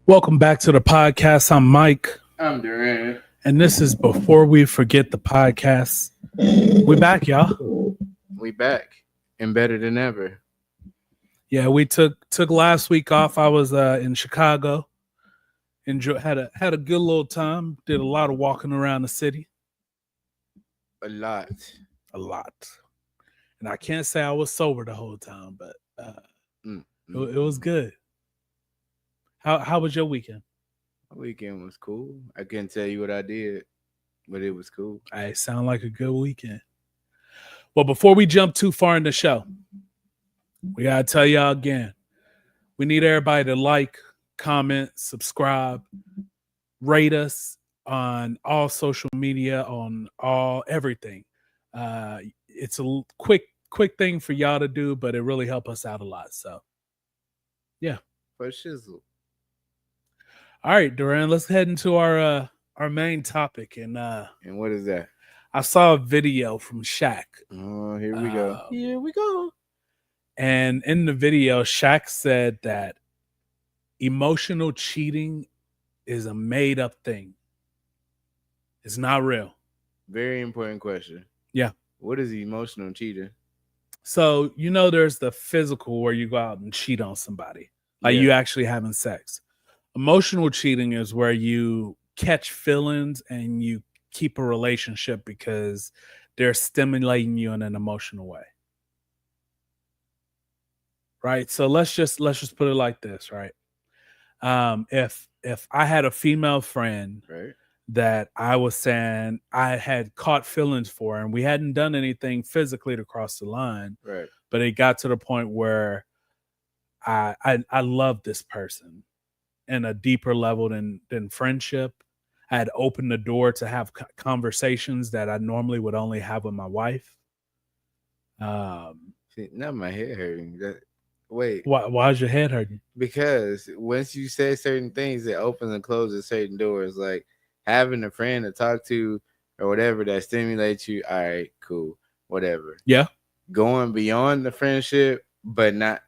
Welcome back to the podcast. I'm Mike, I'm Durant. and this is Before We Forget the Podcast. We back, y'all. We back and better than ever. Yeah, we took last week off. I was in Chicago. Had a good little time. Did a lot of walking around the city. A lot. A lot. And I can't say I was sober the whole time, but it was good. How was your weekend? My weekend was cool. I couldn't tell you what I did, but it was cool. I sound like a good weekend. Well, before we jump too far in the show, we gotta tell y'all again. We need everybody to like, comment, subscribe, rate us on all social media, on all everything. It's a quick thing for y'all to do, but it really help us out a lot. So, yeah. For shizzle. All right, Duran, let's head into our main topic. And what is that? I saw a video from Shaq. Oh, here we go. Here we go. And in the video, Shaq said that emotional cheating is a made up thing. It's not real. Very important question. Yeah. What is emotional cheating? So, there's the physical where you go out and cheat on somebody. Like you actually having sex. Emotional cheating is where you catch feelings and you keep a relationship because they're stimulating you in an emotional way. Right? So let's just put it like this, right? If I had a female friend that I was saying I had caught feelings for, and we hadn't done anything physically to cross the line, right? But it got to the point where I love this person in a deeper level than friendship. I had opened the door to have conversations that I normally would only have with my wife. See, now my head hurting. Wait. Why is your head hurting? Because once you say certain things, it opens and closes certain doors. Like having a friend to talk to or whatever that stimulates you. All right, cool, whatever. Yeah. Going beyond the friendship, but not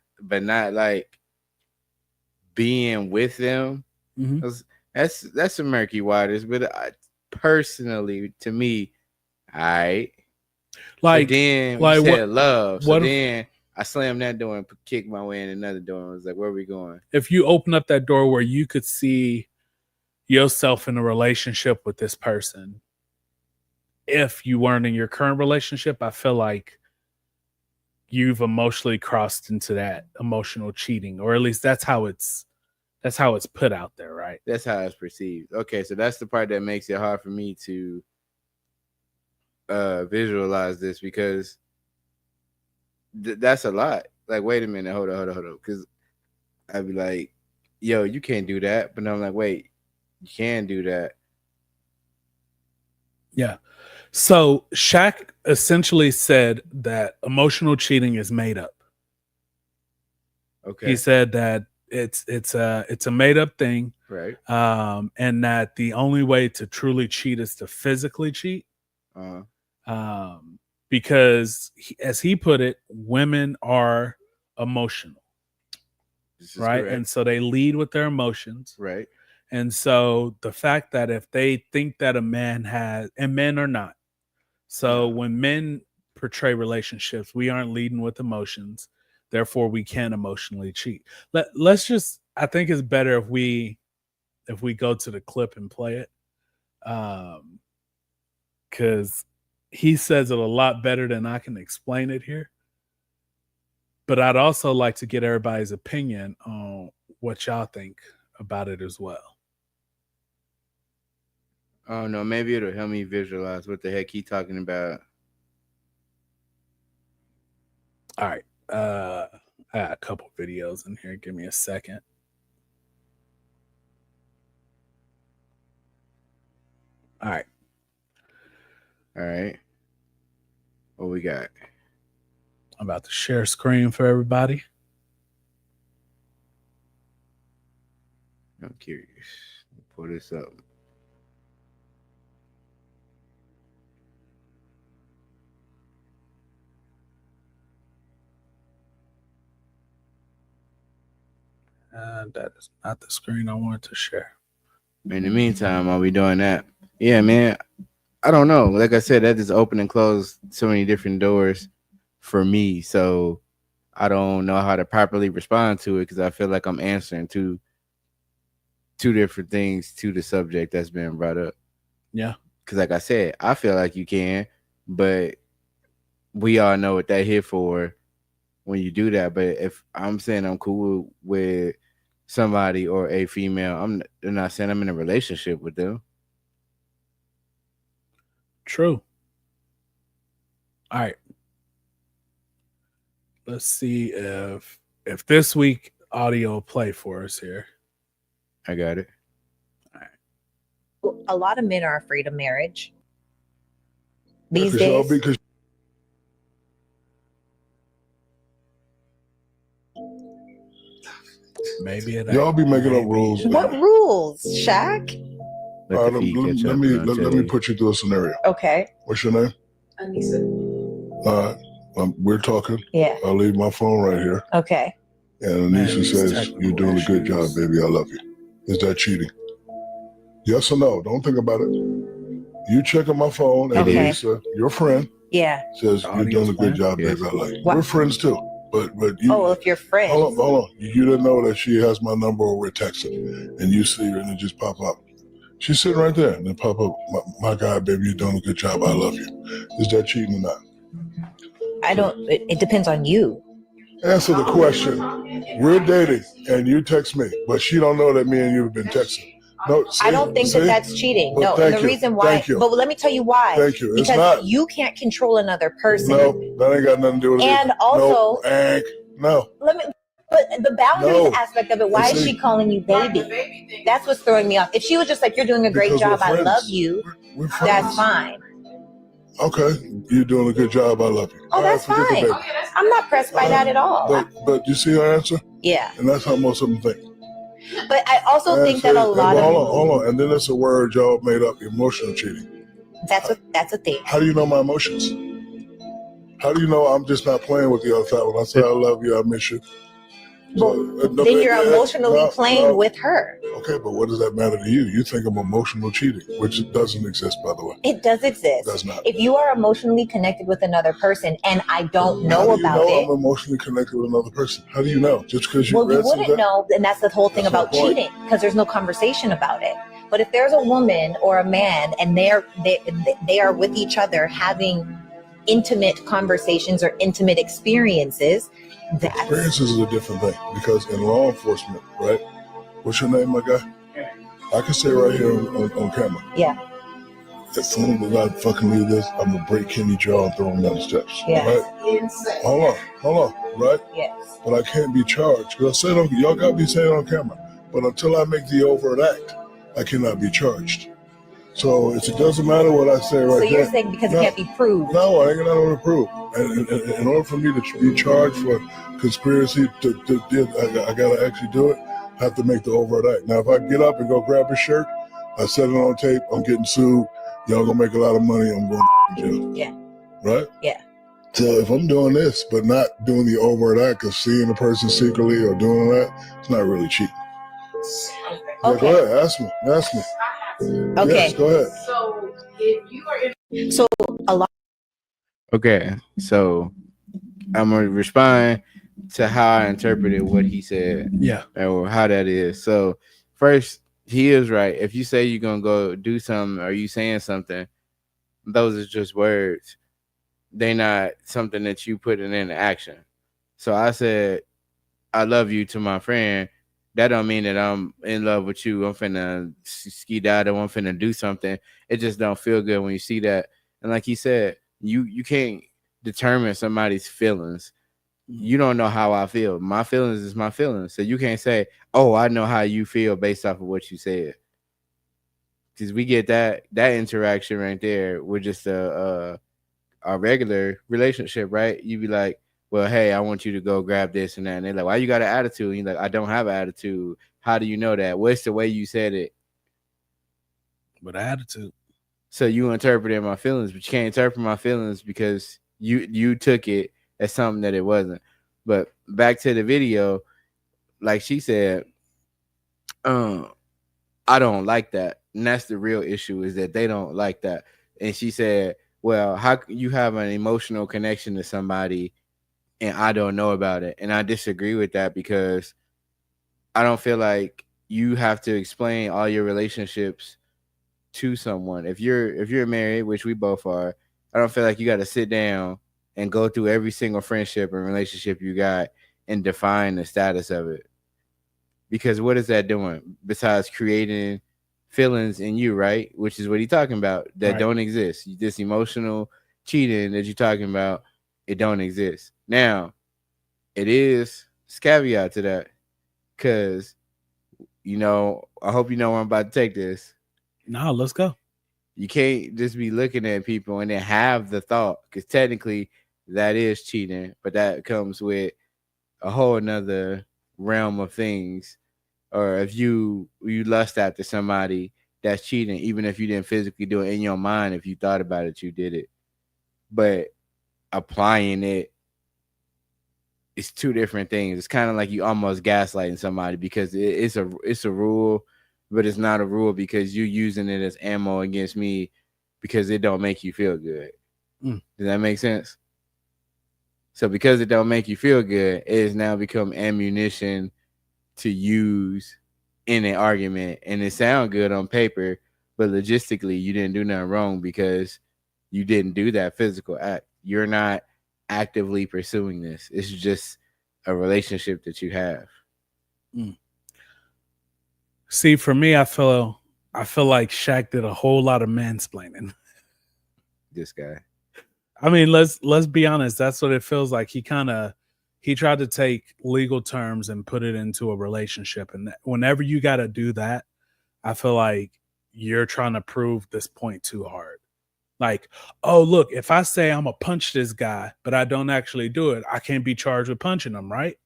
like being with them. Mm-hmm. That's some murky waters. But personally, to me, all right. Like but then like you said what, love. So what then I slammed that door and kicked my way in another door. And was like, where are we going? If you open up that door where you could see yourself in a relationship with this person, if you weren't in your current relationship, I feel like you've emotionally crossed into that emotional cheating, or at least that's how it's put out there, right? That's how it's perceived. Okay, so that's the part that makes it hard for me to visualize this because that's a lot. Like, wait a minute, hold on, because I'd be like, yo, you can't do that. But I'm like, wait, you can do that. Yeah. So Shaq essentially said that emotional cheating is made up. Okay. He said that it's a made up thing, right? And that the only way to truly cheat is to physically cheat. Because as he put it, women are emotional, right? Correct. And so they lead with their emotions, right? And so the fact that if they think that a man has, and men are not, so when men portray relationships, we aren't leading with emotions, therefore we can't emotionally cheat. Let's just, I think it's better if we go to the clip and play it, because he says it a lot better than I can explain it here. But I'd also like to get everybody's opinion on what y'all think about it as well. Oh no, maybe it'll help me visualize what the heck he's talking about. All right. I got a couple videos in here. Give me a second. All right. All right. What we got? I'm about to share screen for everybody. I'm curious. Pull this up. And that is not the screen I wanted to share. In the meantime, while we doing that, yeah, man, I don't know. Like I said, that just opened and closed so many different doors for me. So I don't know how to properly respond to it because I feel like I'm answering two different things to the subject that's been brought up. Yeah. Because like I said, I feel like you can, but we all know what that here for when you do that. But if I'm saying I'm cool with somebody or a female, I'm not saying I'm in a relationship with them. True. All right. Let's see if this week audio will play for us here. I got it. A lot of men are afraid of marriage these Because y'all days. because Maybe it y'all ain't. be making up Maybe rules. it What ain't. rules, Shaq? Let All the right, feet let, catch let up me and I'll let, tell let me you. put you through a scenario. Okay. What's your name? Anissa. All right, we're talking. Yeah. I'll leave my phone right here, Okay. and Man, Anisha these says, technical "You're doing a good job, issues. baby. I love you." Is that cheating? Yes or no? Don't think about it. You checking my phone, and Okay. Anissa, your friend, Yeah. says The you're doing audio's a good playing? job, Yes. baby. I like you. What? We're friends too, but you. Oh, if you're friends. Hold on. You didn't know that she has my number or we're texting, and you see her and it just pop up. She's sitting right there, and then pop up. My God, baby, you're doing a good job. I love you. Is that cheating or not? I don't. It depends on you. Answer the question. We're dating, and you text me, but she don't know that me and you have been texting. No, see, I don't think see? that that's cheating. Well, No, and thank the you. reason why. Thank you. But let me tell you why. Thank you. It's Because not. you can't control another person. No, that ain't got nothing to do with it. And either. also- no, Hank, no. Let me. But the boundaries No. aspect of it. Why is See- she calling you baby? That's what's throwing me off. If she was just like, "You're doing a great Because we're job. I friends. love you," We're friends. that's fine. Okay, you're doing a good job. I love you. Oh, All right, that's forget the fine. baby. I'm not pressed by that at all. But you see her answer, Yeah, and that's how most of them think. but I also think that a lot of hold on, and then it's a word y'all made up: emotional cheating. that's a thing. How do you know my emotions? How do you know I'm just not playing with you all the time? When I say I love you, I miss you. Then you're emotionally playing with her. Okay, but what does that matter to you? You think I'm emotional cheating, which doesn't exist, by the way. It does exist. Does not. If you are emotionally connected with another person and I don't know How do you about know it, I'm emotionally connected with another person? How do you know? Just because you well, you read wouldn't something? know, and that's the whole thing That's my about point. cheating, because there's no conversation about it. But if there's a woman or a man and they are with each other having intimate conversations or intimate experiences, that's Experiences is a different thing because in law enforcement, right? What's your name, my guy? I can say right here on camera. Yeah. As soon as I fucking leave this, I'm gonna break Kenny's jaw and throw him down the steps. Yeah. Right? insane. Hold on, right? Yes. But I can't be charged. Because I said, y'all got me saying on camera. But until I make the overt act, I cannot be charged. So it doesn't matter what I say right So there. you're saying because it can't be proved? No, I ain't gonna prove. And in order for me to be charged for conspiracy, I gotta actually do it. I have to make the overt act. Now, if I get up and go grab a shirt, I set it on tape, I'm getting sued. Y'all gonna make a lot of money. I'm going to jail. Yeah. Right? Yeah. So if I'm doing this, but not doing the overt act of seeing the person secretly or doing that, it's not really cheating. Okay. Yeah, go ahead. Ask me. Okay. Yes, go ahead. So if you are So a lot. Okay, so I'm gonna respond to how I interpreted what he said. Yeah. Or how that is. So first, he is right. If you say you're gonna go do something or you saying something, those are just words. They're not something that you put into action. So I said, I love you to my friend. That don't mean that I'm in love with you. I'm finna ski down. I'm finna do something. It just don't feel good when you see that. And like he said, you can't determine somebody's feelings. You don't know how I feel. My feelings is my feelings. So you can't say, oh, I know how you feel based off of what you said. Because we get that interaction right there with just a regular relationship, right? You be like, well, hey, I want you to go grab this and that. And they're like, why you got an attitude? And you're like, I don't have an attitude. How do you know that? What's the way you said it? With attitude. So you interpreted my feelings, but you can't interpret my feelings because you took it as something that it wasn't. But back to the video, like she said, I don't like that. And that's the real issue, is that they don't like that. And she said, well, how can you have an emotional connection to somebody and I don't know about it? And I disagree with that, because I don't feel like you have to explain all your relationships to someone. If you're married, which we both are, I don't feel like you got to sit down and go through every single friendship and relationship you got and define the status of it. Because what is that doing besides creating feelings in you, right? Which is what he's talking about, that Right. don't exist. This emotional cheating that you're talking about, it don't exist. Now, it is caveat to that, because, I hope you know where I'm about to take this. No, let's go. You can't just be looking at people and then have the thought, because technically that is cheating, but that comes with a whole nother realm of things. Or if you lust after somebody, that's cheating, even if you didn't physically do it. In your mind, if you thought about it, you did it. But applying it, it's two different things. It's kind of like you almost gaslighting somebody, because it's a rule, but it's not a rule because you're using it as ammo against me because it don't make you feel good. Does that make sense? So because it don't make you feel good, it has now become ammunition to use in an argument. And it sounds good on paper, but logistically you didn't do nothing wrong, because you didn't do that physical act. You're not actively pursuing this. It's just a relationship that you have. See, for me, I feel like Shaq did a whole lot of mansplaining. This guy. I mean, let's be honest. That's what it feels like. He tried to take legal terms and put it into a relationship. And whenever you got to do that, I feel like you're trying to prove this point too hard. Like, oh, look, if I say I'm going to punch this guy, but I don't actually do it, I can't be charged with punching him, right?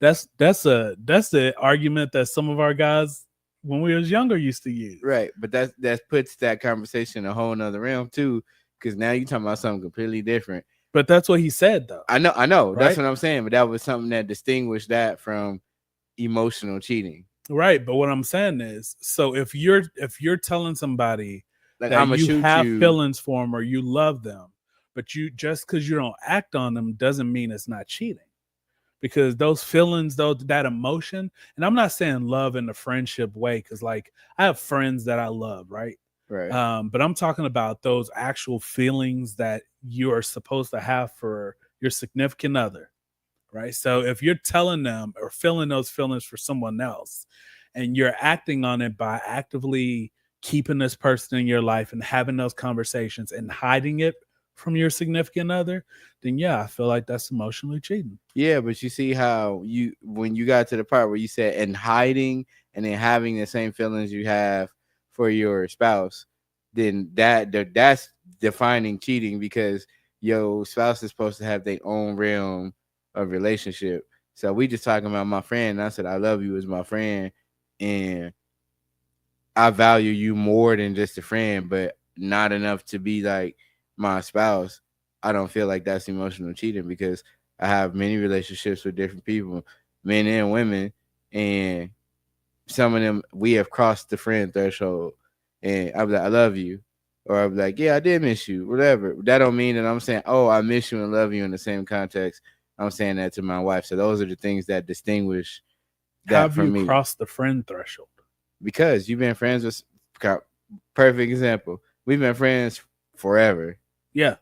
That's the argument that some of our guys, when we was younger, used to use. Right. But that puts that conversation in a whole nother realm too, because now you're talking about something completely different. But that's what he said, though. I know. Right? That's what I'm saying. But that was something that distinguished that from emotional cheating. Right. But what I'm saying is, so if you're telling somebody Like, that I'm gonna you shoot have you. feelings for them or you love them, but you just because you don't act on them doesn't mean it's not cheating. Because those feelings, though, that emotion, and I'm not saying love in the friendship way, because like I have friends that I love, right? Right. But I'm talking about those actual feelings that you are supposed to have for your significant other, right? So if you're telling them or feeling those feelings for someone else, and you're acting on it by actively keeping this person in your life and having those conversations and hiding it from your significant other, then yeah, I feel like that's emotionally cheating. Yeah, but you see how when you got to the part where you said and hiding and then having the same feelings you have for your spouse, then that's defining cheating, because your spouse is supposed to have their own realm of relationship. So we just talking about my friend, and I said I love you as my friend, and I value you more than just a friend, but not enough to be like my spouse. I don't feel like that's emotional cheating, because I have many relationships with different people, men and women, and some of them we have crossed the friend threshold. And I'll be like, I love you. Or I'll be like, yeah, I did miss you, whatever. That don't mean that I'm saying, oh, I miss you and love you in the same context. I'm saying that to my wife. So those are the things that distinguish that Have from you me. crossed the friend threshold? Because you've been friends with, perfect example, we've been friends forever. Yeah.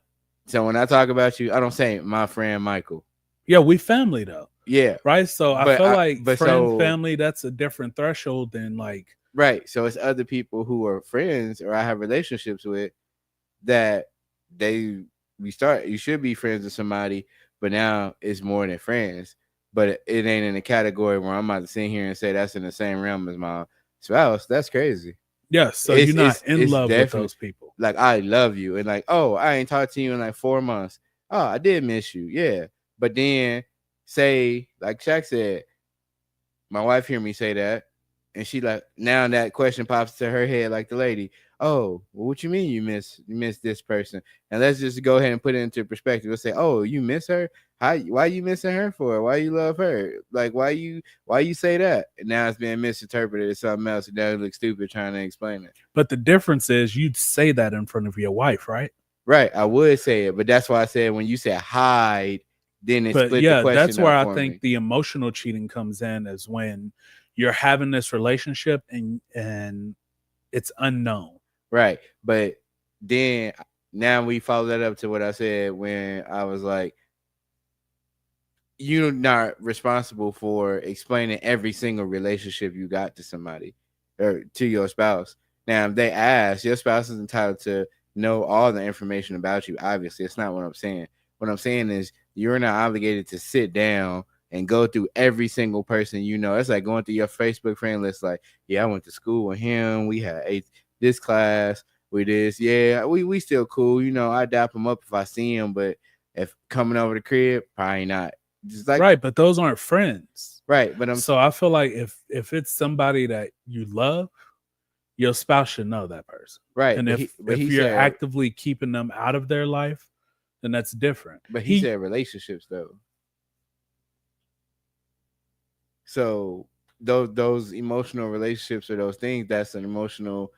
So when I talk about you, I don't say my friend Michael. Yeah, we family though. Yeah. Right. So I But feel I- like but friends, so- family, that's a different threshold than like, Right. So it's other people who are friends or I have relationships with that you should be friends with somebody, but now it's more than friends. But it ain't in a category where I'm about to sit here and say that's in the same realm as my spouse. That's crazy. yeah. So It's- you're not it's- in it's love with definitely- those people. Like, I love you. And like, oh, I ain't talked to you in like 4 months. Oh, I did miss you. Yeah. But then say, like Shaq said, my wife hear me say that. And she like, now that question pops to her head like the lady. Oh, well, what you mean you miss this person? And let's just go ahead and put it into perspective. Let's say, oh, you miss her? why you missing her for? Why you love her? Like why you say that? And now it's being misinterpreted as something else, and now you look stupid trying to explain it. But the difference is you'd say that in front of your wife, right? Right, I would say it, but that's why I said when you said hide, then it But split yeah, the question that's where up I for think me. the emotional cheating comes in, is when you're having this relationship and it's unknown. Right, but then now we follow that up to what I said when I was like, you're not responsible for explaining every single relationship you got to somebody or to your spouse. Now, if they ask, your spouse is entitled to know all the information about you. Obviously, it's not what I'm saying. What I'm saying is you're not obligated to sit down and go through every single person you know. It's like going through your Facebook friend list. Like, yeah, I went to school with him. We had this class. We this. Yeah, we still cool. You know, I dap him up if I see him, but if coming over the crib, probably not. Just like Right, but those aren't friends. right, but So I feel like if it's somebody that you love, your spouse should know that person. right. And if you're actively keeping them out of their life, then that's different. But he said relationships though. So those emotional relationships or those things, that's an emotional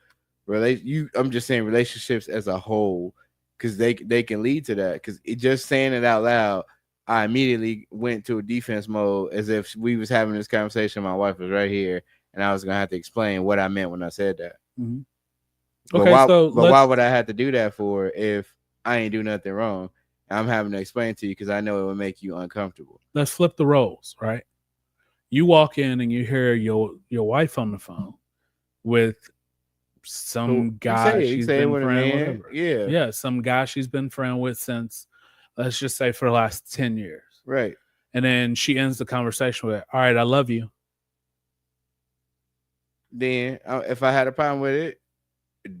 I'm just saying relationships as a whole, because they can lead to that. Because just saying it out loud, I immediately went to a defense mode as if we was having this conversation. My wife was right here, and I was gonna have to explain what I meant when I said that. Mm-hmm. Okay, but why would I have to do that for if I ain't do nothing wrong? I'm having to explain to you because I know it would make you uncomfortable. Let's flip the roles, right? You walk in and you hear your wife on the phone with some guy she's been friend with. Yeah, some guy she's been friend with since, let's just say, for the last 10 years. Right. And then she ends the conversation with, all right, I love you. Then if I had a problem with it,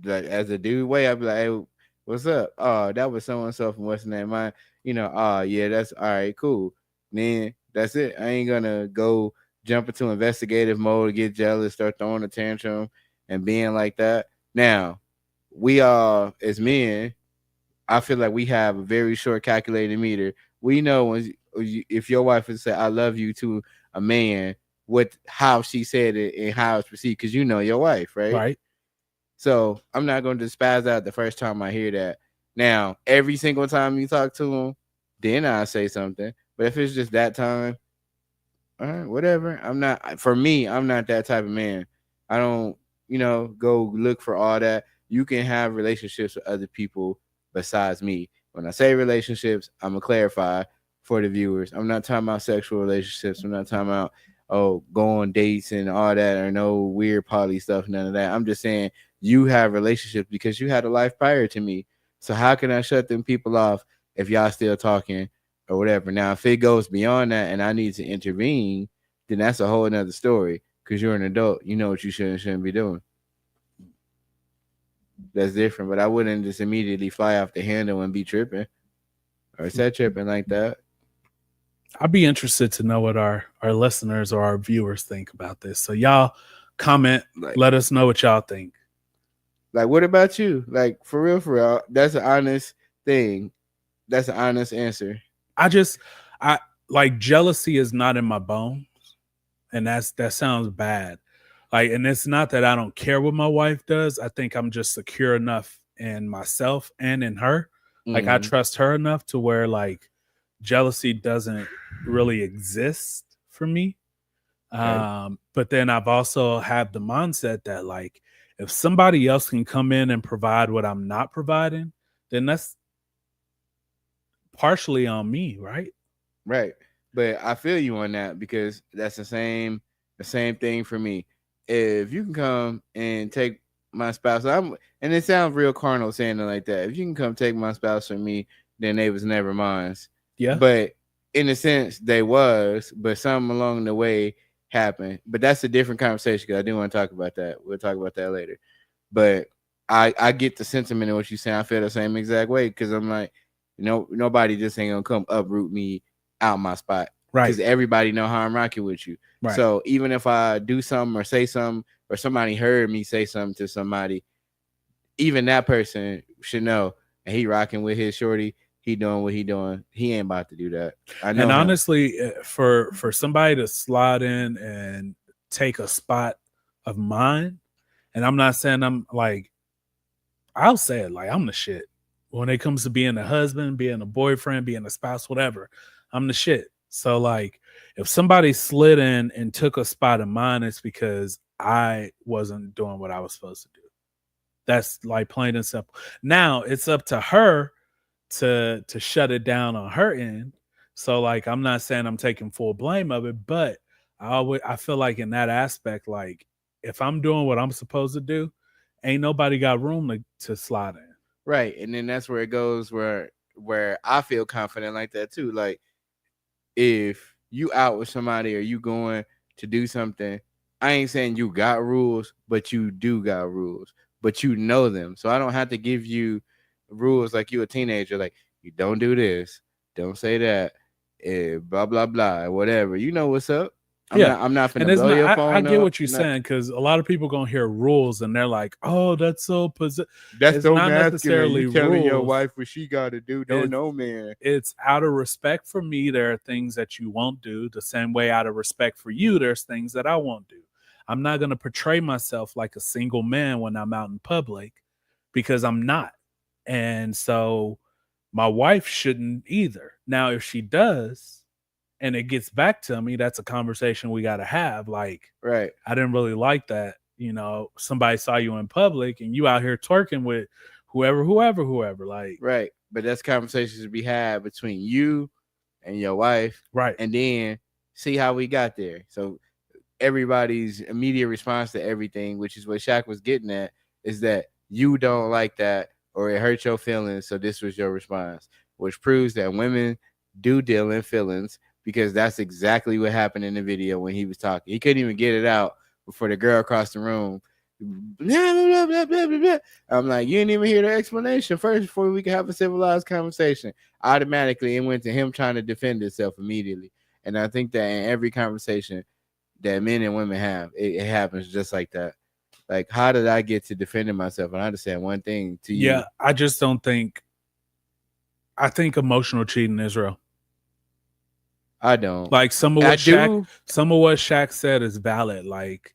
like as a dude way, I'd be like, hey, what's up? Oh, that was so-and-so from what's the name? Mine, oh yeah, that's all right, cool. Then that's it. I ain't gonna go jump into investigative mode, get jealous, start throwing a tantrum and being like that. Now, we all as men, I feel like we have a very short calculated meter. We know if your wife would say I love you to a man, how she said it and how it's perceived, because you know your wife, right? Right. So I'm not going to spaz out the first time I hear that. Now, every single time you talk to him, then I say something. But if it's just that time, all right, whatever. I'm not that type of man. I don't, go look for all that. You can have relationships with other people besides me. When I say relationships, I'm going to clarify for the viewers. I'm not talking about sexual relationships. I'm not talking about, go on dates and all that, or no weird poly stuff, none of that. I'm just saying you have relationships because you had a life prior to me. So how can I shut them people off if y'all still talking or whatever? Now, if it goes beyond that and I need to intervene, then that's a whole nother story, because you're an adult. You know what you should and shouldn't be doing. That's different, but I wouldn't just immediately fly off the handle and be tripping or set tripping like that. I'd be interested to know what our listeners or our viewers think about this. So y'all comment, let us know what y'all think. Like, what about you? Like, for real, that's an honest thing. That's an honest answer. I like, jealousy is not in my bones, and that sounds bad. Like, and it's not that I don't care what my wife does. I think I'm just secure enough in myself and in her. Like, I trust her enough to where, like, jealousy doesn't really exist for me. Okay. But then I've also had the mindset that, like, if somebody else can come in and provide what I'm not providing, then that's partially on me, right? Right. But I feel you on that, because that's the same thing for me. If you can come and take my spouse, and it sounds real carnal saying it like that. If you can come take my spouse from me, then they was never mine. Yeah. But in a sense, they was, but something along the way happened. But that's a different conversation, because I do want to talk about that. We'll talk about that later. But I get the sentiment of what you're saying. I feel the same exact way, because I'm like, nobody just ain't gonna come uproot me out my spot. Right. Because everybody know how I'm rocking with you. Right. So even if I do something or say something, or somebody heard me say something to somebody, even that person should know, and he rocking with his shorty, he doing what he doing. He ain't about to do that. I know. And him. honestly, for somebody to slide in and take a spot of mine, and I'm not saying I'm like, I'll say it like I'm the shit. When it comes to being a husband, being a boyfriend, being a spouse, whatever, I'm the shit. So like, if somebody slid in and took a spot of mine, it's because I wasn't doing what I was supposed to do. That's like plain and simple. Now it's up to her to shut it down on her end. So like, I'm not saying I'm taking full blame of it, but I feel like in that aspect, like if I'm doing what I'm supposed to do, ain't nobody got room to slide in. Right. And then that's where it goes where I feel confident like that too. Like if you out with somebody or you going to do something, I ain't saying you got rules, but you do got rules, but you know them. So I don't have to give you rules like you a teenager. Like you don't do this, don't say that, blah, blah, blah, whatever. You know what's up. I'm not and finna blow your phone I get up. what you're saying, because a lot of people gonna hear rules and they're like, "Oh, that's so That's it's so not masculine. necessarily You telling your rules. wife what she got to do. Don't know, man. It's out of respect for me. There are things that you won't do. The same way, out of respect for you, there's things that I won't do. I'm not gonna portray myself like a single man when I'm out in public, because I'm not. And so my wife shouldn't either. Now, if she does, and it gets back to me, that's a conversation we got to have. Like, Right. I didn't really like that. Somebody saw you in public and you out here twerking with whoever. Like, Right. But that's conversations to be had between you and your wife. right. And then see how we got there. So everybody's immediate response to everything, which is what Shaq was getting at, is that you don't like that or it hurt your feelings. So this was your response, which proves that women do deal in feelings, because that's exactly what happened in the video when he was talking. He couldn't even get it out before the girl across the room. Blah, blah, blah, blah, blah, blah. I'm like, you didn't even hear the explanation first before we could have a civilized conversation. Automatically, it went to him trying to defend himself immediately. And I think that in every conversation that men and women have, it happens just like that. Like, how did I get to defending myself? And I just said one thing to you. Yeah, I just don't think. I think emotional cheating is real. I don't. Like some of what Shaq said is valid. Like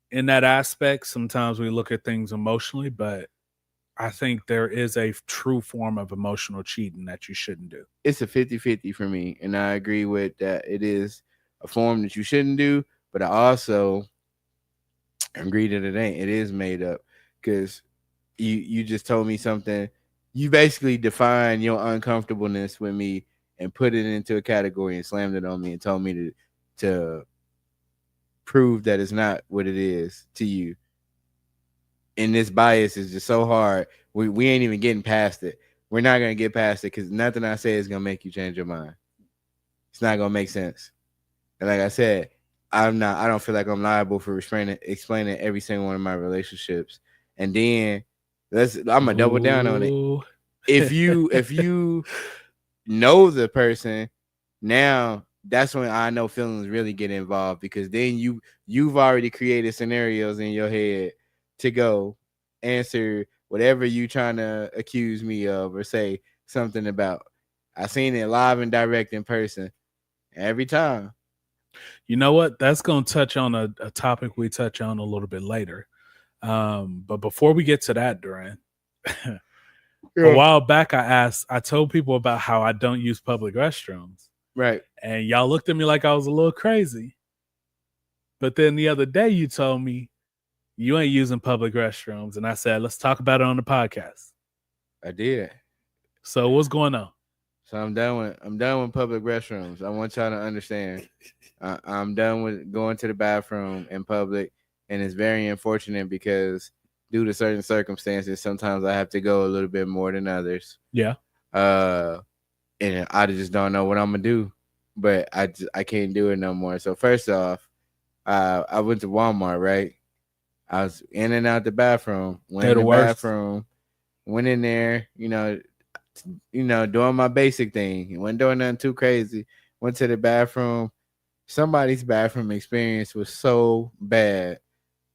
in that aspect, sometimes we look at things emotionally, but I think there is a true form of emotional cheating that you shouldn't do. It's a 50-50 for me. And I agree with that. It is a form that you shouldn't do, but I also agree that it ain't. It is made up, because you just told me something. You basically defined your uncomfortableness with me and put it into a category and slammed it on me and told me to prove that it's not what it is to you. And this bias is just so hard. We ain't even getting past it. We're not going to get past it, because nothing I say is going to make you change your mind. It's not going to make sense. And like I said, I don't feel like I'm liable for explaining every single one of my relationships. And then I'm going to double down on it. If you know the person, now that's when I know feelings really get involved, because then you've already created scenarios in your head to go answer whatever you trying to accuse me of or say something about. I seen it live and direct in person every time. You know what? That's going to touch on a topic we touch on a little bit later. But before we get to that, Duran, a while back I told people about how I don't use public restrooms. Right. And y'all looked at me like I was a little crazy. But then the other day you told me you ain't using public restrooms. And I said, let's talk about it on the podcast. I did. So what's going on? So I'm done with public restrooms. I want y'all to understand. I'm done with going to the bathroom in public. And it's very unfortunate, because due to certain circumstances, sometimes I have to go a little bit more than others. Yeah. And I just don't know what I'm gonna do, but I can't do it no more. So first off, I went to Walmart, right? I was in and out the bathroom. Went in the bathroom, went in there, doing my basic thing. Wasn't doing nothing too crazy. Went to the bathroom. Somebody's bathroom experience was so bad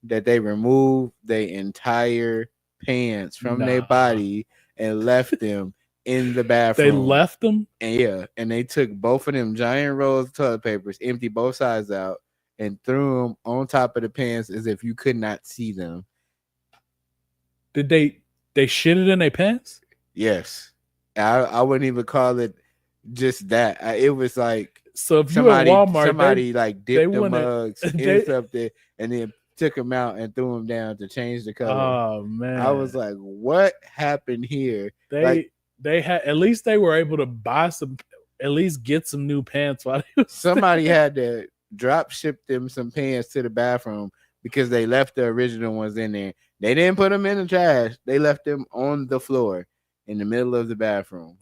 that they removed their entire pants from their body and left them in the They bathroom. left them. And they took both of them giant rolls of toilet papers, emptied both sides out, and threw them on top of the pants as if you could not see them. Did they shit it in their pants? Yes, I wouldn't even call it just that. It was like So if you at Walmart, somebody like they dipped the wouldn't- mugs they- in something and then took them out and threw them down to change the color. oh man, I was like, what happened here? they had, at least they were able to buy some, at least get some new pants while they was Somebody had to drop ship them some pants to the bathroom because they left the original ones in there. They didn't put them in the trash. They left them on the floor in the middle of the bathroom.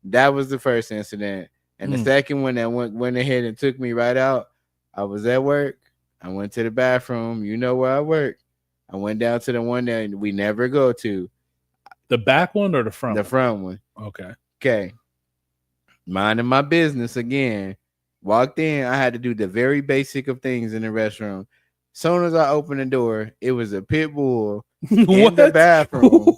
That was the first incident. And the second one that went ahead and took me right out, I was at work. I went to the bathroom. You know where I work. I went down to the one that we never go to. The back one or the front? The front one. Okay. Okay. Minding my business again. Walked in. I had to do the very basic of things in the restroom. Soon as I opened the door, it was a pit bull in the bathroom.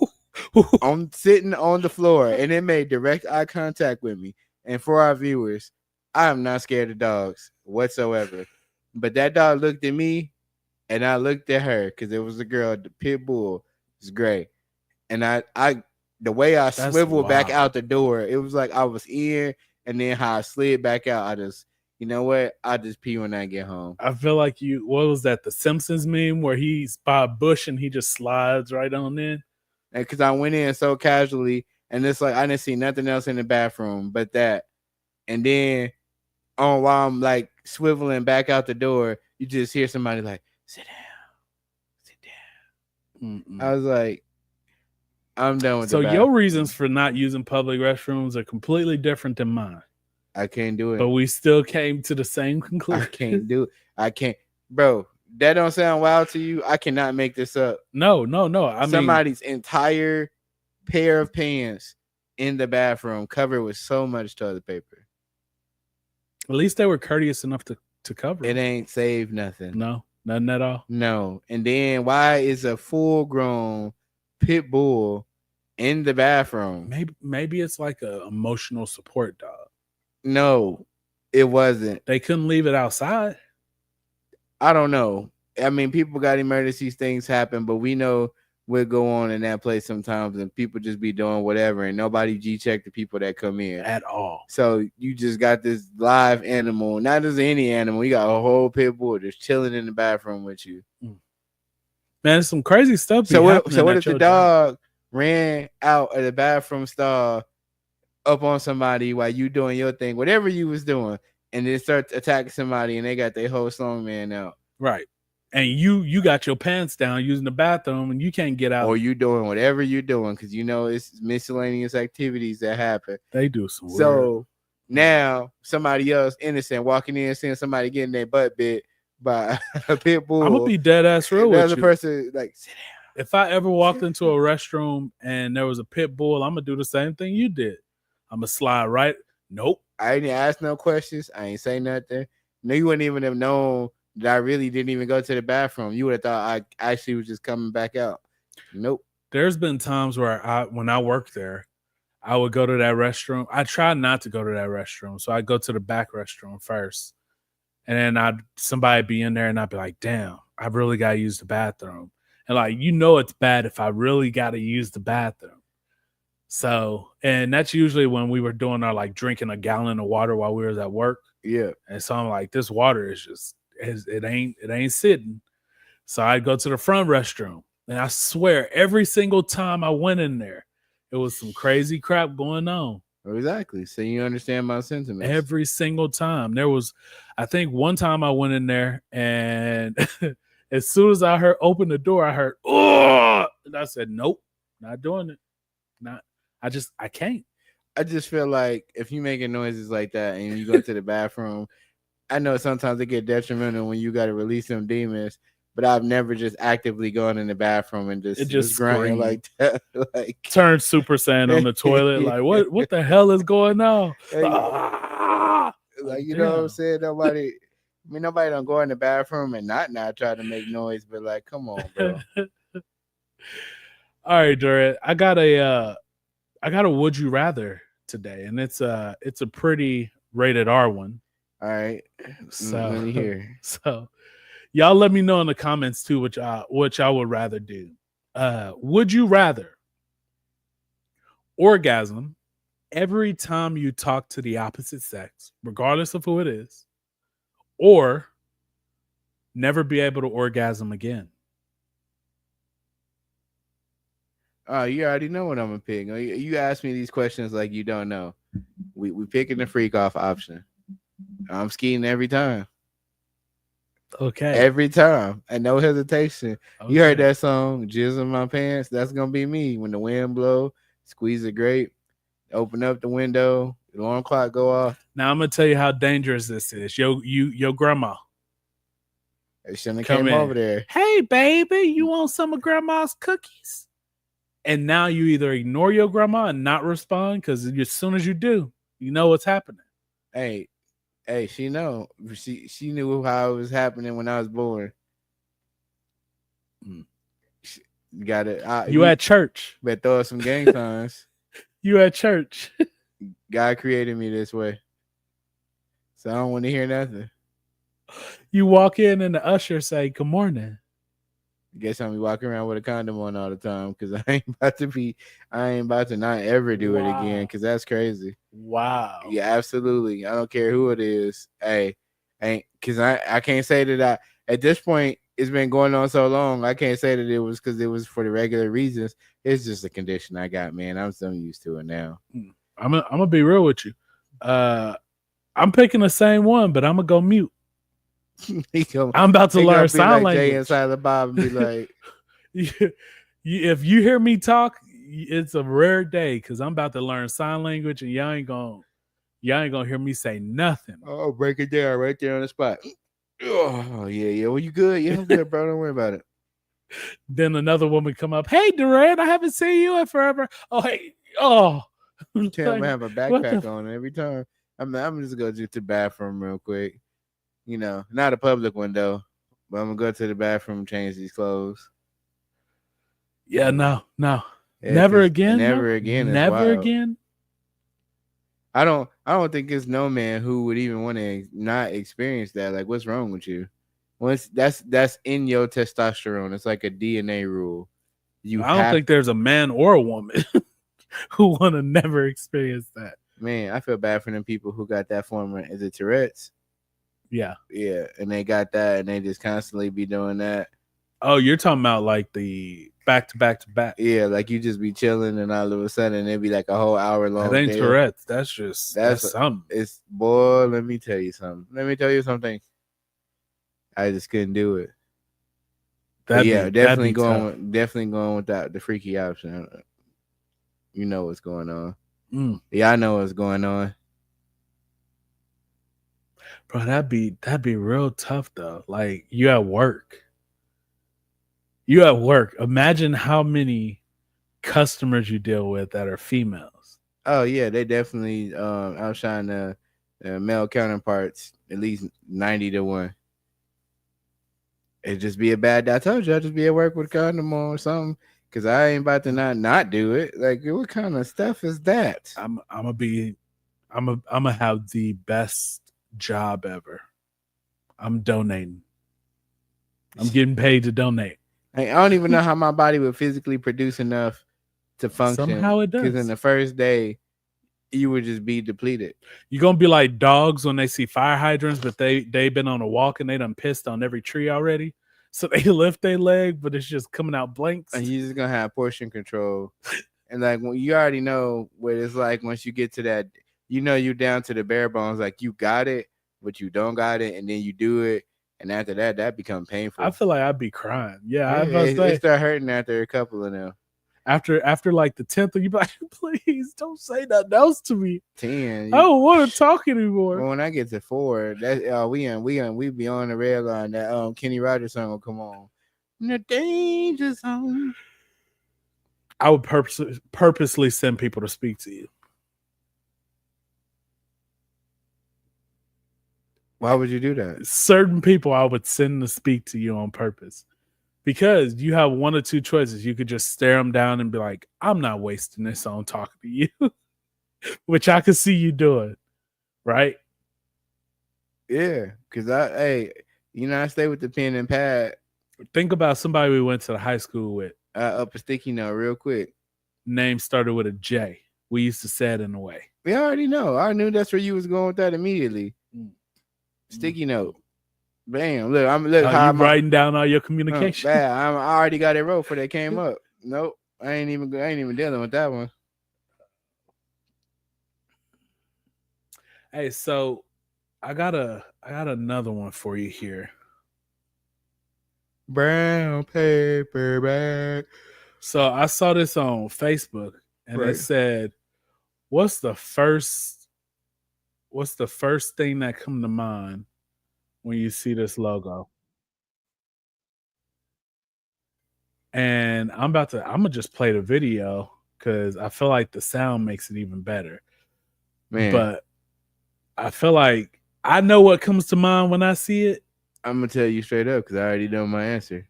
I'm sitting on the floor, and it made direct eye contact with me. And for our viewers, I am not scared of dogs whatsoever. But that dog looked at me, and I looked at her because it was a girl. The pit bull was great, and I the way I swiveled back out the door, it was like I was in, and then how I slid back out. I just, you know what? I just pee when I get home. I feel like what was that? The Simpsons meme where he's by a bush and he just slides right on in. And because I went in so casually, and it's like I didn't see nothing else in the bathroom but that. And then while I'm like swiveling back out the door, you just hear somebody like, sit down. I was like, I'm done with so the your reasons for not using public restrooms are completely different than mine. I can't do it. But we still came to the same conclusion. I can't do it. I can't. Bro, that don't sound wild to you? I cannot make this up. No. Somebody's entire pair of pants in the bathroom covered with so much toilet paper. At least they were courteous enough to cover it. Ain't saved nothing. No, nothing at all. No. And then why is a full-grown pit bull in the bathroom? Maybe it's like a emotional support dog. No, it wasn't. They couldn't leave it outside. I don't know. I mean, people got emergencies, things happen, but we know what go on in that place sometimes, and people just be doing whatever, and nobody G-check the people that come in at all. So you just got this live animal, not just any animal. You got a whole pit bull just chilling in the bathroom with you. Man, there's some crazy stuff. So what if the dog ran out of the bathroom stall up on somebody while you doing your thing, whatever you was doing, and then start attacking somebody, and they got their whole strong man out, right? And you got your pants down using the bathroom, and you can't get out, or you doing whatever you're doing because you know it's miscellaneous activities that happen. They do some. So now somebody else innocent walking in, seeing somebody getting their butt bit by a pit bull. I'm gonna be dead ass real with you. Another person like, sit down. If I ever walked into a restroom and there was a pit bull, I'm gonna do the same thing you did. I'm gonna slide right. Nope. I didn't ask no questions. I ain't say nothing. No, you wouldn't even have known that I really didn't even go to the bathroom. You would have thought I actually was just coming back out. Nope. There's been times where when I worked there, I would go to that restroom. I try not to go to that restroom. So I'd go to the back restroom first. And then somebody be in there and I'd be like, damn, I really got to use the bathroom. And like, it's bad if I really got to use the bathroom. So, and that's usually when we were doing our like drinking a gallon of water while we was at work. Yeah. And so I'm like, this water is just, it ain't sitting. So I'd go to the front restroom, and I swear every single time I went in there, it was some crazy crap going on. Exactly. So you understand my sentiments. Every single time. There was, I think one time I went in there, and as soon as I opened the door, I heard, oh, and I said, nope, not doing it. I can't. I just feel like if you making noises like that and you go to the bathroom, I know sometimes it get detrimental when you got to release them demons, but I've never just actively gone in the bathroom and just grunting like that. Like turn Super Saiyan on the toilet. Like what the hell is going on? Like you know what I'm saying? Nobody don't go in the bathroom and not try to make noise, but like, come on, bro. All right, Jared. I got I got a would you rather today, and it's a pretty rated R one. All right. So Let me hear. So y'all let me know in the comments too which I would rather do. Would you rather orgasm every time you talk to the opposite sex, regardless of who it is, or never be able to orgasm again? Oh, you already know what I'm gonna pick. You ask me these questions like you don't know. We picking the freak off option. I'm skiing every time. Okay. Every time. And no hesitation. Okay. You heard that song, Jizz in My Pants? That's gonna be me. When the wind blow, squeeze a grape, open up the window, the alarm clock go off. Now I'm gonna tell you how dangerous this is. Your grandma. It shouldn't have Come came in. over there. Hey baby, you want some of grandma's cookies? And now you either ignore your grandma and not respond, because as soon as you do, you know what's happening. Hey, she know. She knew how it was happening when I was born. You got it. You at church. Better throw us some gang signs. You at church. God created me this way. So I don't want to hear nothing. You walk in and the usher say, "Good morning." Guess I'm walking around with a condom on all the time because I ain't about to not ever do it again because that's crazy. Wow. Yeah, absolutely. I don't care who it is. Hey, ain't because I can't say that at this point it's been going on so long. I can't say that it was because it was for the regular reasons. It's just a condition I got, man. I'm so used to it now. I'm gonna be real with you. I'm picking the same one, but I'm gonna go mute. I'm about to learn sign like language. Jay and Silent Bob and be like, if you hear me talk, it's a rare day because I'm about to learn sign language, and y'all ain't gonna hear me say nothing. "Oh, break it down right there on the spot." Oh yeah. Well, you good? Yeah, I'm good, bro. Don't worry about it. Then another woman come up. Hey, Durant, I haven't seen you in forever. Oh, hey, oh. Tell him I have a What backpack the- on every time. I'm just gonna go to the bathroom real quick. You know, not a public one though, but I'm gonna go to the bathroom and change these clothes. Yeah, no. Yeah, Never 'cause again. Never no? again. is Never wild. again. I don't think there's no man who would even want to not experience that. Like, what's wrong with you? Once that's in your testosterone. It's like a DNA rule. I don't think there's a man or a woman who want to never experience that. Man, I feel bad for them people who got that form of, is it Tourette's? Yeah. Yeah, and they got that, and they just constantly be doing that. Oh, you're talking about like the back to back to back. Yeah, like you just be chilling, and all of a sudden it'd be like a whole hour long. That ain't deal. Tourette's. That's just that's something. It's boy. Let me tell you something. I just couldn't do it. Definitely going with that the freaky option. You know what's going on. Yeah, I know what's going on. Bro, that'd be real tough though. Like you at work. Imagine how many customers you deal with that are females. Oh yeah, they definitely outshine the male counterparts at least 90-1. It'd just be a bad day. I told you I'd just be at work with a condom on or something. Cause I ain't about to not do it. Like, what kind of stuff is that? I'm gonna have the best job ever. I'm donating. I'm getting paid to donate. I don't even know how my body would physically produce enough to function. Somehow it does. Because in the first day, you would just be depleted. You're gonna be like dogs when they see fire hydrants, but they've been on a walk and they done pissed on every tree already. So they lift their leg, but it's just coming out blanks. And you're just gonna have portion control. And like when you already know what it's like once you get to that, you know you're down to the bare bones, like you got it, but you don't got it, and then you do it, and after that becomes painful. I feel like I'd be crying. Yeah, it start hurting after a couple of them. After like the 10th, you be like, please don't say nothing else to me. 10. I don't want to talk anymore. Well, when I get to 4, that we be on the red line. That Kenny Rogers song will come on. In the danger zone. I would purposely send people to speak to you. Why would you do that? Certain people I would send to speak to you on purpose. Because you have one or two choices. You could just stare them down and be like, I'm not wasting this on talking to you, which I could see you doing, right? Yeah, because I stay with the pen and pad. Think about somebody we went to the high school with. Up a sticky note real quick. Name started with a J. We used to say it in a way. We already know. I knew that's where you was going with that immediately. Sticky note. Bam. Look, I'm writing down all your communication. I already got it wrote before they came up. Nope. I ain't even dealing with that one. Hey, so I got another one for you here. Brown paper bag. So I saw this on Facebook and it said, what's the first thing that come to mind when you see this logo? And I'm gonna just play the video because I feel like the sound makes it even better. Man. But I feel like I know what comes to mind when I see it. I'm gonna tell you straight up because I already know my answer.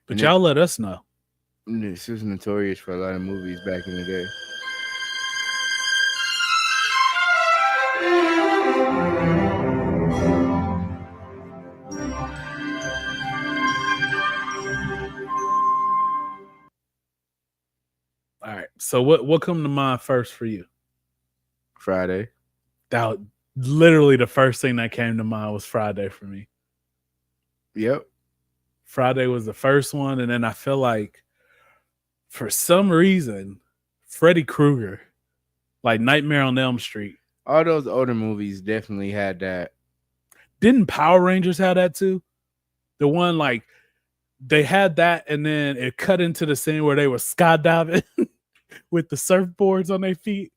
But y'all let us know. This was notorious for a lot of movies back in the day. All right. So what come to mind first for you? Friday. That literally the first thing that came to mind was Friday for me. Yep. Friday was the first one, and then I feel like for some reason, Freddy Krueger, like Nightmare on Elm Street. All those older movies definitely had that. Didn't Power Rangers have that too? The one like they had that, and then it cut into the scene where they were skydiving with the surfboards on their feet,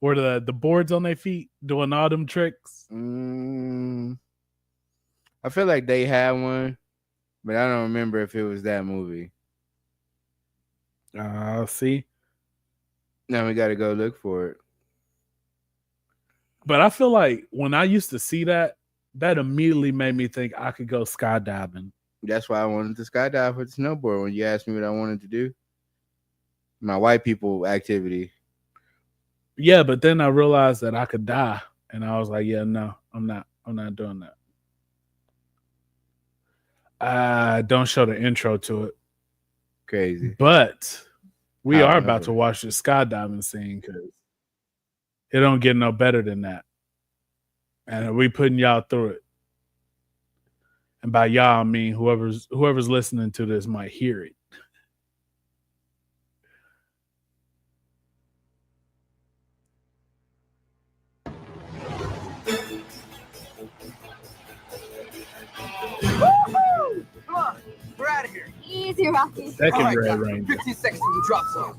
or the boards on their feet, doing all them tricks. I feel like they had one, but I don't remember if it was that movie. See? Now we got to go look for it. But I feel like when I used to see that immediately made me think I could go skydiving. That's why I wanted to skydive with the snowboard when you asked me what I wanted to do. My white people activity. Yeah, but then I realized that I could die. And I was like, yeah, no, I'm not doing that. Don't show the intro to it. Crazy. But we are about to watch the skydiving scene because it don't get no better than that. And we putting y'all through it. And by y'all, I mean whoever's listening to this might hear it. Come on, we're out of here. Easy, Rocky. Second All right, Red Ranger. 15 seconds to the drop zone.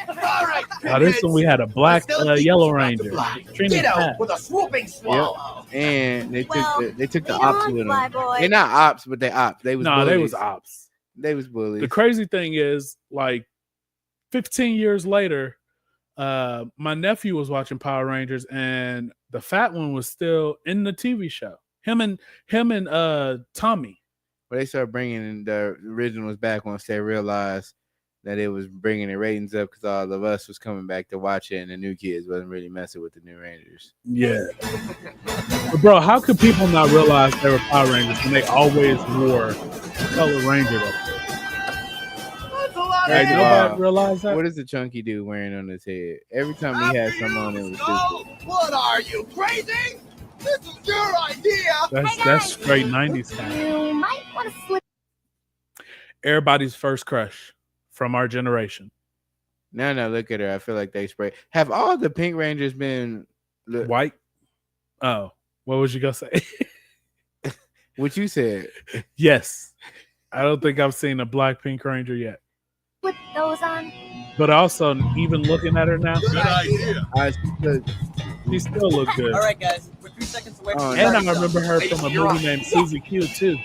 All right. Now this one we had a black Yellow Ranger. Get out with a swooping swallow. Yep. And they took the Lead ops on, with fly them. boy. They're not ops, but they ops. They was bullies. They was ops. They was bullies. The crazy thing is, like 15 years later, my nephew was watching Power Rangers and the fat one was still in the TV show. Him and Tommy. But they started bringing the originals back once they realized that it was bringing the ratings up because all of us was coming back to watch it and the new kids wasn't really messing with the new Rangers. Yeah. But bro, how could people not realize they were Power Rangers when they always wore Color Ranger up there? That's a lot Like, of nobody realized that? What does the chunky dude wearing on his head? Every time he had something on, it was stupid. What are you, crazy? This is your idea. That's straight 90s style. You might want to slip. Everybody's first crush from our generation. Now look at her. I feel like they spray. Have all the Pink Rangers been White? Oh, what was you going to say? what you said? Yes. I don't think I've seen a black Pink Ranger yet. Put those on. But also, even looking at her now, Good idea. she still looks good. All right, guys, we're 3 seconds away from And I starting. remember her from a movie named Susie Q too.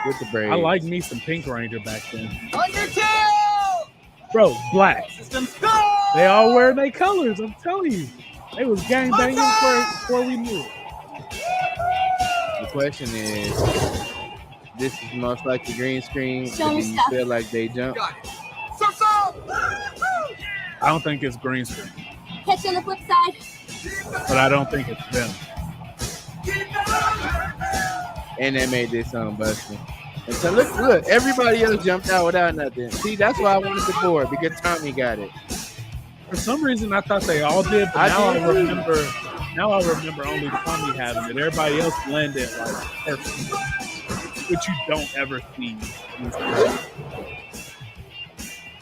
With the braids. I like me some Pink Ranger back then. On your tail. Bro, black. Systems go! They all wear their colors. I'm telling you, they was gang banging before we knew it. question is, this is most likely green screen. Show But me do you stuff. feel like they jump? Got it. I don't think it's green screen, Catch you on the flip side. but I don't think it's them. And they made this song busting. And so look, everybody else jumped out without nothing. See, that's why I wanted the board, because Tommy got it. For some reason, I thought they all did, but I now did I too. remember. Now I remember only Tommy having it. Everybody else blended like perfect, which you don't ever see.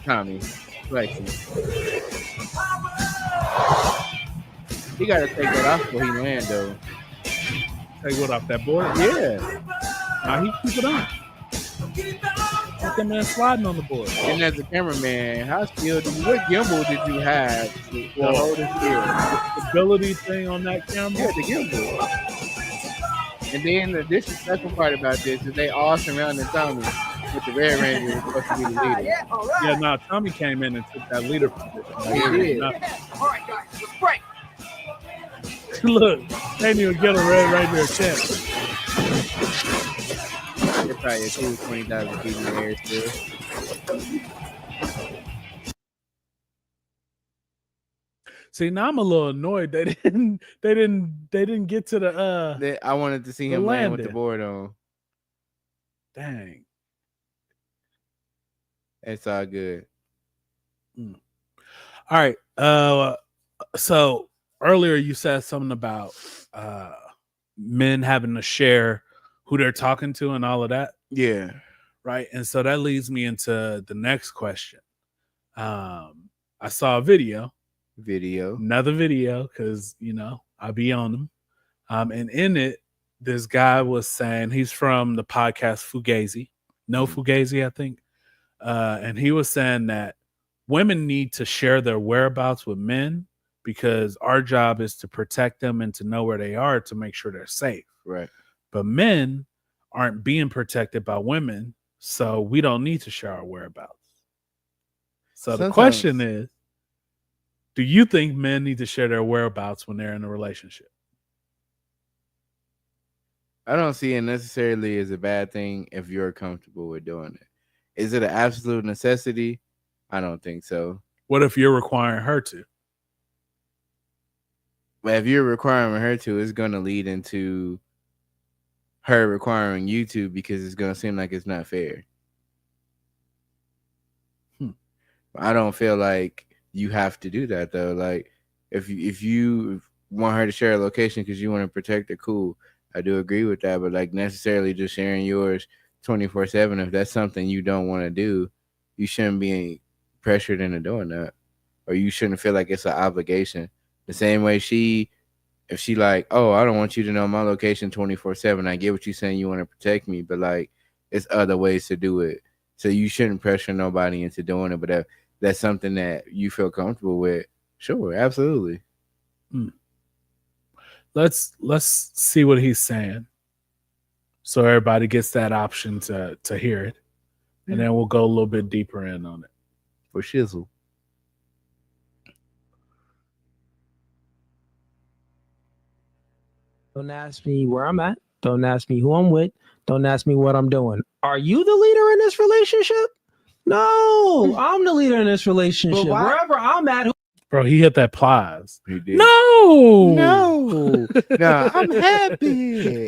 Tommy, flexing. He got to take that off before he land, though. Take what off that board? Yeah. Now he keep it on. Let that man sliding on the board. And as a cameraman, what gimbal did you have to hold it still? The stability thing on that camera. Yeah, the gimbal. And then the disrespectful part about this is they all surrounded Tommy with the Red Ranger was supposed to be the leader. Yeah, no, Tommy came in and took that leader position. He did. All right, guys, let's break. Look, they didn't even get a Red Ranger a chance. They're probably 20,000 feet in the air still. See, now I'm a little annoyed. They didn't get to the I wanted to see The him land with the landing. board on. dang. It's all good. All right. So earlier you said something about men having to share who they're talking to and all of that, Yeah. right? And so that leads me into the next question. I saw a video, another video, because I be on them. And in it, this guy was saying, he's from the podcast Fugazi. No Fugazi, I think. And he was saying that women need to share their whereabouts with men because our job is to protect them and to know where they are to make sure they're safe. Right. But men aren't being protected by women, so we don't need to share our whereabouts. So the Sometimes- question is, do you think men need to share their whereabouts when they're in a relationship? I don't see it necessarily as a bad thing if you're comfortable with doing it. Is it an absolute necessity? I don't think so. What if you're requiring her to? But if you're requiring her to, it's going to lead into her requiring you to, because it's going to seem like it's not fair. I don't feel like you have to do that, though. Like, if you want her to share a location because you want to protect her, cool. I do agree with that. But like necessarily just sharing yours 24/7, if that's something you don't want to do, you shouldn't be pressured into doing that, or you shouldn't feel like it's an obligation. The same way if she like, oh, I don't want you to know my location 24/7. I get what you're saying. You want to protect me, but like, it's other ways to do it. So you shouldn't pressure nobody into doing it. But if that's something that you feel comfortable with, sure, absolutely. Let's see what he's saying, so everybody gets that option to hear it, and then we'll go a little bit deeper in on it. For shizzle. Don't ask me where I'm at. Don't ask me who I'm with. Don't ask me what I'm doing. Are you the leader in this relationship? No, I'm the leader in this relationship. why- Wherever I'm at, Bro, he hit that plies. He did. No, No, I'm happy.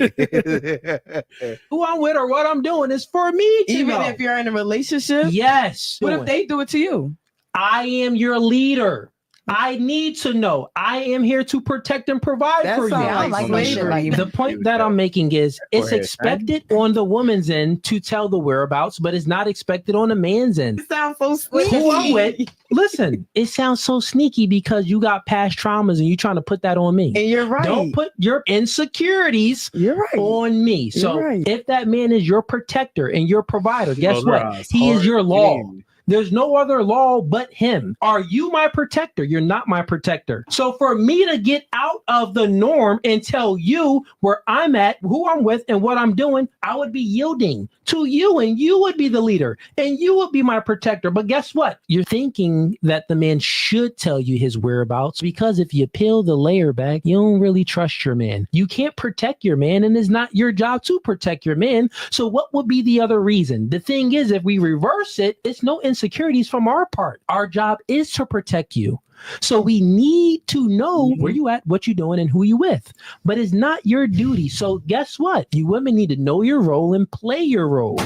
who I'm with or what I'm doing is for me to Even know. if you're in a relationship, Yes. what if they do it to you? I am your leader. I need to know. I am here to protect and provide That for you. sounds Yeah, I don't like no shit slavery. like The point that I'm making is it's ahead, expected on the woman's end to tell the whereabouts, but it's not expected on the man's end. It sounds so sweet. Who I'm with, listen, it sounds so sneaky because you got past traumas and you're trying to put that on me. And you're right. Don't put your insecurities You're right. on me. So You're right. if that man is your protector and your provider, guess Oh, what? they're He is hard your law. game. There's no other law but him. Are you my protector? You're not my protector. So for me to get out of the norm and tell you where I'm at, who I'm with, and what I'm doing, I would be yielding to you, and you would be the leader, and you would be my protector. But guess what? You're thinking that the man should tell you his whereabouts, because if you peel the layer back, you don't really trust your man. You can't protect your man, and it's not your job to protect your man. So what would be the other reason? The thing is, if we reverse it, it's no insecurities from our part. Our job is to protect you. So we need to know where you at, what you doing, and who you with. But it's not your duty. So guess what? You women need to know your role and play your role.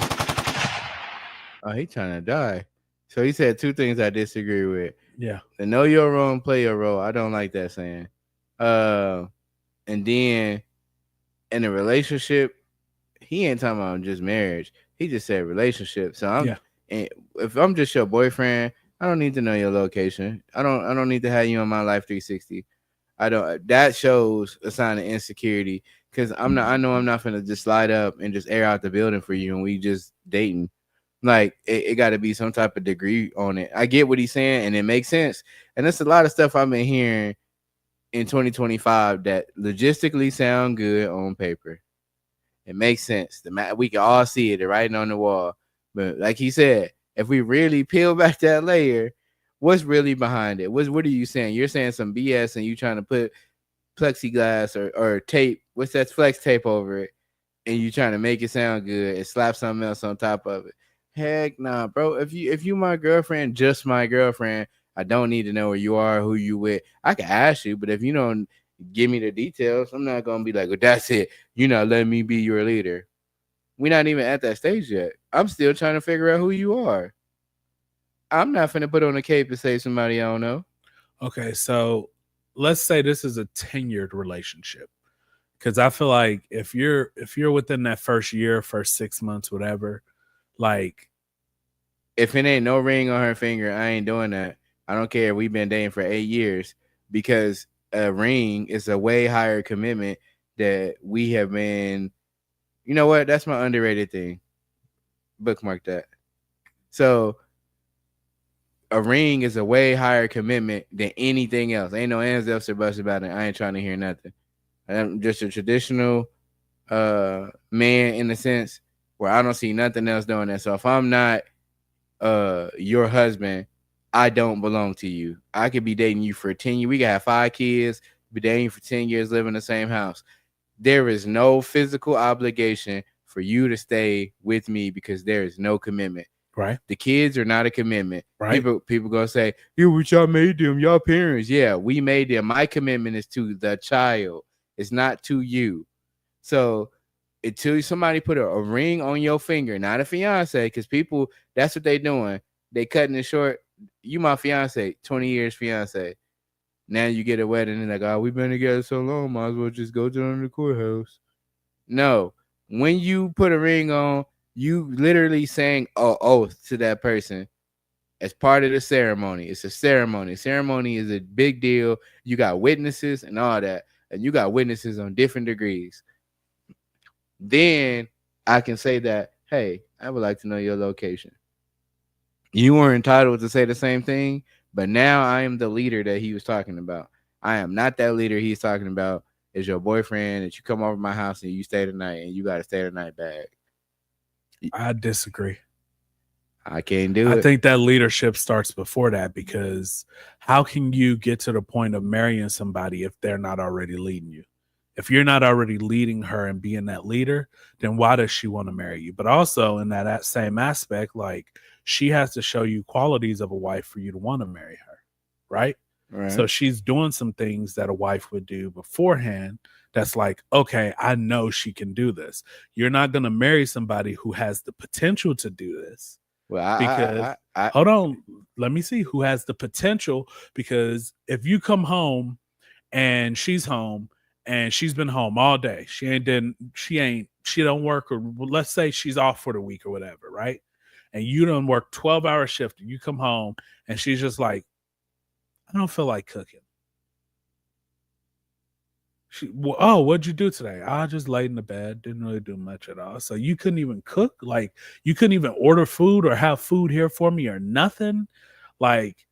Oh, he trying to die. So he said two things I disagree with. Yeah. The know your role and play your role. I don't like that saying. And then in a relationship, he ain't talking about just marriage. He just said relationship. So and if I'm just your boyfriend, I don't need to know your location. I don't need to have you on my life 360. I don't. That shows a sign of insecurity, because I know I'm not gonna just slide up and just air out the building for you and we just dating. Like it got to be some type of degree on it. I get what he's saying and it makes sense. And there's a lot of stuff I've been hearing in 2025 that logistically sound good on paper. It makes sense. We can all see it. They're writing on the wall. But like he said, if we really peel back that layer, what's really behind it? What are you saying? You're saying some BS and you trying to put plexiglass or tape, what's that, flex tape over it, and you trying to make it sound good and slap something else on top of it. Heck nah, bro. If you my girlfriend, just my girlfriend, I don't need to know where you are, who you with. I can ask you, but if you don't give me the details, I'm not gonna be like, well, that's it. You're not letting me be your leader. We're not even at that stage yet. I'm still trying to figure out who you are. I'm not finna put on a cape and say somebody I don't know. Okay, so let's say this is a tenured relationship, because I feel like if you're within that first year, first 6 months, whatever, like if it ain't no ring on her finger, I ain't doing that. I don't care. We've been dating for 8 years, because a ring is a way higher commitment that we have been. You know what? That's my underrated thing. Bookmark that. So a ring is a way higher commitment than anything else. Ain't no ands, ifs, or buts about it. I ain't trying to hear nothing. I'm just a traditional man in a sense where I don't see nothing else doing that. So if I'm not your husband, I don't belong to you. I could be dating you for 10 years. We could have 5 kids, be dating you for 10 years, live in the same house. There is no physical obligation for you to stay with me because there is no commitment. Right. The kids are not a commitment. Right. People gonna say, yeah, but y'all made them, y'all parents. Yeah, we made them. My commitment is to the child. It's not to you. So until somebody put a ring on your finger, not a fiance, because people, that's what they doing. They cutting it short. You my fiance, 20 years fiance. Now you get a wedding and like, oh, we've been together so long, might as well just go to the courthouse. No. When you put a ring on, you literally saying an oath to that person as part of the ceremony. It's a ceremony. Ceremony is a big deal. You got witnesses and all that. And you got witnesses on different degrees. Then I can say that, hey, I would like to know your location. You weren't entitled to say the same thing, but now I am the leader that he was talking about. I am not that leader he's talking about. Is your boyfriend that you come over my house and you stay the night and you got to stay the night back. I disagree. I can't do it. I think that leadership starts before that, because how can you get to the point of marrying somebody if they're not already leading you? If you're not already leading her and being that leader, then why does she want to marry you? But also in that same aspect, like, she has to show you qualities of a wife for you to want to marry her, right? Right. So she's doing some things that a wife would do beforehand. That's like, okay, I know she can do this. You're not going to marry somebody who has the potential to do this. Well, because hold on, let me see who has the potential. Because if you come home and she's home and she's been home all day, she don't work, or let's say she's off for the week or whatever, right? And you don't work 12-hour shift, and you come home and she's just like, I don't feel like cooking. Oh, what'd you do today? I just laid in the bed, didn't really do much at all. So you couldn't even cook, like you couldn't even order food or have food here for me or nothing. Like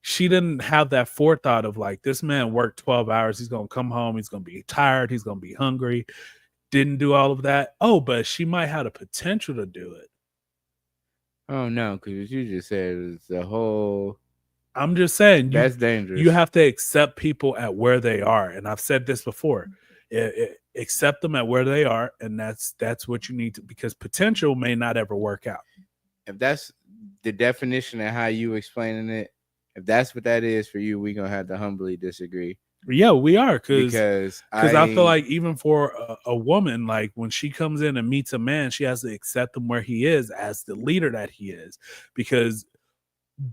she didn't have that forethought of like, this man worked 12 hours. He's going to come home. He's going to be tired. He's going to be hungry. Didn't do all of that. Oh, but she might have the potential to do it. Oh no, because you just said it's a whole. I'm just saying That's dangerous. You have to accept people at where they are. And I've said this before. Accept them at where they are. And that's what you need to, because potential may not ever work out. If that's the definition of how you explaining it, if that's what that is for you, we're gonna have to humbly disagree. Yeah, we are, because I feel like even for a woman, like when she comes in and meets a man, she has to accept him where he is as the leader that he is. Because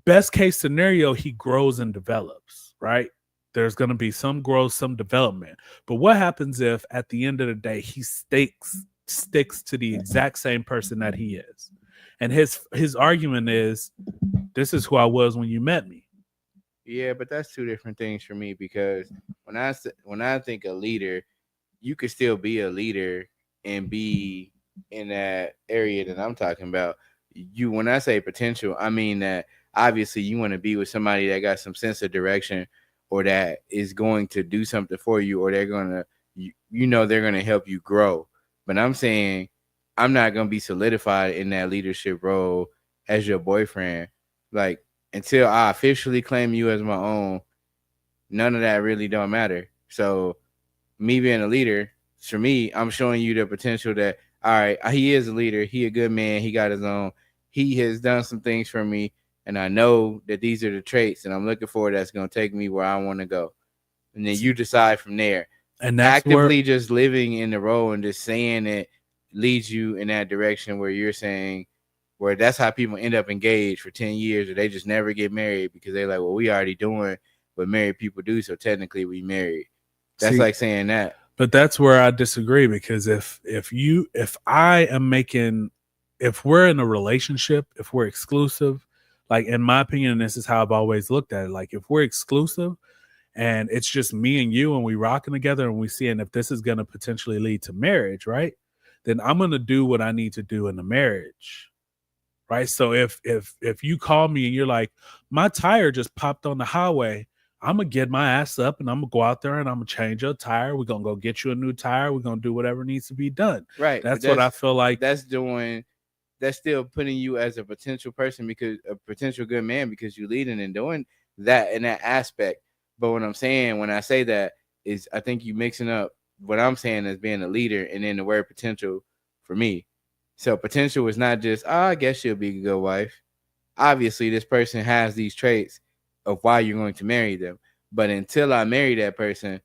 best case scenario, he grows and develops, right? There's going to be some growth, some development. But what happens if at the end of the day he sticks to the exact same person that he is? And his argument is, this is who I was when you met me. Yeah, but that's two different things for me, because when I think a leader, you could still be a leader and be in that area that I'm talking about. When I say potential, I mean that obviously you want to be with somebody that got some sense of direction, or that is going to do something for you, or they're going to, they're going to help you grow. But I'm saying I'm not going to be solidified in that leadership role as your boyfriend. Like, until I officially claim you as my own, none of that really don't matter. So me being a leader, for me, I'm showing you the potential that, all right, he is a leader. He a good man. He got his own. He has done some things for me. And I know that these are the traits and I'm looking for that's going to take me where I want to go. And then you decide from there. And that's actively just living in the role and just saying it leads you in that direction where you're saying, where that's how people end up engaged for 10 years, or they just never get married because they're like, well, we already doing what married people do, so technically we married. That's like saying that. But that's where I disagree, because if we're in a relationship, if we're exclusive, like in my opinion, this is how I've always looked at it. Like if we're exclusive and it's just me and you and we rocking together and we seeing if this is going to potentially lead to marriage, right? Then I'm going to do what I need to do in the marriage. Right. So if you call me and you're like, my tire just popped on the highway, I'm going to get my ass up and I'm going to go out there and I'm going to change your tire. We're going to go get you a new tire. We're going to do whatever needs to be done. Right. That's what I feel like. That's still putting you as a potential person, because a potential good man, because you're leading and doing that in that aspect. But what I'm saying when I say that is, I think you mixing up what I'm saying as being a leader and then the word potential for me. So potential is not just, I guess she'll be a good wife. Obviously, this person has these traits of why you're going to marry them. But until I marry that person,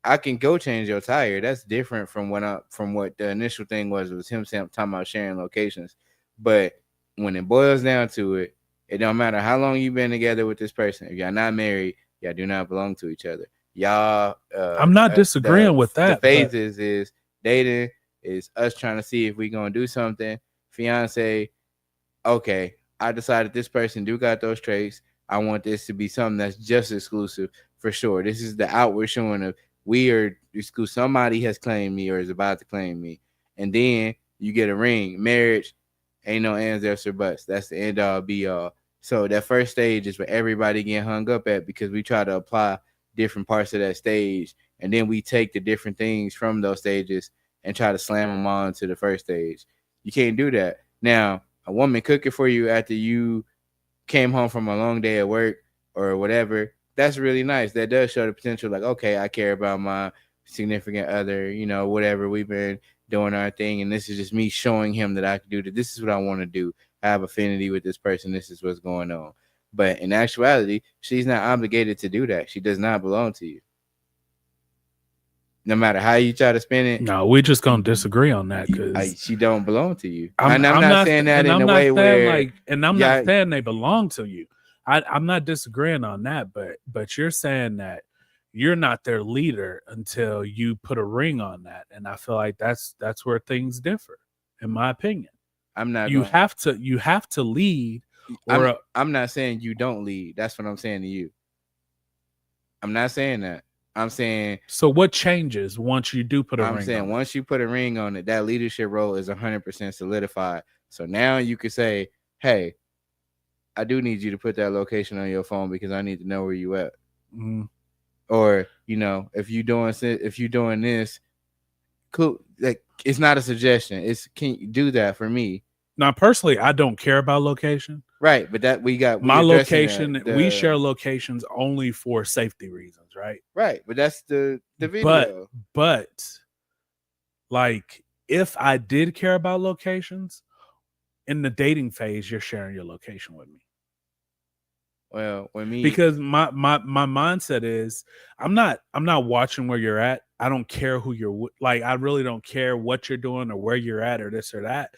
I can go change your tire. That's different from what the initial thing was him talking about sharing locations. But when it boils down to it, it don't matter how long you've been together with this person. If y'all not married, y'all do not belong to each other. Y'all, I'm not disagreeing with that. The phases is dating, is us trying to see if we gonna do something. Fiance, okay, I decided this person do got those traits. I want this to be something that's just exclusive for sure. This is the outward showing of we are exclusive. Somebody has claimed me or is about to claim me. And then you get a ring. Marriage ain't no ands, ifs, or buts. That's the end all be all. So that first stage is where everybody get hung up at, because we try to apply different parts of that stage. And then we take the different things from those stages and try to slam them on to the first stage. You can't do that. Now, a woman cooking for you after you came home from a long day at work or whatever, that's really nice. That does show the potential, like, okay, I care about my significant other, whatever, we've been doing our thing, and this is just me showing him that I can do that. This is what I want to do. I have affinity with this person. This is what's going on. But in actuality, she's not obligated to do that. She does not belong to you. No matter how you try to spin it. No, we're just gonna disagree on that, because she don't belong to you. I'm not saying that in a way where, and I'm not saying they belong to you. I'm not disagreeing on that, but you're saying that you're not their leader until you put a ring on that, and I feel like that's where things differ, in my opinion. I'm not. You have to lead. I'm not saying you don't lead. That's what I'm saying to you. I'm not saying that. I'm saying, So what changes once you do put a I'm ring saying on it? once you put a ring on it, that leadership role is 100% solidified. So now you could say, hey, I do need you to put that location on your phone because I need to know where you at. Mhm. Or, if you doing this, cool. Like, it's not a suggestion. It's, can you do that for me? Now, personally, I don't care about location. Right, but that we My addressing location, that, we share locations only for safety reasons, right? right, but that's the video. But like, if I did care about locations in the dating phase, you're sharing your location with me. Well, when me Because my mindset is I'm not watching where you're at. I don't care who you're like. I really don't care what you're doing or where you're at or this or that.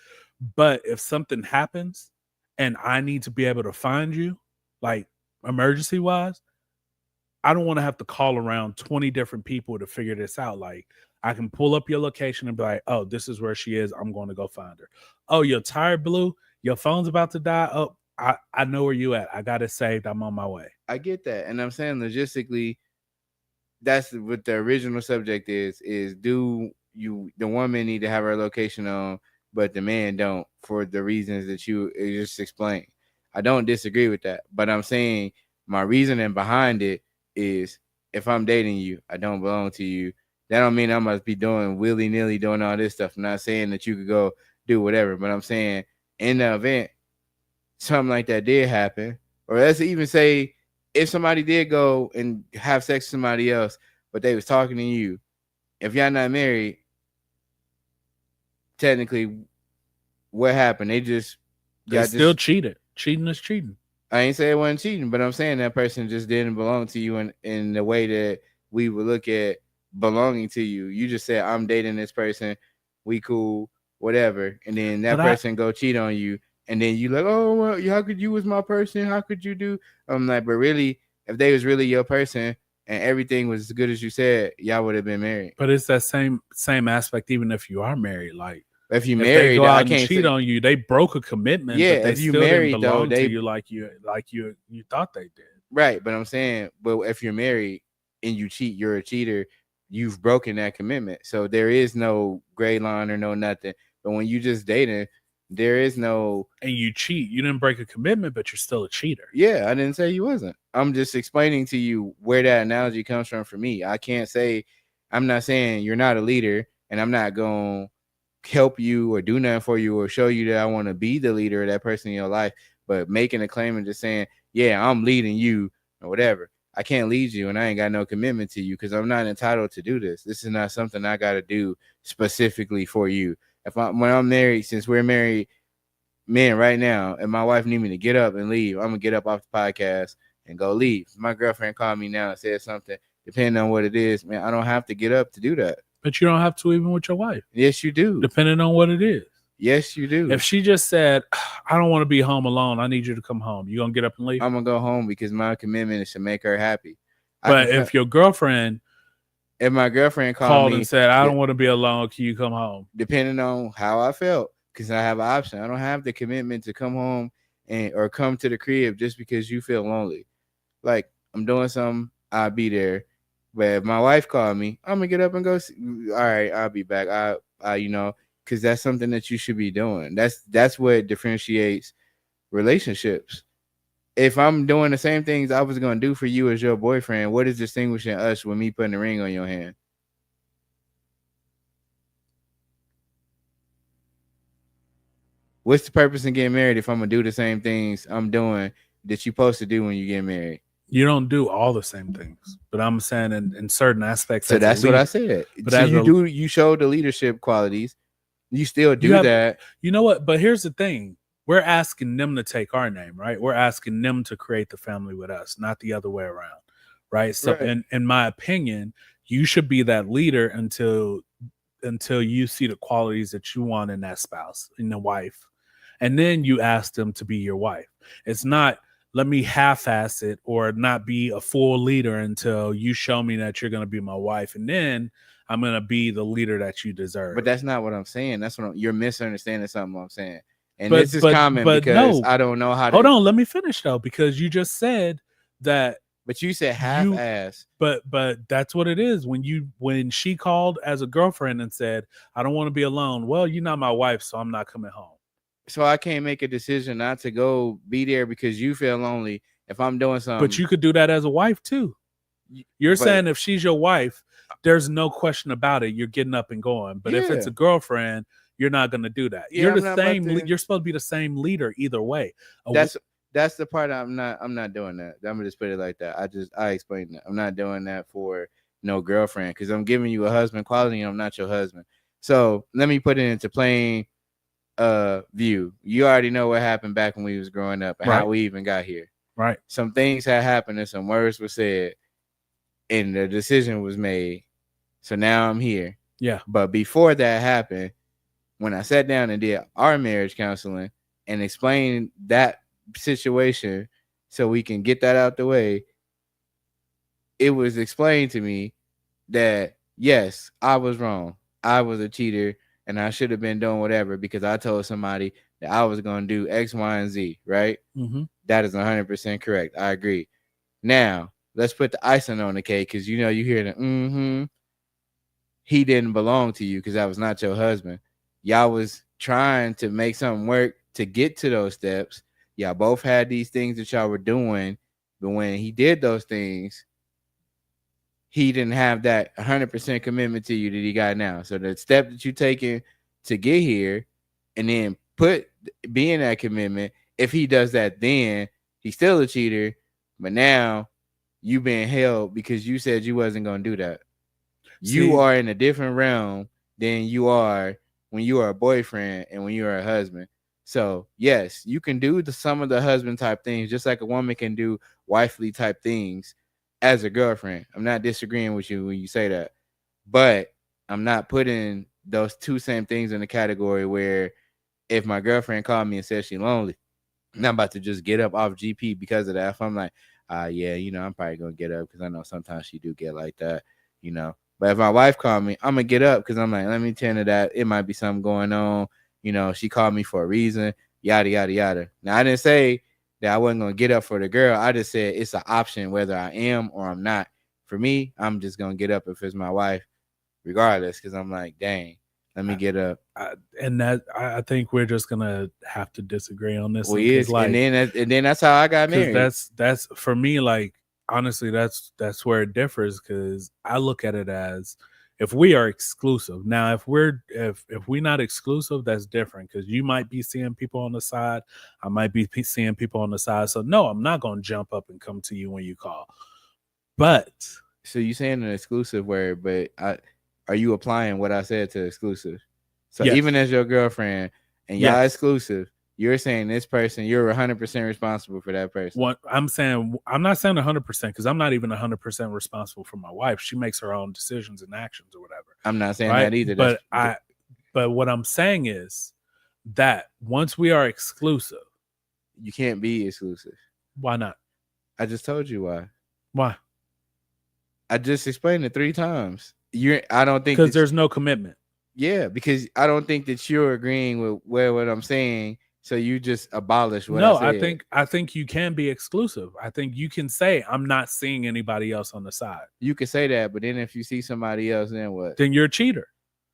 But if something happens and I need to be able to find you, like emergency wise, I don't want to have to call around 20 different people to figure this out. Like, I can pull up your location and be like, oh, this is where she is. I'm going to go find her. Oh, your tire blew. Your phone's about to die. Oh, I know where you at. I got it saved. I'm on my way. I get that, and I'm saying logistically, that's what the original subject is do you, the woman, need to have her location on, but the man don't, for the reasons that you just explained. I don't disagree with that, but I'm saying my reasoning behind it is, if I'm dating you, I don't belong to you. That don't mean I must be doing willy-nilly doing all this stuff. I'm not saying that you could go do whatever, but I'm saying in the event something like that did happen, or let's even say if somebody did go and have sex with somebody else, but they was talking to you, if y'all not married, technically, what happened? They still cheated. Cheating is cheating. I ain't say it wasn't cheating, but I'm saying that person just didn't belong to you in the way that we would look at belonging to you. You just said, I'm dating this person, we cool, whatever, and then that person go cheat on you. And then you like, oh, well, how could you was my person? How could you do? I'm like, but really, if they was really your person and everything was as good as you said, y'all would have been married. But it's that same aspect, even if you are married. Like, if you married, they go out I and can't cheat on you. They broke a commitment. Yeah, but they if you still married, didn't belong though, to you like you thought they did. Right, but I'm saying, but if you're married and you cheat, you're a cheater. You've broken that commitment. So there is no gray line or no nothing. But when you just dating, there is no, and you cheat. You didn't break a commitment, but you're still a cheater. Yeah, I didn't say you wasn't. I'm just explaining to you where that analogy comes from for me. I can't say, I'm not saying you're not a leader, and I'm not going to help you or do nothing for you or show you that I want to be the leader of that person in your life. But making a claim and just saying, yeah, I'm leading you or whatever. I can't lead you, and I ain't got no commitment to you because I'm not entitled to do this. This is not something I got to do specifically for you. When I'm married, since we're married men right now, and my wife need me to get up and leave, I'm gonna get up off the podcast and go leave. If my girlfriend called me now and said something, depending on what it is, man, I don't have to get up to do that. But you don't have to even with your wife. Yes, you do. Depending on what it is. Yes, you do. If she just said, I don't want to be home alone, I need you to come home, you gonna get up and leave? I'm gonna go home because my commitment is to make her happy. But if your girlfriend, if my girlfriend called me and said, I don't want to be alone, can you come home? Depending on how I felt, because I have an option. I don't have the commitment to come home or come to the crib just because you feel lonely. Like, I'm doing something, I'll be there. But if my wife called me, I'm gonna get up and go. All right, I'll be back. Because that's something that you should be doing. That's what differentiates relationships. If I'm doing the same things I was gonna do for you as your boyfriend, what is distinguishing us with me putting a ring on your hand? What's the purpose in getting married if I'm gonna do the same things I'm doing that you're supposed to do when you get married? You don't do all the same things, but I'm saying in certain aspects. So that's what I said. But so you show the leadership qualities. You still do that. You know what? But here's the thing. We're asking them to take our name, right? We're asking them to create the family with us, not the other way around, right? So in my opinion, you should be that leader until you see the qualities that you want in that spouse, in the wife. And then you ask them to be your wife. It's not, let me half-ass it or not be a full leader until you show me that you're going to be my wife. And then I'm going to be the leader that you deserve. But that's not what I'm saying. That's what you're misunderstanding something I'm saying. And this is common because I don't know how to. Hold on, let me finish though, because you just said that But you said half-ass. But that's what it is. When she called as a girlfriend and said, I don't want to be alone. Well, you're not my wife, so I'm not coming home. So I can't make a decision not to go be there because you feel lonely if I'm doing something. But you could do that as a wife too. You're saying if she's your wife, there's no question about it. You're getting up and going. But if it's a girlfriend, you're not going to do that. Yeah, You're the same. You're supposed to be the same leader either way. That's the part I'm not doing that. I'm gonna just put it like that. I explained that. I'm not doing that for no girlfriend because I'm giving you a husband quality and I'm not your husband. So let me put it into plain view. You already know what happened back when we was growing up and how we even got here. Right. Some things had happened and some words were said and the decision was made. So now I'm here. Yeah. But before that happened, when I sat down and did our marriage counseling and explained that situation so we can get that out the way, it was explained to me that yes, I was wrong. I was a cheater and I should have been doing whatever because I told somebody that I was going to do X, Y, and Z, right? Mm-hmm. That is 100% correct. I agree. Now, let's put the icing on the cake because you hear the he didn't belong to you because that was not your husband. Y'all was trying to make something work to get to those steps. Y'all both had these things that y'all were doing, but when he did those things, he didn't have that 100% commitment to you that he got now. So the step that you taking to get here and then be in that commitment, if he does that, then he's still a cheater, but now you being held because you said you wasn't going to do that. You are in a different realm than you are when you are a boyfriend and when you are a husband. So yes, you can do some of the husband type things, just like a woman can do wifely type things as a girlfriend. I'm not disagreeing with you when you say that, but I'm not putting those two same things in the category where if my girlfriend called me and said she's lonely, I'm not about to just get up off GP because of that. If I'm like, yeah, I'm probably gonna get up because I know sometimes she do get like that, But if my wife called me, I'm gonna get up because I'm like, let me tend to that. It might be something going on. She called me for a reason, yada, yada, yada. Now, I didn't say that I wasn't going to get up for the girl. I just said it's an option whether I am or I'm not. For me, I'm just going to get up if it's my wife, regardless, because I'm like, dang, let me get up. I think we're just going to have to disagree on this. Well, yes, and then that's how I got married. That's for me, like, honestly, that's where it differs because I look at it as if we are exclusive. Now, if we're not exclusive, that's different because you might be seeing people on the side. I might be seeing people on the side. So no, I'm not going to jump up and come to you when you call. But so you saying an exclusive word, but are you applying what I said to exclusive? So yes. Even as your girlfriend and y'all exclusive, you're saying this person, you're 100% responsible for that person. What I'm saying, I'm not saying 100% because I'm not even 100% responsible for my wife. She makes her own decisions and actions or whatever. I'm not saying that either. But what I'm saying is that once we are exclusive, you can't be exclusive. Why not? I just told you why. Why? I just explained it 3 times. I don't think because there's no commitment. Yeah, because I don't think that you're agreeing with what I'm saying. So you just abolish what I said. No, I think you can be exclusive. I think you can say I'm not seeing anybody else on the side. You can say that, but then if you see somebody else, then what? Then you're a cheater.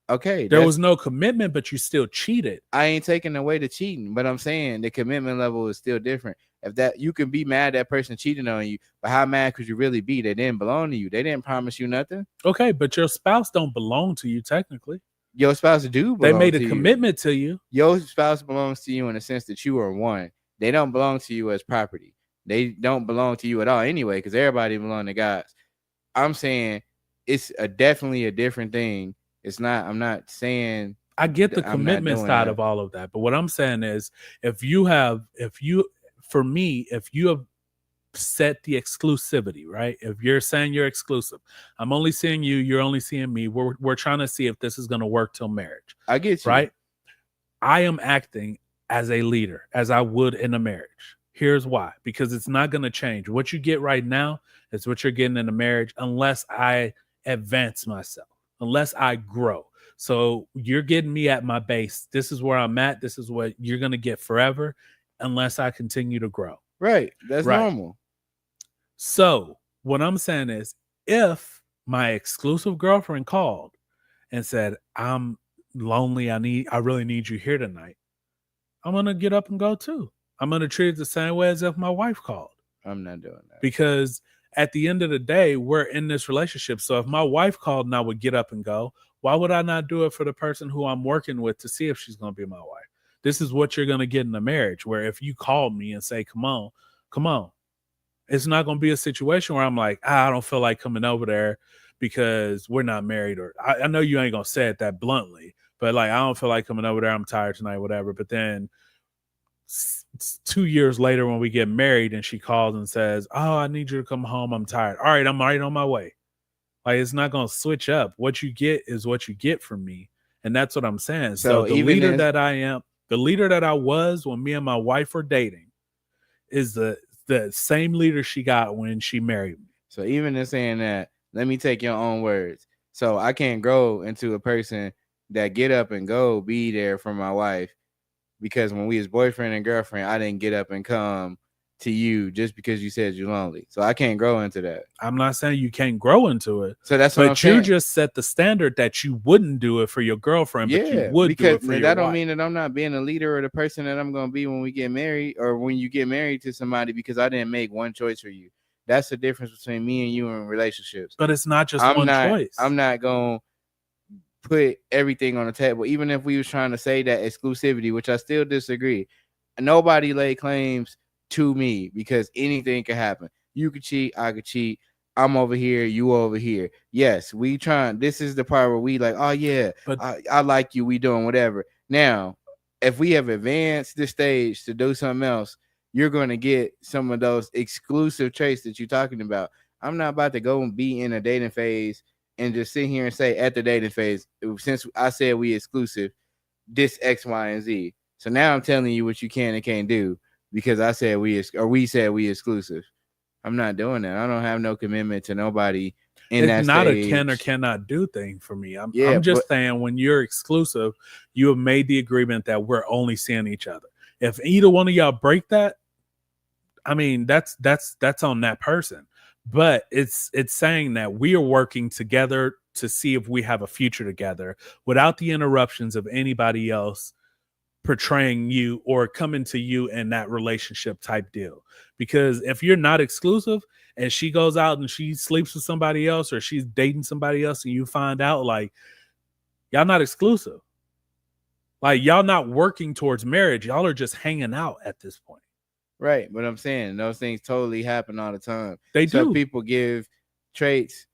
Okay. There was no commitment, but you still cheated. I ain't taking away the cheating, but I'm saying the commitment level is still different. If that you can be mad that person cheated on you, but how mad could you really be? They didn't belong to you. They didn't promise you nothing. Okay, but your spouse don't belong to you technically. Your spouse do belong they made a to commitment to you. Your spouse belongs to you in the sense that you are one. They don't belong to you as property. They don't belong to you at all anyway, because everybody belong to God. I'm saying it's definitely a different thing. It's not. I'm not saying. I get the commitment side of all of that, but what I'm saying is, if you have set the exclusivity, right? If you're saying you're exclusive, I'm only seeing you, you're only seeing me. We're trying to see if this is going to work till marriage. I get you. Right? I am acting as a leader, as I would in a marriage. Here's why. Because it's not going to change. What you get right now is what you're getting in a marriage unless I advance myself, unless I grow. So you're getting me at my base. This is where I'm at. This is what you're going to get forever unless I continue to grow. Right. That's normal. So what I'm saying is, if my exclusive girlfriend called and said, I'm lonely, I really need you here tonight, I'm gonna get up and go too. I'm gonna treat it the same way as if my wife called. I'm not doing that. Because at the end of the day, we're in this relationship. So if my wife called and I would get up and go, why would I not do it for the person who I'm working with to see if she's going to be my wife? This is what you're going to get in a marriage, where if you call me and say, come on, it's not going to be a situation where I'm like, I don't feel like coming over there because we're not married. Or I know you ain't going to say it that bluntly, but like, I don't feel like coming over there. I'm tired tonight, whatever. But then 2 years later, when we get married and she calls and says, oh, I need you to come home, I'm tired. All right, I'm right on my way. Like, it's not going to switch up. What you get is what you get from me. And that's what I'm saying. So the leader that I am, the leader that I was when me and my wife were dating, is the same leader she got when she married me. So even in saying that, let me take your own words. So I can't grow into a person that get up and go be there for my wife, because when we was boyfriend and girlfriend, I didn't get up and come to you just because you said you're lonely. So I can't grow into that. I'm not saying you can't grow into it. So that's what I'm saying. But you just set the standard that you wouldn't do it for your girlfriend, but you would do it for your that don't wife. mean that I'm not being a leader or the person that I'm going to be when we get married, or when you get married to somebody, because I didn't make one choice for you. That's the difference between me and you in relationships. But it's not just one choice. I'm not going to put everything on the table. Even if we was trying to say that exclusivity, which I still disagree. Nobody lay claims to me, because anything can happen. You could cheat, I could cheat. I'm over here, you over here. Yes, we trying. This is the part where we like, oh yeah, but I like you. We doing whatever. Now, if we have advanced this stage to do something else, you're going to get some of those exclusive traits that you're talking about. I'm not about to go and be in a dating phase and just sit here and say at the dating phase, since I said we exclusive, this X, Y, and Z. So now I'm telling you what you can and can't do because I said we said we exclusive. I'm not doing that. I don't have no commitment to nobody in that stage. It's not a can or cannot do thing for me. I'm just saying, when you're exclusive, you have made the agreement that we're only seeing each other. If either one of y'all break that, I mean, that's on that person. But it's saying that we are working together to see if we have a future together without the interruptions of anybody else portraying you or coming to you in that relationship type deal. Because if you're not exclusive and she goes out and she sleeps with somebody else, or she's dating somebody else, and you find out, like, y'all not exclusive, like y'all not working towards marriage, y'all are just hanging out at this point. Right, but I'm saying those things totally happen all the time. They do. People give traits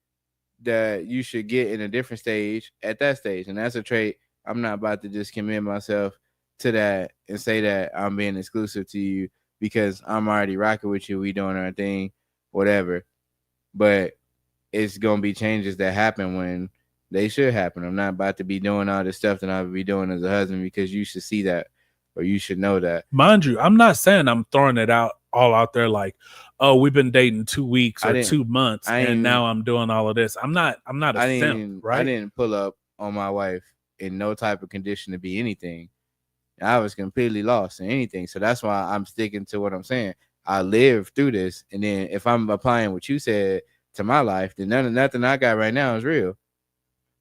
that you should get in a different stage at that stage, and that's a trait I'm not about to just commit myself to that and say that I'm being exclusive to you because I'm already rocking with you. We doing our thing, whatever. But it's gonna be changes that happen when they should happen. I'm not about to be doing all this stuff that I would be doing as a husband because you should see that. Or you should know that. Mind you, I'm not saying I'm throwing it all out there like, oh, we've been dating 2 weeks or 2 months and now I'm doing all of this. I'm not a simp, right? I didn't pull up on my wife in no type of condition to be anything. I was completely lost in anything. So that's why I'm sticking to what I'm saying. I lived through this. And then if I'm applying what you said to my life, then nothing I got right now is real.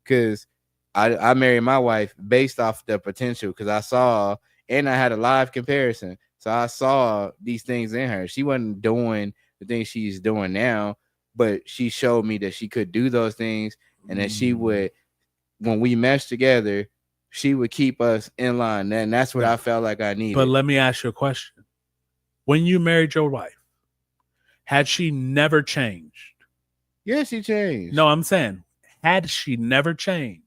Because I married my wife based off the potential, because I saw. And I had a live comparison. So I saw these things in her. She wasn't doing the things she's doing now, but she showed me that she could do those things, and that she would, when we meshed together, she would keep us in line. And that's what I felt like I needed. But let me ask you a question. When you married your wife, had she never changed? Yes, she changed. No, I'm saying, had she never changed,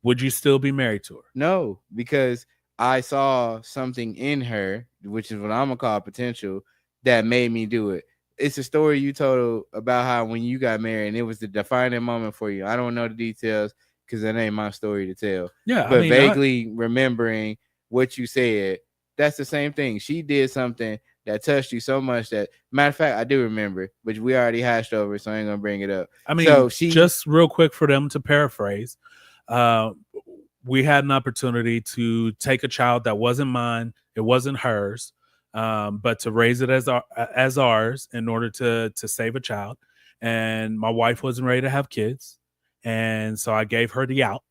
would you still be married to her? No, because I saw something in her, which is what I'm gonna call potential, that made me do it. It's a story you told about how when you got married and it was the defining moment for you. I don't know the details because that ain't my story to tell. Yeah, but vaguely remembering what you said, that's the same thing. She did something that touched you so much that, matter of fact, I do remember, but we already hashed over it, so I ain't gonna bring it up. I mean, so just real quick for them to paraphrase, we had an opportunity to take a child that wasn't mine, it wasn't hers, but to raise it as ours in order to save a child. And my wife wasn't ready to have kids, and so I gave her the out.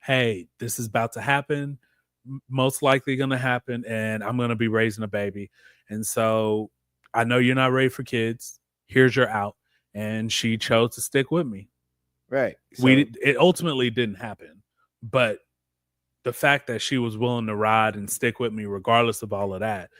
Hey, this is about to happen, most likely going to happen, and I'm going to be raising a baby. And so I know you're not ready for kids. Here's your out. And she chose to stick with me. Right. So, It ultimately didn't happen, but the fact that she was willing to ride and stick with me regardless of all of that,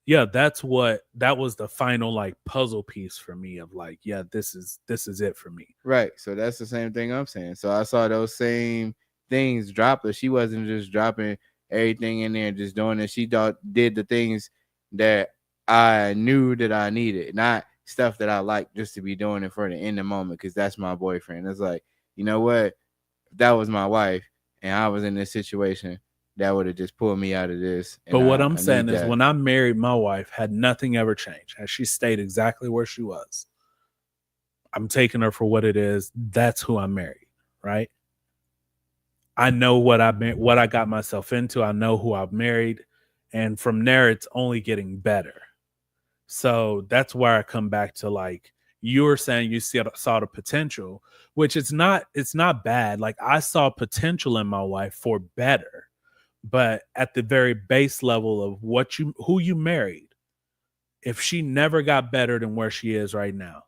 yeah, that was the final like puzzle piece for me of like, yeah, this is it for me. right. So that's the same thing I'm saying. So I saw those same things drop, but she wasn't just dropping everything in there and just doing it. She did the things that I knew that I needed, not stuff that I like just to be doing it for the in the moment, because that's my boyfriend. It's like, you know what? If that was my wife and I was in this situation, that would have just pulled me out of this. But what I'm I saying need is that. when I married my wife, had nothing ever changed. Had she stayed exactly where she was, I'm taking her for what it is. That's who I married, right? I know what I got myself into. I know who I've married. And from there, it's only getting better. So that's where I come back to, like, you were saying you saw the potential, which it's not bad. Like, I saw potential in my wife for better, but at the very base level of who you married, if she never got better than where she is right now,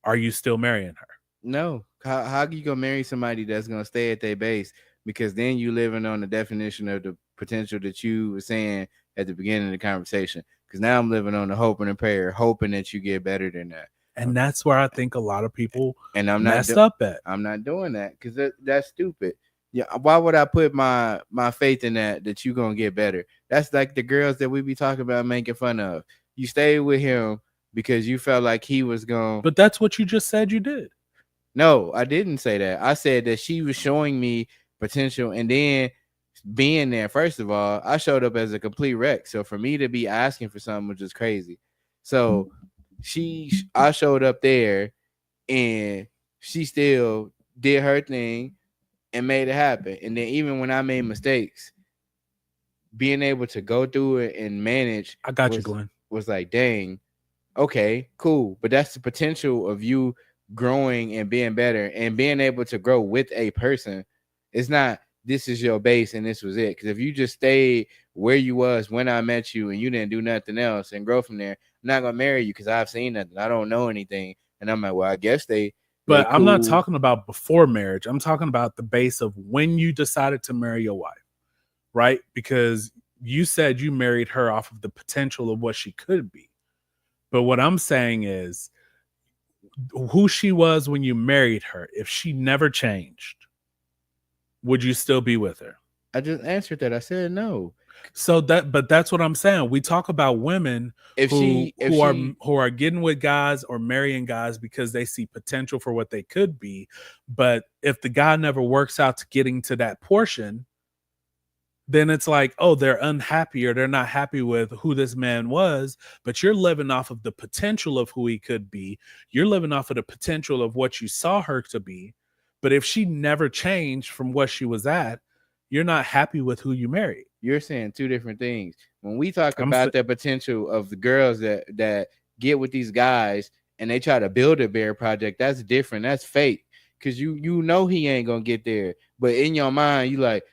are you still marrying her? No. How you gonna marry somebody that's gonna stay at their base? Because then you living on the definition of the potential that you were saying at the beginning of the conversation. Because now I'm living on the hope and the prayer, hoping that you get better than that. And that's where I think a lot of people And I'm messed up at. I'm not doing that because that's stupid. Yeah, why would I put my faith in that you gonna get better? That's like the girls that we be talking about making fun of. You stayed with him because you felt like he was gonna. But that's what you just said you did. No, I didn't say that. I said that she was showing me potential, and then being there. First of all, I showed up as a complete wreck. So for me to be asking for something was just crazy. So I showed up there, and she still did her thing and made it happen. And then even when I made mistakes, being able to go through it and manage, I got you, Glenn. Was like, dang, okay, cool. But that's the potential of you growing and being better and being able to grow with a person. It's not this is your base and this was it. Because if you just stayed where you was when I met you and you didn't do nothing else and grow from there, I'm not gonna marry you because I've seen nothing. I don't know anything. And I'm like, well, I guess they. But cool. I'm not talking about before marriage. I'm talking about the base of when you decided to marry your wife, right? Because you said you married her off of the potential of what she could be. But what I'm saying is who she was when you married her, if she never changed, would you still be with her? I just answered that. I said no. So but that's what I'm saying. We talk about women who are getting with guys or marrying guys because they see potential for what they could be. But if the guy never works out to getting to that portion, then it's like, oh, they're unhappy or they're not happy with who this man was. But you're living off of the potential of who he could be. You're living off of the potential of what you saw her to be. But if she never changed from what she was at, you're not happy with who you married. You're saying two different things. When we talk about the potential of the girls that get with these guys and they try to build a bear project, that's different. That's fake. Because you know he ain't gonna get there. But in your mind, you like,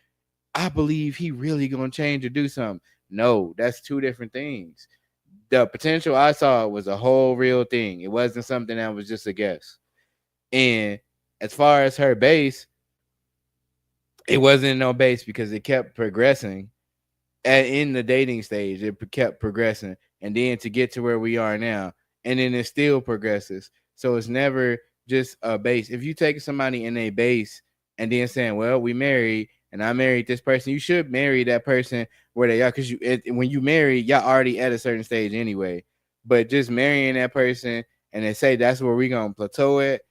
I believe he really gonna change or do something. No, that's two different things. The potential I saw was a whole real thing. It wasn't something that was just a guess. And as far as her base, it wasn't no base because it kept progressing. In the dating stage, it kept progressing, and then to get to where we are now, and then it still progresses. So it's never just a base. If you take somebody in a base and then saying, well, we married and I married this person, you should marry that person where they are, because when you marry, y'all already at a certain stage anyway. But just marrying that person and they say that's where we're gonna plateau at,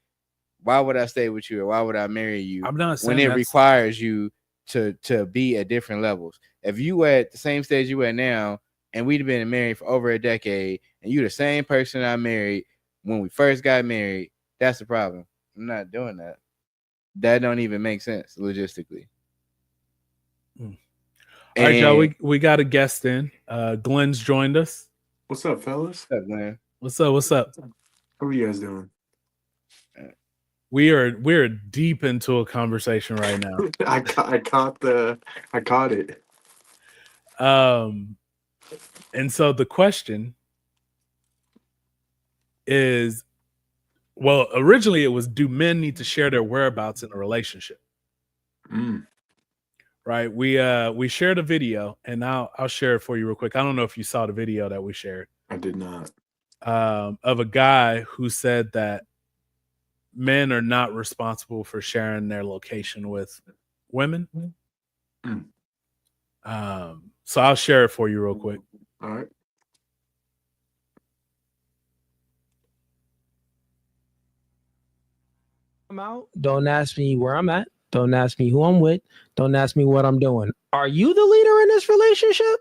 why would I stay with you or why would I marry you? I'm not saying when it requires you to be at different levels. If you were at the same stage you at now, and we'd have been married for over a decade, and you're the same person I married when we first got married, that's the problem. I'm not doing that. That don't even make sense logistically. All right, y'all. And We got a guest in. Glenn's joined us. What's up, fellas? what's up, man? What's up? What's up? How are you guys doing? We're deep into a conversation right now. I caught it. And so the question is, well, originally it was, do men need to share their whereabouts in a relationship? Right. We shared a video, and I'll share it for you real quick. I don't know if you saw the video that we shared. I did not. Of a guy who said that men are not responsible for sharing their location with women. So I'll share it for you real quick. All right. I'm out. Don't ask me where I'm at. Don't ask me who I'm with. Don't ask me what I'm doing. Are you the leader in this relationship?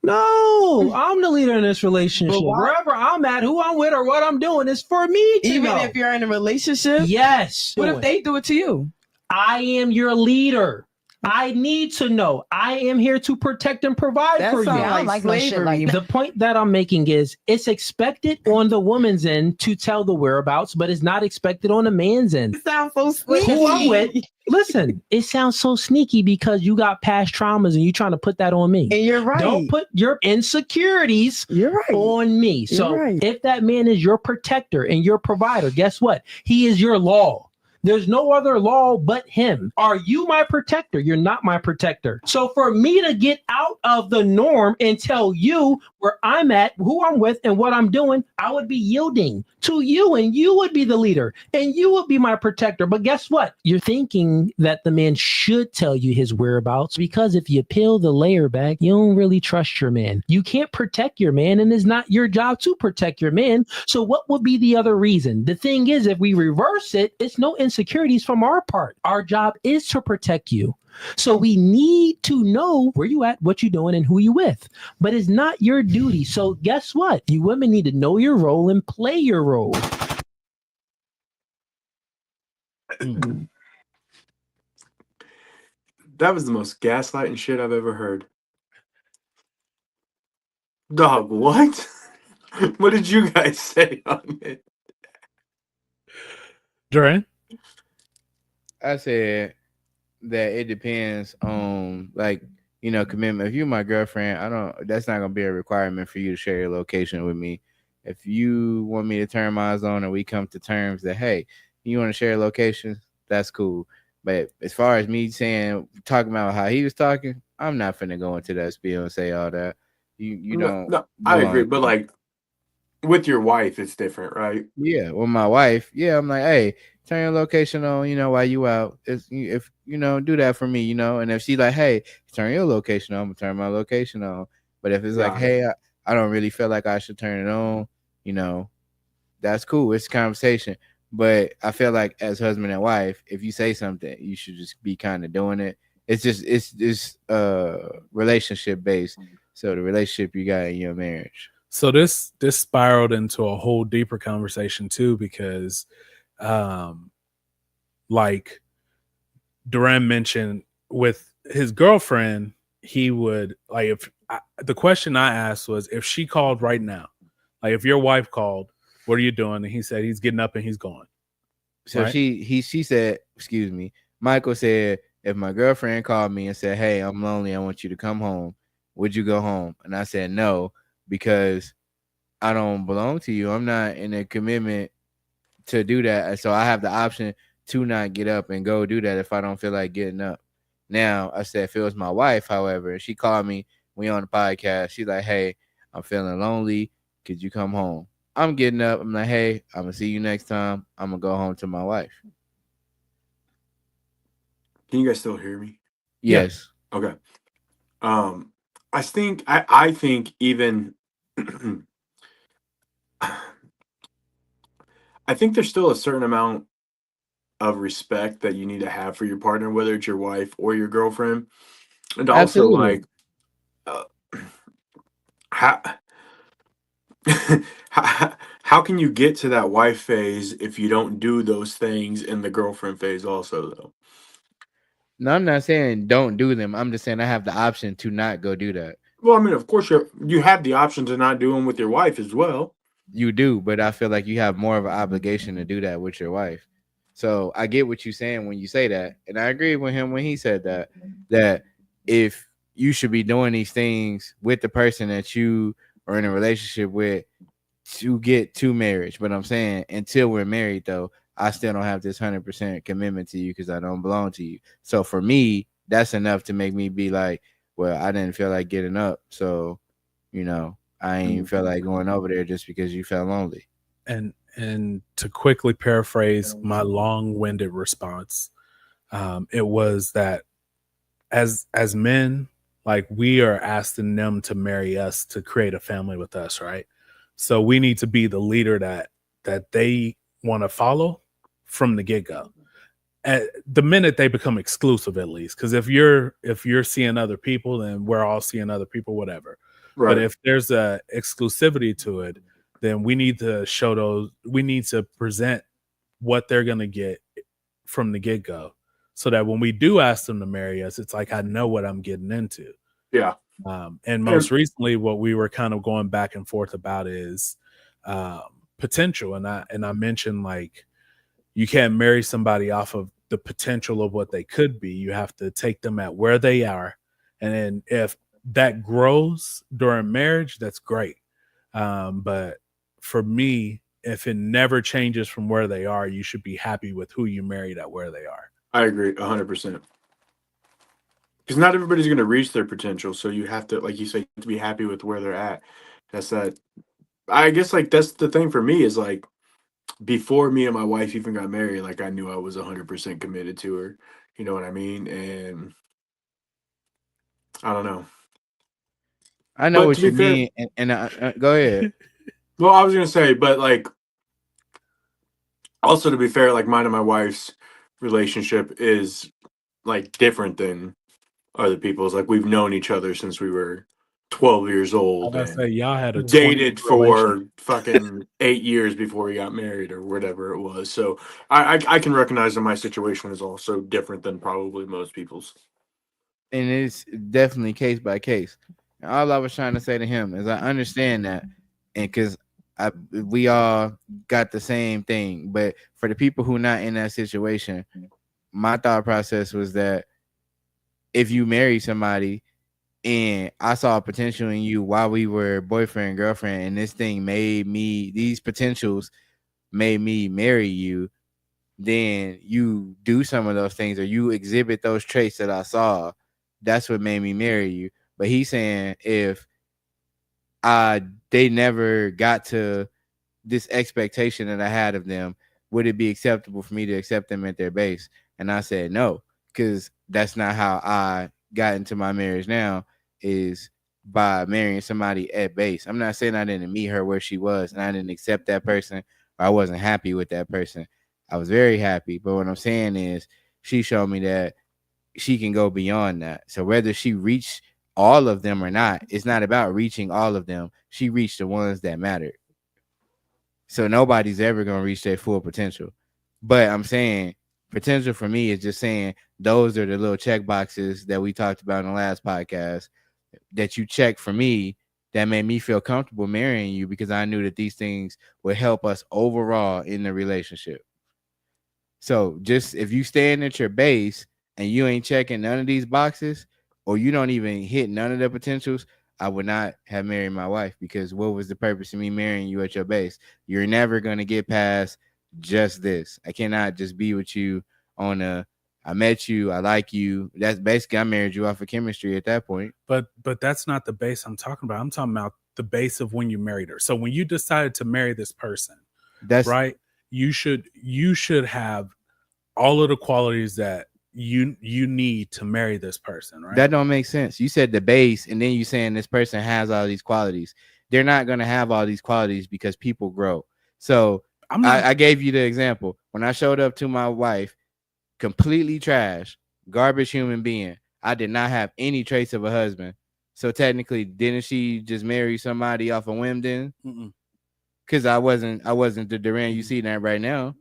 No, I'm the leader in this relationship. Wherever I'm at, who I'm with, or what I'm doing is for me to Even know. if you're in a relationship? Yes. What if they do it to you? I am your leader. I need to know. I am here to protect and provide That for you. sounds I don't like no shit slavery. like that. The point that I'm making is it's expected on the woman's end to tell the whereabouts, but it's not expected on the man's end. It sounds so sweet. Who I'm with, listen, it sounds so sneaky because you got past traumas and you trying to put that on me. And you're right. Don't put your insecurities You're right. on me. So You're right. if that man is your protector and your provider, guess what? He is your law. There's no other law but him. Are you my protector? You're not my protector. So for me to get out of the norm and tell you where I'm at, who I'm with, and what I'm doing, I would be yielding to you, and you would be the leader, and you would be my protector. But guess what? You're thinking that the man should tell you his whereabouts, because if you peel the layer back, you don't really trust your man. You can't protect your man, and it's not your job to protect your man. So what would be the other reason? The thing is, if we reverse it, it's no insecurities from our part. Our job is to protect you. So we need to know where you at, what you doing, and who you with. But it's not your duty. So guess what? You women need to know your role and play your role. That was the most gaslighting shit I've ever heard. Dog, what? What did you guys say on it? Duran? I said that it depends on, like, you know, commitment. If you're my girlfriend, that's not gonna be a requirement for you to share your location with me. If you want me to turn mine on and we come to terms that, hey, you want to share a location, that's cool. But as far as me talking about how he was talking, I'm not finna go into that spiel and say all that. You don't. No, I agree, but like with your wife, it's different, right? Yeah, with my wife, yeah, I'm like, hey, turn your location on, you know, while you out. If you know, do that for me, you know. And if she like, hey, turn your location on, I'm gonna turn my location on. But if it's like, hey, I don't really feel like I should turn it on, you know, that's cool. It's a conversation. But I feel like as husband and wife, if you say something, you should just be kind of doing it. It's relationship based. So the relationship you got in your marriage. So this spiraled into a whole deeper conversation too, because like Duran mentioned with his girlfriend, he would like, the question I asked was, if she called right now, like if your wife called, what are you doing? And he said he's getting up and he's going. So right? she said, excuse me, Michael said, if my girlfriend called me and said, hey, I'm lonely, I want you to come home, would you go home? And I said no, because I don't belong to you. I'm not in a commitment to do that. So I have the option to not get up and go do that if I don't feel like getting up. Now, I said, if it was my wife, however, she called me, we on the podcast, she's like, hey, I'm feeling lonely, could you come home? I'm getting up, I'm like, hey, I'm gonna see you next time, I'm gonna go home to my wife. Can you guys still hear me? Yes. Okay. I think even I think there's still a certain amount of respect that you need to have for your partner, whether it's your wife or your girlfriend. And also, Absolutely. like, how can you get to that wife phase if you don't do those things in the girlfriend phase also, though? No, I'm not saying don't do them. I'm just saying I have the option to not go do that. Well, I mean, of course you have the option to not do them with your wife as well. You do, but I feel like you have more of an obligation to do that with your wife. So I get what you're saying when you say that, and I agree with him when he said that. That if you should be doing these things with the person that you are in a relationship with to get to marriage. But I'm saying until we're married, though, I still don't have this 100% commitment to you because I don't belong to you. So for me, that's enough to make me be like, well, I didn't feel like getting up. So, I ain't feel like going over there just because you felt lonely. And to quickly paraphrase my long-winded response, it was that as men, like, we are asking them to marry us to create a family with us, right? So we need to be the leader that they want to follow from the get-go. At the minute they become exclusive, at least, because if you're seeing other people, then we're all seeing other people, whatever. Right. But if there's a exclusivity to it, then we need to present what they're going to get from the get-go, so that when we do ask them to marry us, it's like, I know what I'm getting into. Yeah. And most recently, what we were kind of going back and forth about is potential. And I mentioned, like, you can't marry somebody off of the potential of what they could be. You have to take them at where they are. And then if that grows during marriage, that's great. But for me, if it never changes from where they are, you should be happy with who you married at where they are. I agree 100%. Because not everybody's going to reach their potential. So you have to, like you say, to be happy with where they're at. I guess, like, that's the thing for me is, like, before me and my wife even got married, like, I knew I was 100% committed to her. You know what I mean? And I don't know. I know But what to be you fair- mean, and go ahead. Well, I was going to say, but, like, also to be fair, like, mine and my wife's relationship is, like, different than other people's. Like, we've known each other since we were 12 years I old. was And gonna say, y'all had a dated 20 relation- for fucking 8 years before we got married or whatever it was. So I can recognize that my situation is also different than probably most people's. And it's definitely case by case. And all I was trying to say to him is I understand that, and because we all got the same thing. But for the people who not in that situation, my thought process was that if you marry somebody and I saw potential in you while we were boyfriend and girlfriend, and these potentials made me marry you, then you do some of those things or you exhibit those traits that I saw. That's what made me marry you. But he's saying if they never got to this expectation that I had of them, would it be acceptable for me to accept them at their base? And I said no, because that's not how I got into my marriage now, is by marrying somebody at base. I'm not saying I didn't meet her where she was and I didn't accept that person or I wasn't happy with that person. I was very happy. But what I'm saying is she showed me that she can go beyond that. So whether she reached all of them or not, it's not about reaching all of them. She reached the ones that mattered. So nobody's ever going to reach their full potential. But I'm saying potential for me is just saying those are the little check boxes that we talked about in the last podcast that you check for me that made me feel comfortable marrying you, because I knew that these things would help us overall in the relationship. So just if you stand at your base and you ain't checking none of these boxes, or you don't even hit none of the potentials, I would not have married my wife, because what was the purpose of me marrying you at your base? You're never going to get past just this. I cannot just be with you on I met you, I like you. That's basically, I married you off of chemistry at that point. But that's not the base I'm talking about. I'm talking about the base of when you married her. So when you decided to marry this person, that's right, you should have all of the qualities that you need to marry this person, right? That don't make sense. You said the base, and then you saying this person has all these qualities. They're not going to have all these qualities because people grow. So I gave you the example. When I showed up to my wife, completely trash, garbage human being, I did not have any traits of a husband. So technically, didn't she just marry somebody off a whim then? Because I wasn't the Durant you see that right now.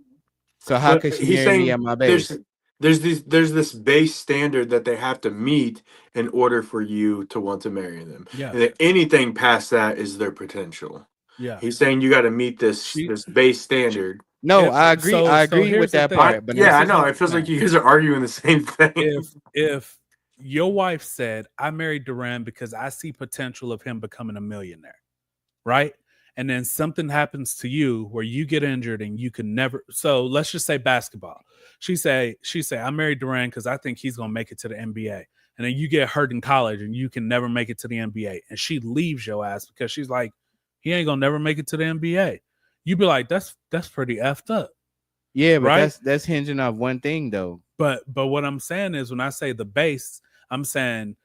So how could she marry me at my base? there's this base standard that they have to meet in order for you to want to marry them. Yeah. And that anything past that is their potential. Yeah. He's saying you got to meet this base standard. No, If- I agree. so- I so agree here's with the that thing. part. But Yeah, I this know. isn't- It feels like you guys are arguing the same thing. if your wife said, I married Duran because I see potential of him becoming a millionaire, right? And then something happens to you where you get injured and you can never. So let's just say basketball. She say, I married Duran because I think he's gonna make it to the NBA. And then you get hurt in college and you can never make it to the NBA. And she leaves your ass because she's like, he ain't gonna never make it to the NBA. You'd be like, that's pretty effed up. Yeah, but Right? that's hinging off one thing though. But what I'm saying is when I say the base, I'm saying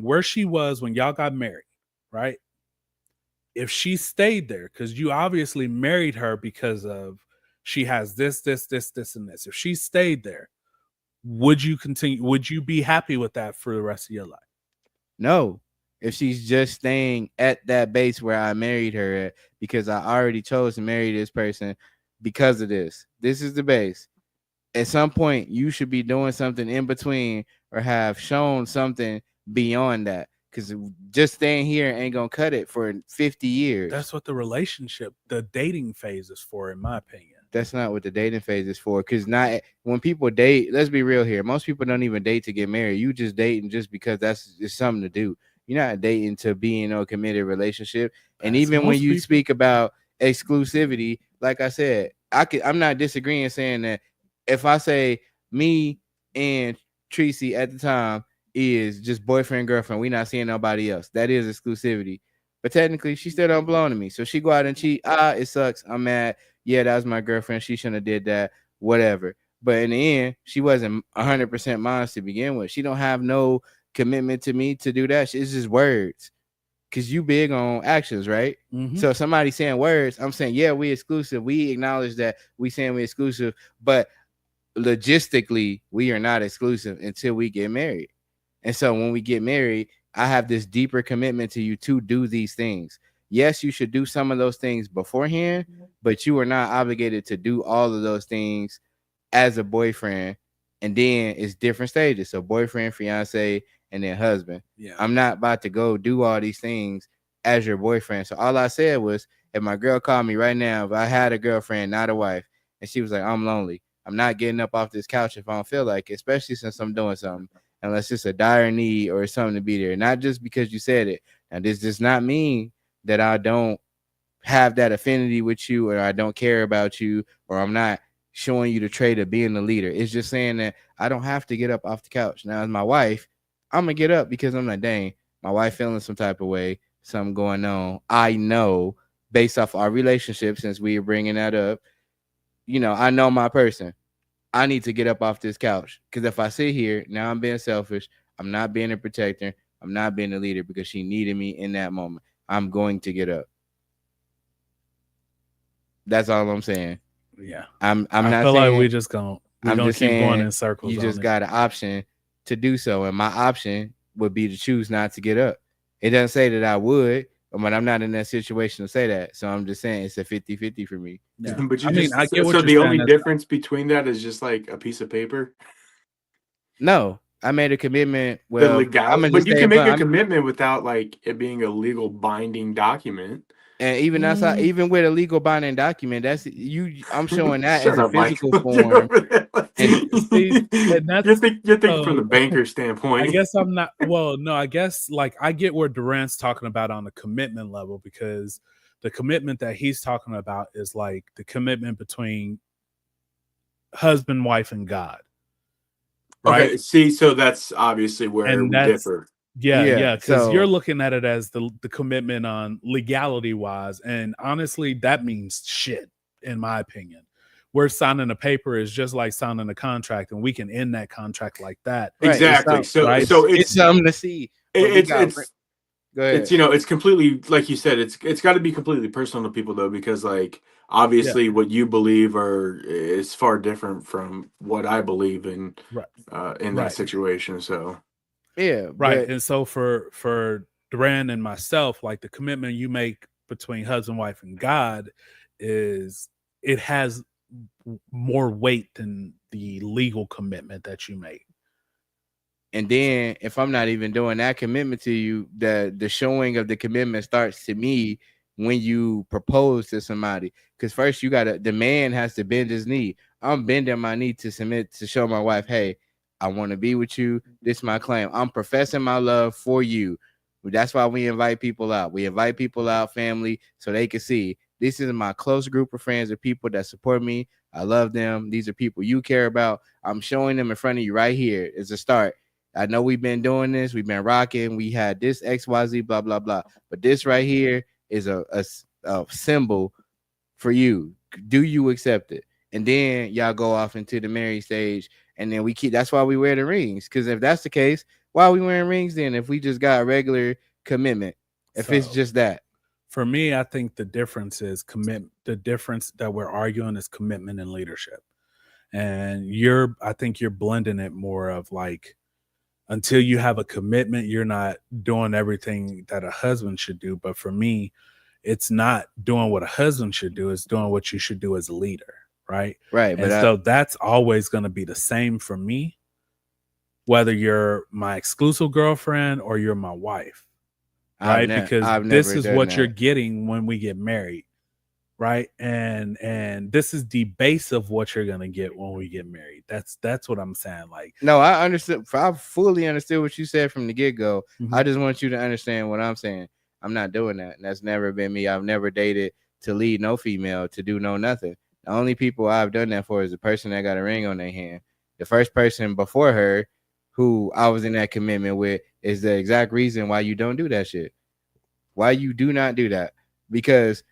where she was when y'all got married, right? If she stayed there, because you obviously married her because of she has this, and this. If she stayed there, would you continue? Would you be happy with that for the rest of your life? No, if she's just staying at that base where I married her at, because I already chose to marry this person because of this. This is the base. At some point, you should be doing something in between or have shown something beyond that. Because just staying here ain't gonna cut it for 50 years. That's what the dating phase is for, in my opinion. That's not what the dating phase is for. Because not when people date, let's be real here. Most people don't even date to get married. You just dating just because that's just something to do. You're not dating to be in a committed relationship. And That's even when most you people. speak about exclusivity, like I said, I'm not disagreeing saying that if I say me and Tracy at the time is just boyfriend, girlfriend, we not seeing nobody else. That is exclusivity. But technically, she still don't belong to me. So she go out and cheat. It sucks. I'm mad. Yeah, that was my girlfriend. She shouldn't have did that. Whatever. But in the end, she wasn't 100% mine to begin with. She don't have no commitment to me to do that. It's just words. Because you big on actions, right? Mhm. So somebody saying words, I'm saying, yeah, we exclusive. We acknowledge that we saying we exclusive. But logistically, we are not exclusive until we get married. And so when we get married, I have this deeper commitment to you to do these things. Yes, you should do some of those things beforehand, but you are not obligated to do all of those things as a boyfriend. And then it's different stages. So boyfriend, fiance, and then husband. Yeah. I'm not about to go do all these things as your boyfriend. So all I said was, if my girl called me right now, if I had a girlfriend, not a wife, and she was like, I'm lonely, I'm not getting up off this couch if I don't feel like it, especially since I'm doing something, unless it's a dire need or something to be there. Not just because you said it. Now, this does not mean that I don't have that affinity with you or I don't care about you or I'm not showing you the trait of being the leader. It's just saying that I don't have to get up off the couch. Now, as my wife, I'm going to get up because I'm like, dang, my wife feeling some type of way, something going on. I know based off our relationship, since we are bringing that up, you know, I know my person. I need to get up off this couch because if I sit here, now I'm being selfish. I'm not being a protector. I'm not being a leader because she needed me in that moment. I'm going to get up. That's all I'm saying. Yeah. I'm I not feel saying like we just gonna I'm keep just saying going in circles. you on just it. got an option to do so. And my option would be to choose not to get up. It doesn't say that I would, but I'm not in that situation to say that. So I'm just saying it's a 50-50 for me. Yeah. But you I mean, just, I get what so you're the saying. only That's- difference between that is just like a piece of paper. No, I made a commitment. Well, The legal, I'm gonna but just you say can make upfront, a commitment without like it being a legal binding document. and even outside, even with a legal binding document, that's you. I'm showing that Shut as a up, Mike. physical You're form. over there like- And see, and that's- you're thinking from the banker I standpoint. guess I'm not. Well, no, I guess like I get where Durant's talking about on the commitment level because the commitment that he's talking about is like the commitment between husband, wife, and God. Right. Okay, see, so that's obviously where And we that's- differ. Yeah, Yeah, yeah, because so- you're looking at it as the commitment on legality wise, and honestly, that means shit in my opinion. Where signing a paper is just like signing a contract, and we can end that contract like that. Right, it's Exactly. not- So right? so It's it's something to see. but we it's got- it's Go ahead. it's it's completely like you said. It's got to be completely personal to people though, because like obviously what you believe is far different from what I believe in. Right. In Right. that situation. So yeah, Right. but- And so for Duran and myself, like the commitment you make between husband, wife, and God is it has more weight than the legal commitment that you make. And then if I'm not even doing that commitment to you, the showing of the commitment starts to me when you propose to somebody. Because first the man has to bend his knee. I'm bending my knee to submit, to show my wife, hey, I want to be with you. This is my claim. I'm professing my love for you. That's why we invite people out. We invite people out, family, so they can see this is my close group of friends or people that support me. I love them. These are people you care about. I'm showing them in front of you right here. It's a start. I know we've been doing this. We've been rocking. We had this XYZ, blah, blah, blah. But this right here is a symbol for you. Do you accept it? And then y'all go off into the married stage. And then that's why we wear the rings. Because if that's the case, why are we wearing rings then if we just got a regular commitment? If it's just that. For me, I think the difference is the difference that we're arguing is commitment and leadership. And I think you're blending it more of like, until you have a commitment, you're not doing everything that a husband should do. But for me, it's not doing what a husband should do. It's doing what you should do as a leader. Right. Right. And so that's always going to be the same for me, whether you're my exclusive girlfriend or you're my wife. Right. Because this is what you're getting when we get married. Right. And this is the base of what you're going to get when we get married. That's what I'm saying. Like, no, I understood. I fully understood what you said from the get-go. Mm-hmm. I just want you to understand what I'm saying. I'm not doing that. And that's never been me. I've never dated to lead no female, to do no nothing. The only people I've done that for is the person that got a ring on their hand. The first person before her who I was in that commitment with is the exact reason why you don't do that shit. Why you do not do that. Because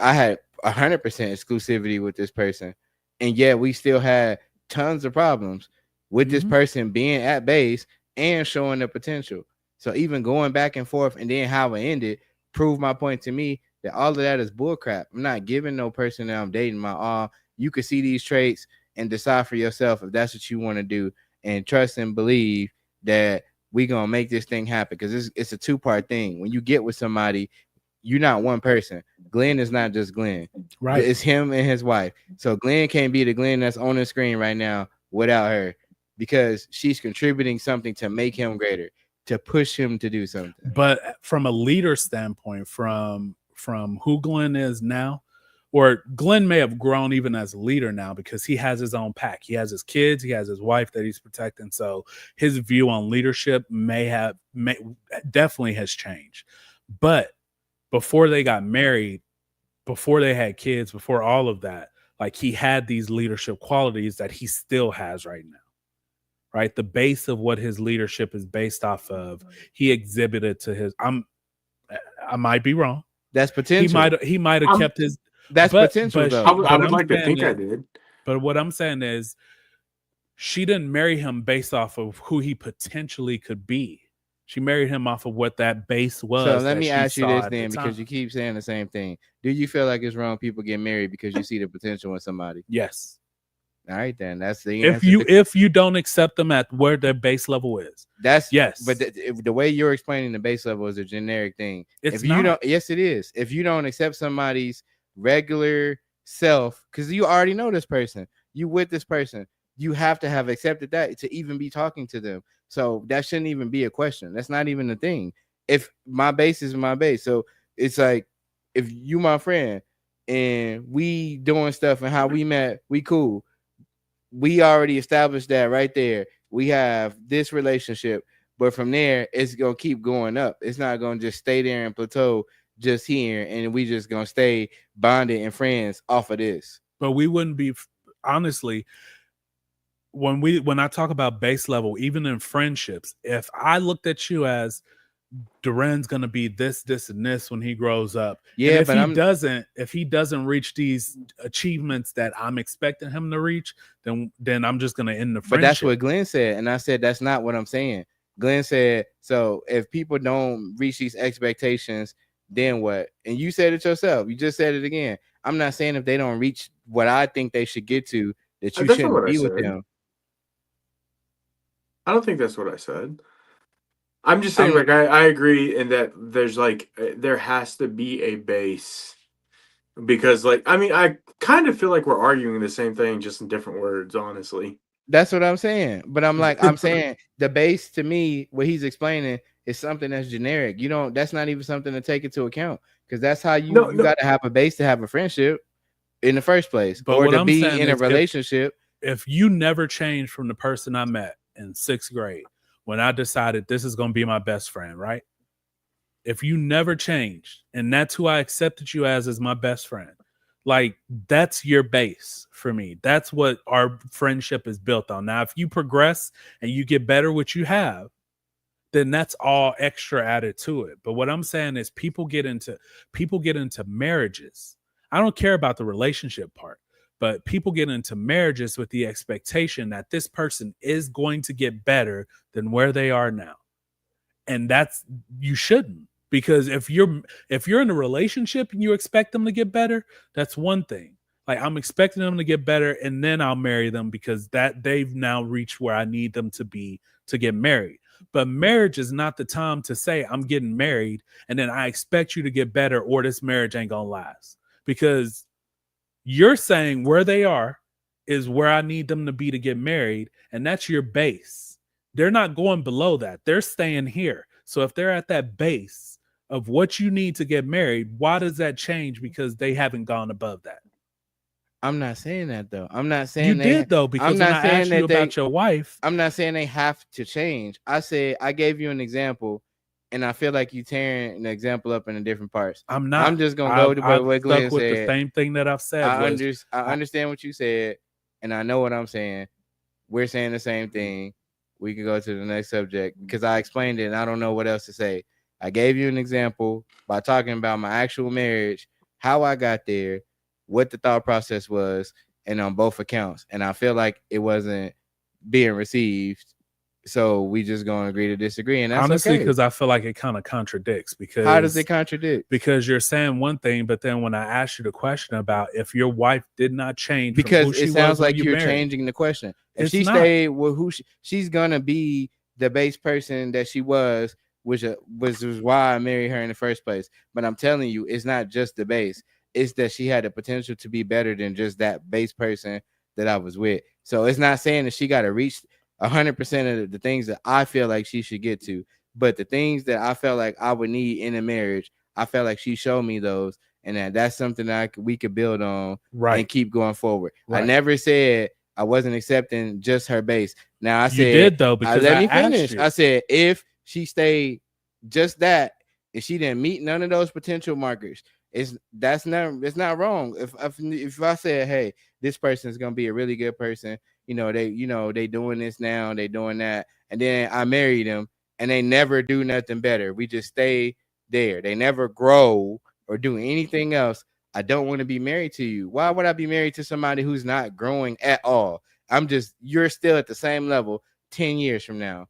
I had 100% exclusivity with this person. And yet we still had tons of problems with this person being at base and showing the potential. So even going back and forth and then how it ended proved my point to me that all of that is bullcrap. I'm not giving no person that I'm dating my all. You can see these traits and decide for yourself if that's what you want to do, and trust and believe that we're going to make this thing happen, because it's a two-part thing. When you get with somebody, you're not one person. Glenn is not just Glenn. Right. It's him and his wife. So Glenn can't be the Glenn that's on the screen right now without her, because she's contributing something to make him greater, to push him to do something. But from a leader standpoint, from who Glenn is now, or Glenn may have grown even as a leader now because he has his own pack. He has his kids, he has his wife that he's protecting. So his view on leadership definitely has changed. But before they got married, before they had kids, before all of that, like, he had these leadership qualities that he still has right now. Right? The base of what his leadership is based off of, he exhibited to his. I might be wrong. That's potential. He might have kept his. That's potential, though. I would like to think I did. But what I'm saying is, she didn't marry him based off of who he potentially could be. She married him off of what that base was. So let me ask you this then, because you keep saying the same thing. Do you feel like it's wrong people get married because you see the potential in somebody? Yes. All right, then that's the answer. If you don't accept them at where their base level is, that's yes. But the way you're explaining the base level is a generic thing. It's if not. You don't, yes, it is. If you don't accept somebody's regular self, because you already know this person, you with this person, you have to have accepted that to even be talking to them. So that shouldn't even be a question. That's not even a thing. If my base is my base, so it's like, if you my friend and we doing stuff and how we met, we cool. We already established that right there. We have this relationship, but from there, it's going to keep going up. It's not going to just stay there and plateau just here, and we just going to stay bonded and friends off of this. But we wouldn't be, honestly, when I talk about base level, even in friendships, if I looked at you as Duran's going to be this, and this when he grows up. Yeah, and if he doesn't reach these achievements that I'm expecting him to reach, then I'm just going to end the friendship. But that's what Glenn said. And I said, that's not what I'm saying. Glenn said, so if people don't reach these expectations, then what? And you said it yourself. You just said it again. I'm not saying if they don't reach what I think they should get to, that you shouldn't be with them. I don't think that's what I said. I'm just saying, I agree in that there's there has to be a base because, like, I mean, I kind of feel like we're arguing the same thing, just in different words, honestly. That's what I'm saying. But I'm saying the base to me, what he's explaining is something that's generic. You don't, that's not even something to take into account, because that's how you got to have a base to have a friendship in the first place, But or what to I'm be saying in a is relationship. if you never changed from the person I met in 6th grade when I decided this is going to be my best friend, right? If you never changed and that's who I accepted you as my best friend, like, that's your base for me. That's what our friendship is built on. Now, if you progress and you get better what you have, then that's all extra added to it. But what I'm saying is people get into marriages. I don't care about the relationship part, but people get into marriages with the expectation that this person is going to get better than where they are now. And that's, you shouldn't, because if you're in a relationship and you expect them to get better, that's one thing. Like, I'm expecting them to get better and then I'll marry them because that they've now reached where I need them to be to get married. But marriage is not the time to say I'm getting married and then I expect you to get better or this marriage ain't gonna last, because you're saying where they are is where I need them to be to get married, and that's your base. They're not going below that. They're staying here. So if they're at that base of what you need to get married, why does that change because they haven't gone above that? I'm not saying that though. I'm not saying you did though, because when I asked you about your wife, I'm not saying they have to change. I said I gave you an example, and I feel like you tearing an example up in different parts. I'm not. I'm just gonna go to what Glenn stuck with said. the same thing that I've said. I understand what you said, and I know what I'm saying. We're saying the same thing. We can go to the next subject because I explained it, and I don't know what else to say. I gave you an example by talking about my actual marriage, how I got there, what the thought process was, and on both accounts. And I feel like it wasn't being received. So we just gonna agree to disagree. And that's honestly, okay. because I feel like it kind of contradicts. Because how does it contradict? Because you're saying one thing, but then when I asked you the question about if your wife did not change, because from who it she sounds was like you're married, changing the question. If it's she not. stayed with who she's gonna be the base person that she was, which was why I married her in the first place. But I'm telling you, it's not just the base. It's that she had the potential to be better than just that base person that I was with. So it's not saying that she got to reach 100% of the things that I feel like she should get to, but the things that I felt like I would need in a marriage, I felt like she showed me those, and that's something that we could build on, right, and keep going forward. Right. I never said I wasn't accepting just her base. Now I said you did though, because let me finish. you. I said if she stayed just that, if she didn't meet none of those potential markers, it's not wrong. If I said, hey, this person is gonna be a really good person, they doing this now, they doing that, and then I married them and they never do nothing better. We just stay there. They never grow or do anything else. I don't want to be married to you. Why would I be married to somebody who's not growing at all? You're still at the same level 10 years from now.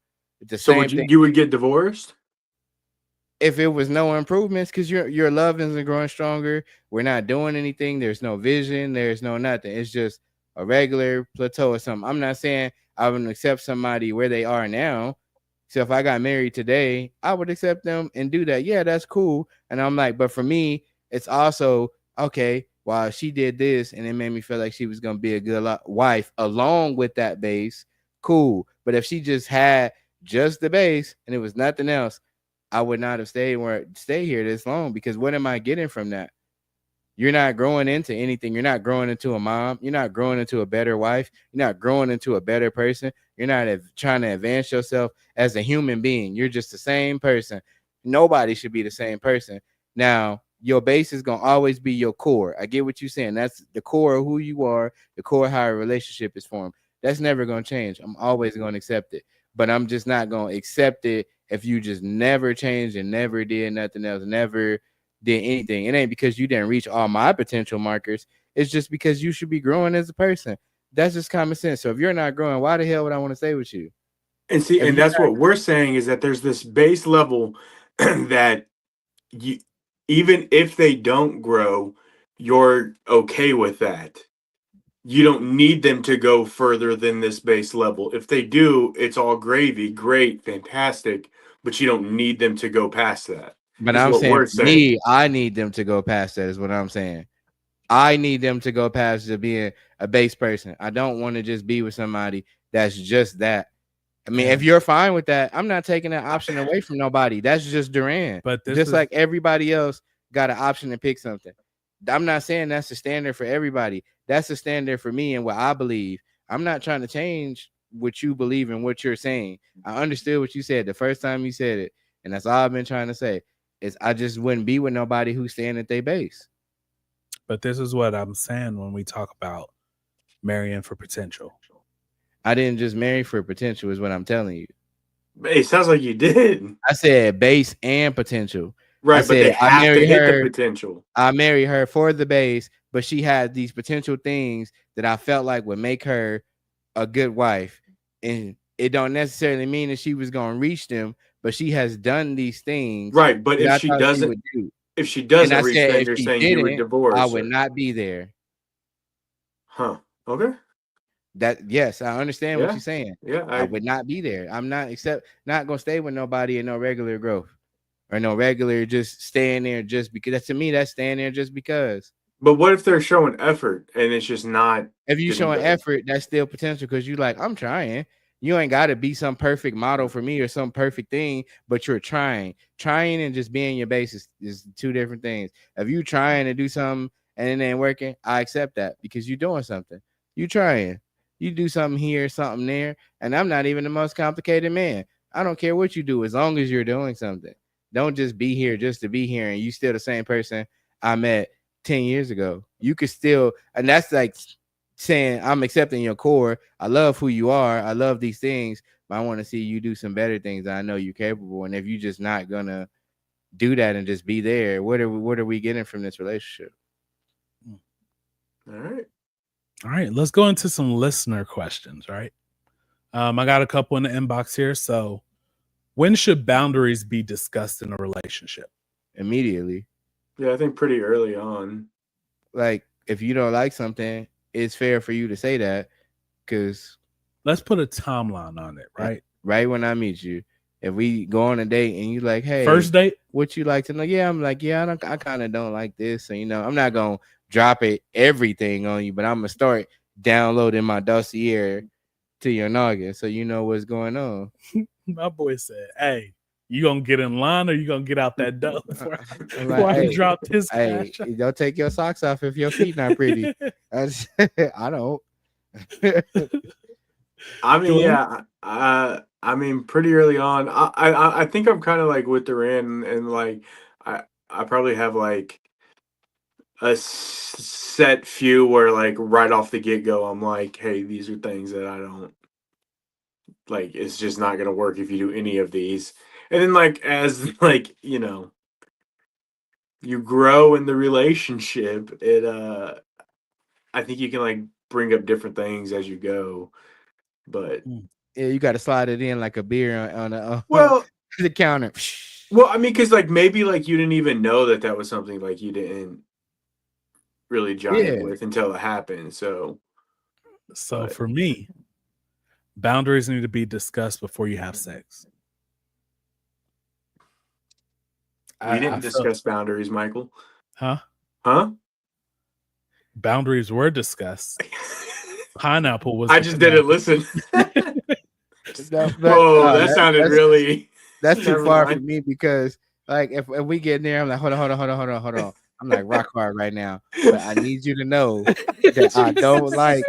So you would get divorced? If it was no improvements, because your love isn't growing stronger, we're not doing anything, there's no vision, there's no nothing, it's just a regular plateau or something. I'm not saying I would accept somebody where they are now. So if I got married today, I would accept them and do that. Yeah, that's cool. And I'm like, but for me, it's also okay, while she did this and it made me feel like she was going to be a good wife along with that base, cool. But if she just had just the base and it was nothing else, I would not have stay here this long, because what am I getting from that? You're not growing into anything. You're not growing into a mom. You're not growing into a better wife. You're not growing into a better person. You're not trying to advance yourself as a human being. You're just the same person. Nobody should be the same person. Now, your base is going to always be your core. I get what you're saying. That's the core of who you are, the core of how a relationship is formed. That's never going to change. I'm always going to accept it. But I'm just not going to accept it if you just never changed and never did nothing else, never did anything. It ain't because you didn't reach all my potential markers. It's just because you should be growing as a person. That's just common sense. So if you're not growing, why the hell would I want to stay with you? And see, and that's what we're saying, is that there's this base level that you, even if they don't grow, you're okay with that. You don't need them to go further than this base level. If they do, it's all gravy, great, fantastic, but you don't need them to go past that. But I'm saying, I need them to go past that is what I'm saying. I need them to go past just being a base person. I don't want to just be with somebody that's just that. I mean, if you're fine with that, I'm not taking that option away from nobody. That's just Durant. But just like everybody else got an option to pick something. I'm not saying that's the standard for everybody. That's the standard for me and what I believe. I'm not trying to change what you believe and what you're saying. I understood what you said the first time you said it, and that's all I've been trying to say. Is I just wouldn't be with nobody who's staying at their base. But this is what I'm saying when we talk about marrying for potential. I didn't just marry for potential, is what I'm telling you. It sounds like you did. I said base and potential. Right, I but they said I have to married hit her. the potential. I married her for the base, but she had these potential things that I felt like would make her a good wife. And it don't necessarily mean that she was going to reach them, but she has done these things. Right, but if she doesn't reach them, you're saying you would divorce. I would not be there. Huh. Okay. Yes, I understand what you're saying. Yeah, I would not be there. I'm not gonna stay with nobody in no regular growth or no regular just staying there just because. To me, that's staying there just because. But what if they're showing effort and it's just not? If you showing effort, that's still potential because you like, I'm trying. You ain't got to be some perfect model for me or some perfect thing, but you're trying. Trying and just being your base is two different things. If you trying to do something and it ain't working, I accept that because you're doing something. You trying. You do something here, something there, and I'm not even the most complicated man. I don't care what you do as long as you're doing something. Don't just be here just to be here and you still the same person I met 10 years ago. You could still, and that's like saying I'm accepting your core. I love who you are. I love these things, but I want to see you do some better things that I know you're capable. And if you're just not gonna do that and just be there, what are we getting from this relationship? All right, let's go into some listener questions, right? I got a couple in the inbox here. So when should boundaries be discussed in a relationship? Immediately. Yeah, I think pretty early on. Like, if you don't like something, it's fair for you to say that, because let's put a timeline on it, right? Right when I meet you. If we go on a date and you like, hey, first date, what you like to know? Yeah, I'm like, yeah, I kind of don't like this. So, I'm not going to drop everything on you, but I'm going to start downloading my dossier to your noggin so you know what's going on. My boy said, hey, you going to get in line or you going to get out that door before I drop this? Hey, don't take your socks off if your feet not pretty. I don't. I mean, yeah. I mean, pretty early on. I think I'm kind of like with Durant, and like I probably have like a set few where like right off the get go, I'm like, hey, these are things that I don't like. It's just not gonna work if you do any of these. And then like as like you grow in the relationship, I think you can like bring up different things as you go, but yeah, you got to slide it in like a beer on the counter. Well, I mean, because like maybe like you didn't even know that was something like you didn't really jive with until it happened. So for me, boundaries need to be discussed before you have sex. We didn't discuss boundaries, Michael. Huh? Boundaries were discussed. Pineapple was. I just didn't listen. Whoa, that sounded really. That's too far for me because, like, if we get in there, I'm like, hold on. I'm like rock hard right now, but I need you to know that I don't like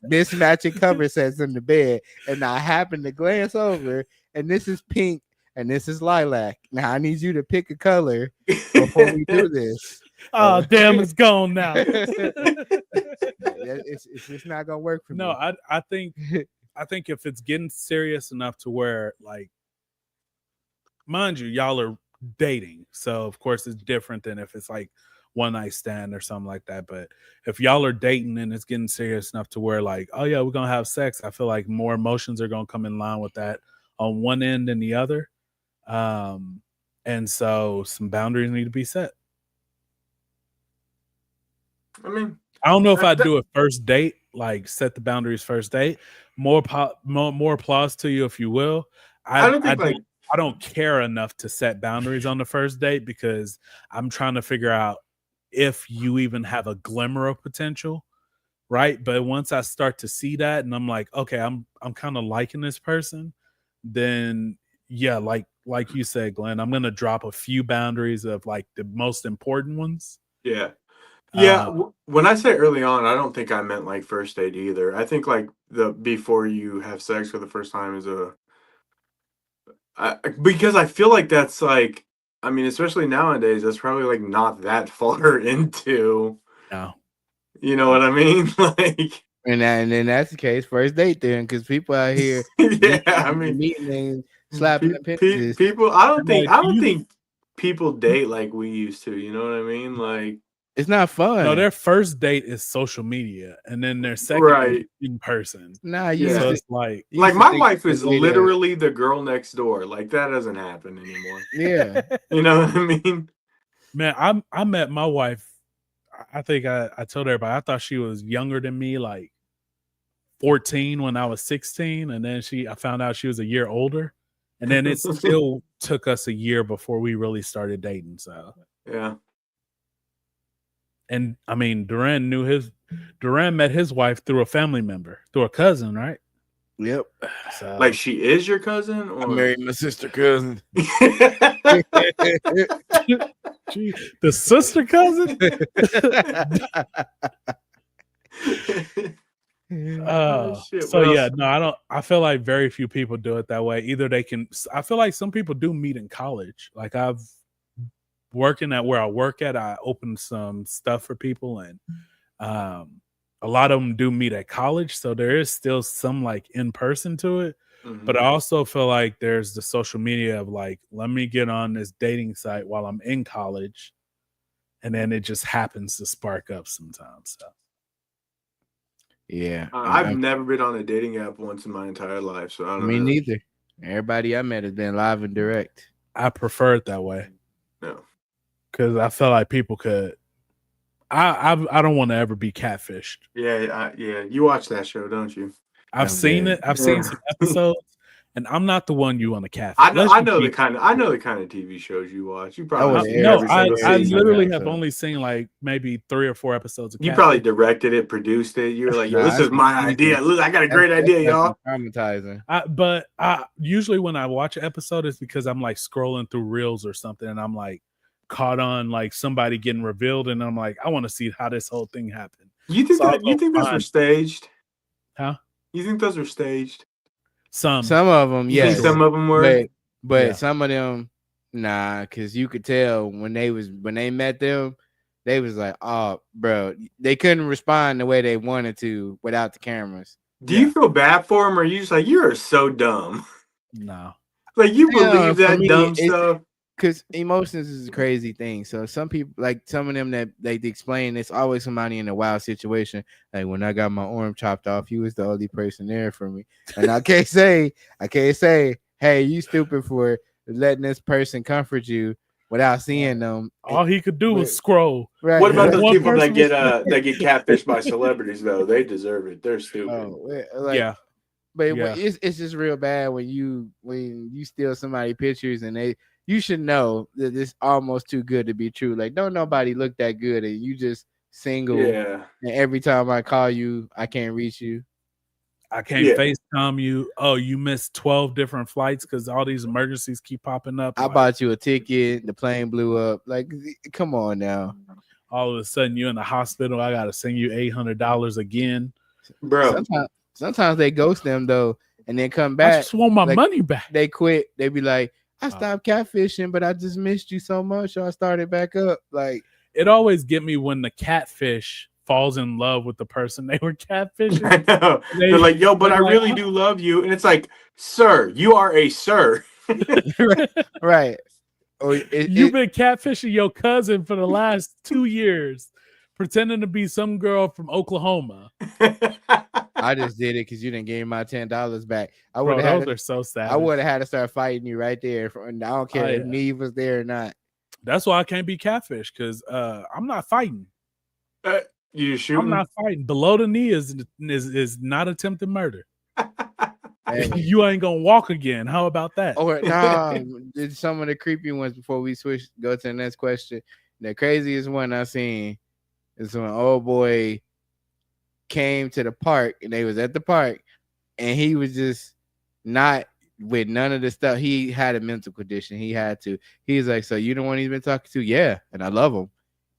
mismatching cover sets in the bed, and I happen to glance over, and this is pink and this is lilac. Now I need you to pick a color before we do this. Oh, damn, it's gone now. It's just not gonna work for me. No, I think if it's getting serious enough to where, like, mind you, y'all are dating, so of course it's different than if it's like one night stand or something like that. But if y'all are dating and it's getting serious enough to where, like, oh yeah, we're gonna have sex, I feel like more emotions are gonna come in line with that on one end than the other. And so some boundaries need to be set. I mean, I don't know if I'd do it first date, like set the boundaries first date. More applause to you if you will. I don't care enough to set boundaries on the first date because I'm trying to figure out if you even have a glimmer of potential, right? But once I start to see that and I'm like, okay, I'm kind of liking this person, then yeah, like you said, Glenn, I'm gonna drop a few boundaries of like the most important ones. Yeah. Yeah. When I say early on, I don't think I meant like first date either. I think like the before you have sex for the first time is because I feel like that's like, I mean, especially nowadays, that's probably like not that far into, No. you know what I mean? Like, And then that's the case. First date then, because people out here yeah, I mean, meeting and slapping the pictures. people. I don't Like, think people date like we used to. You know what I mean? Like, It's not fun. No, their first date is social media, and then their second Right. date is in person. Nah, you Yeah. So used it's like, to- like used to my think wife the is way to- literally the girl next door. Like that doesn't happen anymore. yeah. You know what I mean? man, I met my wife. I think I told everybody I thought she was younger than me, like 14 when I was 16, and then I found out she was a year older, and then it still took us a year before we really started dating. So Yeah. and I mean, Duran met his wife through a family member, through a cousin, right? Yep. So Like she is your cousin, or I married my sister cousin. Gee, the sister cousin. Oh, shit, So what yeah, else? no, I feel like very few people do it that way. Either they can. I feel like some people do meet in college. Like I've working at where I work at, I opened some stuff for people, and a lot of them do meet at college. So there is still some like in person to it. But I also feel like there's the social media of like, let me get on this dating site while I'm in college, and then it just happens to spark up sometimes. So. Yeah. I've never been on a dating app once in my entire life, so I don't Me know. neither. Everybody I met has been live and direct. I prefer it that way. No. Because I feel like people could. I don't want to ever be catfished. Yeah, yeah. You watch that show, don't you? I've seen it. I've seen some episodes, and I'm not the one you want to catfish. I know the Let's kind of TV shows you watch. You probably would no, every I single season. literally have only seen like maybe 3 or 4 episodes of You Catfish. probably directed it, produced it. You're like, yo, Nah, this is my that's- idea. Look, I got a great That's- idea, that's y'all. Traumatizing. But usually when I watch an episode, it's because I'm like scrolling through reels or something, and I'm like caught on like somebody getting revealed, and I'm like, I want to see how this whole thing happened. You think So I'll that? You go think those were find- staged? Huh? You think those were staged? Some of them, You yes. think some of them were? But Yeah. some of them, nah, because you could tell when they met them, they was like, oh, bro, they couldn't respond the way they wanted to without the cameras. Do you feel bad for them, or are you just like, you're so dumb? no. Like you Yeah, believe for that me, dumb it's- stuff? Because emotions is a crazy thing. So some people, like some of them that they explain, it's always somebody in a wild situation. Like when I got my arm chopped off, he was the only person there for me. And I can't say, hey, you stupid for letting this person comfort you without seeing them. All he could do was scroll. Right. What about those One people that person get was- that get catfished by celebrities though? They deserve it. They're stupid. Oh, like, Yeah. But Yeah. it's just real bad when you steal somebody pictures and you should know that it's almost too good to be true. Like don't nobody look that good and you just single. Yeah. And every time I call you, I can't reach you. I can't Yeah. FaceTime you. Oh, you missed 12 different flights because all these emergencies keep popping up. I Like, bought you a ticket, the plane blew up. Like, come on now. all of a sudden you're in the hospital. I gotta send you $800 again. Bro. Sometimes they ghost them though, and then come I back. just want my like, money back. They quit. They be like, I Oh. stopped catfishing, but I just missed you so much, so I started back up. Like, It always get me when the catfish falls in love with the person they were catfishing. I know. They're like, yo, but I they're like, really do love you. And it's like, sir, you are a sir. right. Or You've been catfishing your cousin for the last 2 years, pretending to be some girl from Oklahoma. I just did it because you didn't give me my $10 back. I Bro, would have those had are so sad. I would have had to start fighting you right there. I don't care if yeah. Neve was there or not. That's why I can't be catfish because I'm not fighting. You shooting? I'm not fighting. Below the knee is not attempted murder. Hey. You ain't gonna walk again. How about that? Or nah, some of the creepy ones before we go to the next question. The craziest one I seen is when old boy came to the park and they was at the park and he was just not with none of the stuff. He had a mental condition. He had to. He's like, so you the one he's been talking to? Yeah, and I love him,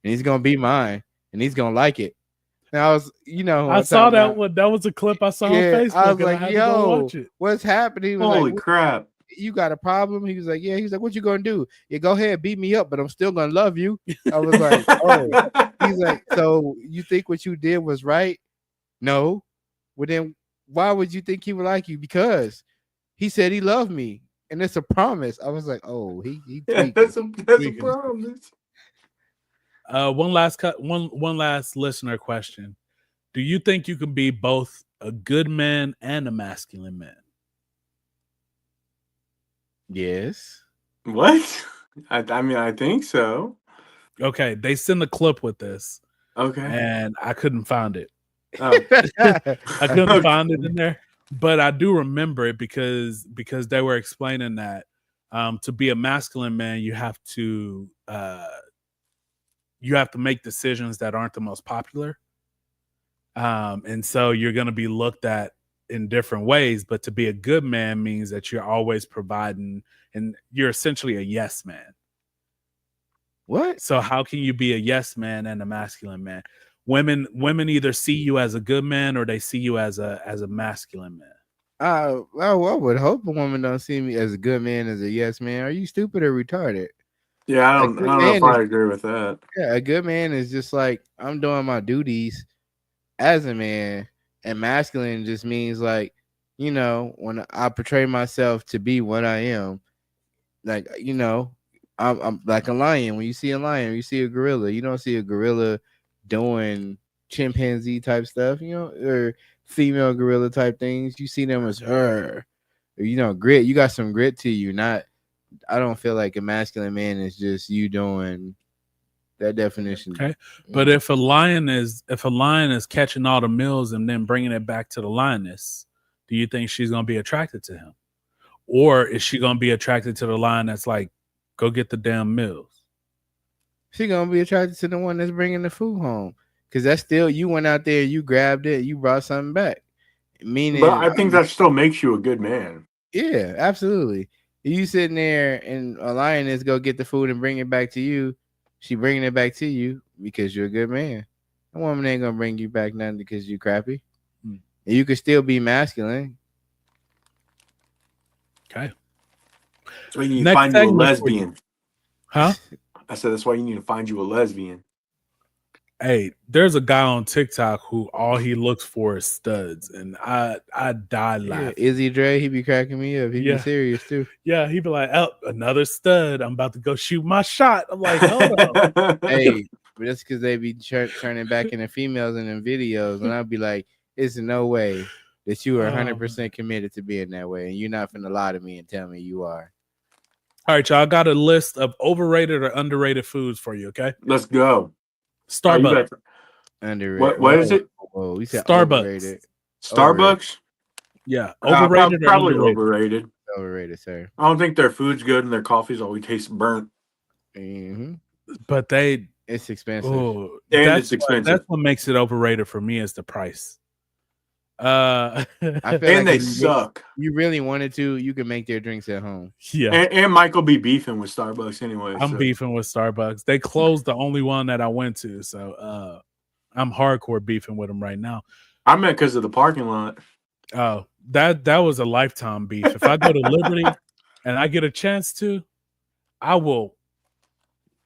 and he's gonna be mine, and he's gonna like it. And I was, I saw that one. That was a clip I saw on Facebook. I was and I like, had to go watch it. what's happening? He was Holy like, crap. you got a problem? He was like, yeah. He's like, what you gonna do? Yeah, go ahead, beat me up, but I'm still gonna love you. I was like, oh. He's like, so you think what you did was right? No. Well, then why would you think he would like you? Because he said he loved me, and it's a promise. I was like, oh, he Yeah, that's a promise. One last listener question. Do you think you can be both a good man and a masculine man? Yes. What? I mean, I think so. Okay, they sent a clip with this. Okay. And I couldn't find it. Oh. I couldn't find it in there, but I do remember it because they were explaining that to be a masculine man, you have to make decisions that aren't the most popular, and so you're going to be looked at in different ways. But to be a good man means that you're always providing, and you're essentially a yes man. What? So how can you be a yes man and a masculine man? Women either see you as a good man or they see you as a masculine man. Well, I would hope a woman don't see me as a good man, as a yes man. Are you stupid or retarded? Yeah, I don't know if I agree with that. Yeah, a good man is just like, I'm doing my duties as a man, and masculine just means like, when I portray myself to be what I am, like, I'm like a lion. When you see a lion, you see a gorilla. You don't see a gorilla doing chimpanzee type stuff, or female gorilla type things. You see them as her, or, grit. You got some grit to you. Not, I don't feel like a masculine man is just you doing that definition. Okay, but if a lion is catching all the meals and then bringing it back to the lioness, do you think she's gonna be attracted to him, or is she gonna be attracted to the lion that's like, go get the damn meals? She gonna be attracted to the one that's bringing the food home, because that's still, you went out there, you grabbed it, you brought something back. Meaning, but I think that still makes you a good man. Yeah, absolutely. You sitting there and a lioness go get the food and bring it back to you. She bringing it back to you because you're a good man. A woman ain't gonna bring you back nothing because you crappy. And you could still be masculine. Okay. So you need to find you a lesbian. Huh? I said that's why you need to find you a lesbian. Hey, there's a guy on TikTok who all he looks for is studs, and I die laughing. Yeah, Izzy Dre, he be cracking me up. He be serious too. Yeah, he be like, "Oh, another stud. I'm about to go shoot my shot." I'm like, "Hold on." Hey, but that's because they be turning back into females in them videos, and I'd be like, "It's no way that you are 100% committed to being that way, and you're not finna lie to me and tell me you are." All right, y'all. I got a list of overrated or underrated foods for you. Okay, let's go. Starbucks. Underrated. What is it? Whoa, we said Starbucks. Overrated. Starbucks. Yeah, overrated. Probably or underrated? overrated. Overrated, sir. I don't think their food's good and their coffee's always tastes burnt. Mm-hmm. But it's expensive. Oh, and that's it's expensive. That's what makes it overrated for me is the price. I feel and like they if suck. You really wanted to, you can make their drinks at home. Yeah, and Michael be beefing with Starbucks anyway. I'm beefing with Starbucks. They closed the only one that I went to, so I'm hardcore beefing with them right now. I meant because of the parking lot. Oh, that was a lifetime beef. If I go to Liberty and I get a chance to, I will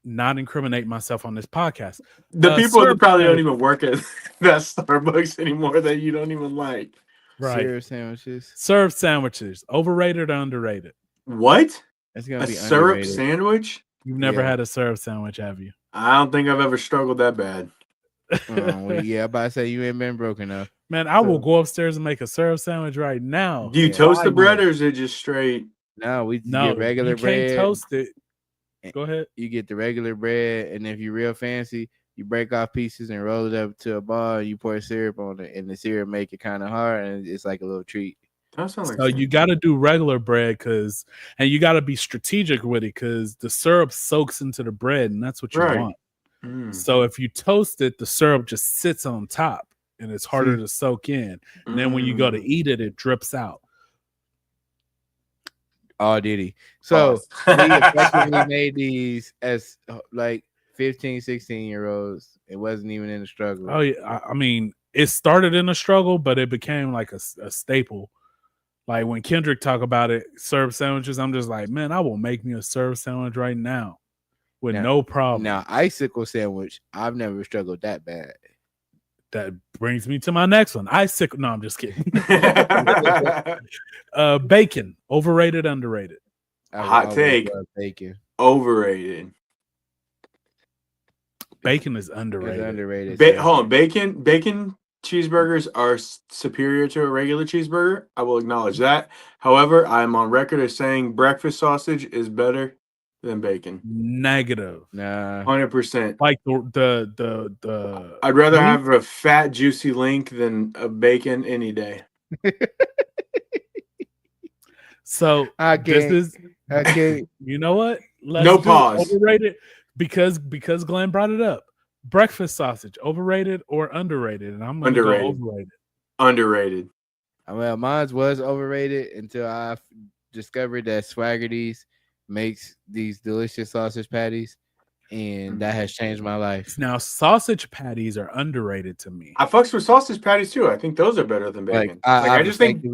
not incriminate myself on this podcast. The people that probably don't sandwich- even work at that Starbucks anymore that you don't even like. Right. Syrup sandwiches. Served sandwiches, overrated or underrated? What? That's gonna A be syrup underrated. sandwich? You've never Yeah. had a served sandwich, have you? I don't think I've ever struggled that bad. Well, yeah, I'm about to say you ain't been broke enough. Man, I will go upstairs and make a served sandwich right now. Do you Yeah, toast the I bread will. or is it just straight? No, we No, get regular you bread. can't toast it. Go ahead. You get the regular bread, and if you're real fancy, you break off pieces and roll it up to a ball. And you pour syrup on it, and the syrup make it kind of hard, and it's like a little treat. That sounds like So you got to do regular bread and you got to be strategic with it because the syrup soaks into the bread, and that's what you Right. want. Mm. So if you toast it, the syrup just sits on top and it's harder to soak in. And then when you go to eat it, it drips out. Oh, did he? So he effectively made these as like 15, 16-year-olds. It wasn't even in the struggle. Oh yeah, I mean, it started in a struggle, but it became like a staple. Like when Kendrick talk about it, syrup sandwiches, I'm just like, man, I will make me a syrup sandwich right now with no problem. Now, icicle sandwich, I've never struggled that bad. That brings me to my next one. Icicle. No, I'm just kidding. Bacon, overrated, underrated. Hot take. Bacon. Overrated. Bacon is underrated. It's underrated. Hold on, bacon cheeseburgers are superior to a regular cheeseburger. I will acknowledge that. However, I'm on record as saying breakfast sausage is better than bacon. Negative. Nah. 100%. Like the I'd rather have a fat, juicy link than a bacon any day. So I this can't. is you know what? No pause. Overrated because Glenn brought it up. Breakfast sausage, overrated or underrated? And I'm gonna go overrated. Underrated. Well, mine was overrated until I discovered that Swaggerty's makes these delicious sausage patties, and that has changed my life. Now, sausage patties are underrated to me. I fucks with sausage patties too. I think those are better than bacon. I just think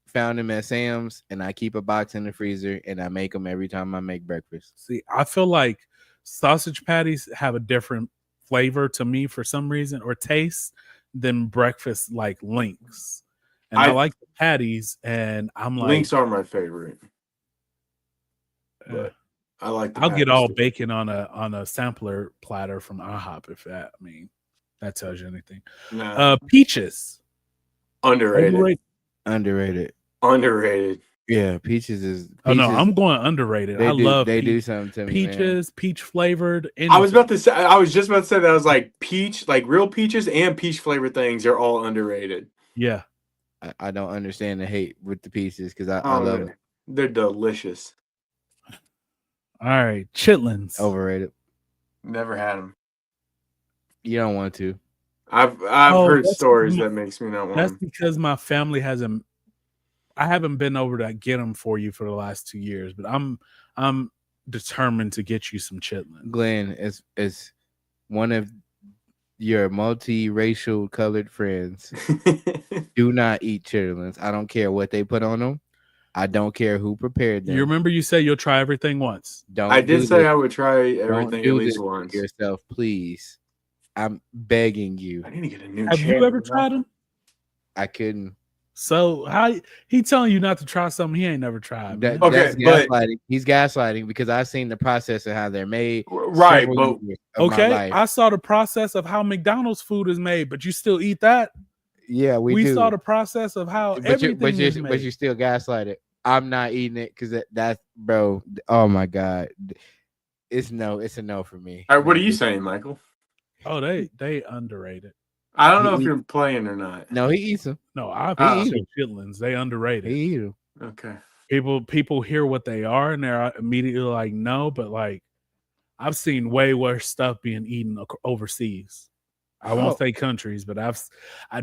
found them at Sam's, and I keep a box in the freezer, and I make them every time I make breakfast. See, I feel like sausage patties have a different flavor to me for some reason or taste than breakfast like links. And I like the patties, and I'm like, links are my favorite. But I like. I'll get all bacon on a sampler platter from IHOP if that. I mean, that tells you anything. No. Peaches. Underrated. Yeah, peaches is. Oh no, I'm going underrated. I love. They do something to me. Peaches, peach flavored. I was just about to say that. I was like peach, like real peaches and peach flavored things are all underrated. Yeah. I don't understand the hate with the peaches because I love them. They're delicious. All right, chitlins. Overrated. Never had them. You don't want to. I've heard stories that makes me not want That's them. because my family hasn't. I haven't been over to get them for you for the last 2 years, but I'm determined to get you some chitlins. Glenn, is one of your multiracial colored friends. Do not eat chitlins. I don't care what they put on them. I don't care who prepared them. You remember you said you'll try everything once. I did say I would try everything at least once. Yourself, please. I'm begging you. I need to get a new. Have you ever tried them? I couldn't. So how he telling you not to try something he ain't never tried? That's gaslighting. He's gaslighting because I've seen the process of how they're made. Right, but okay, I saw the process of how McDonald's food is made, but you still eat that? Yeah, we do. saw the process of how everything is made. But you still gaslighted. I'm not eating it because that's bro. Oh my god, it's a no for me. All right, what are you saying, Michael? Oh, they underrated. I don't know if you're playing or not. No, he eats them. No, I've eaten chitlins. They underrated. He eat them. Okay. People hear what they are and they're immediately like, no, but like I've seen way worse stuff being eaten overseas. I won't say countries, but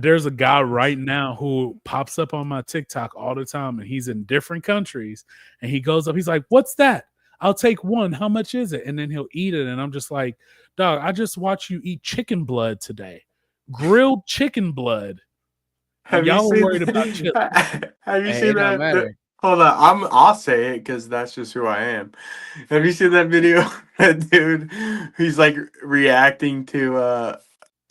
there's a guy right now who pops up on my TikTok all the time, and he's in different countries, and he goes up, he's like, "What's that? I'll take one. How much is it?" And then he'll eat it, and I'm just like, "Dog, I just watched you eat chicken blood today, grilled chicken blood." Y'all were worried about chicken. Have you seen that? Hold on, I'll say it because that's just who I am. Have you seen that video? That dude, he's like reacting to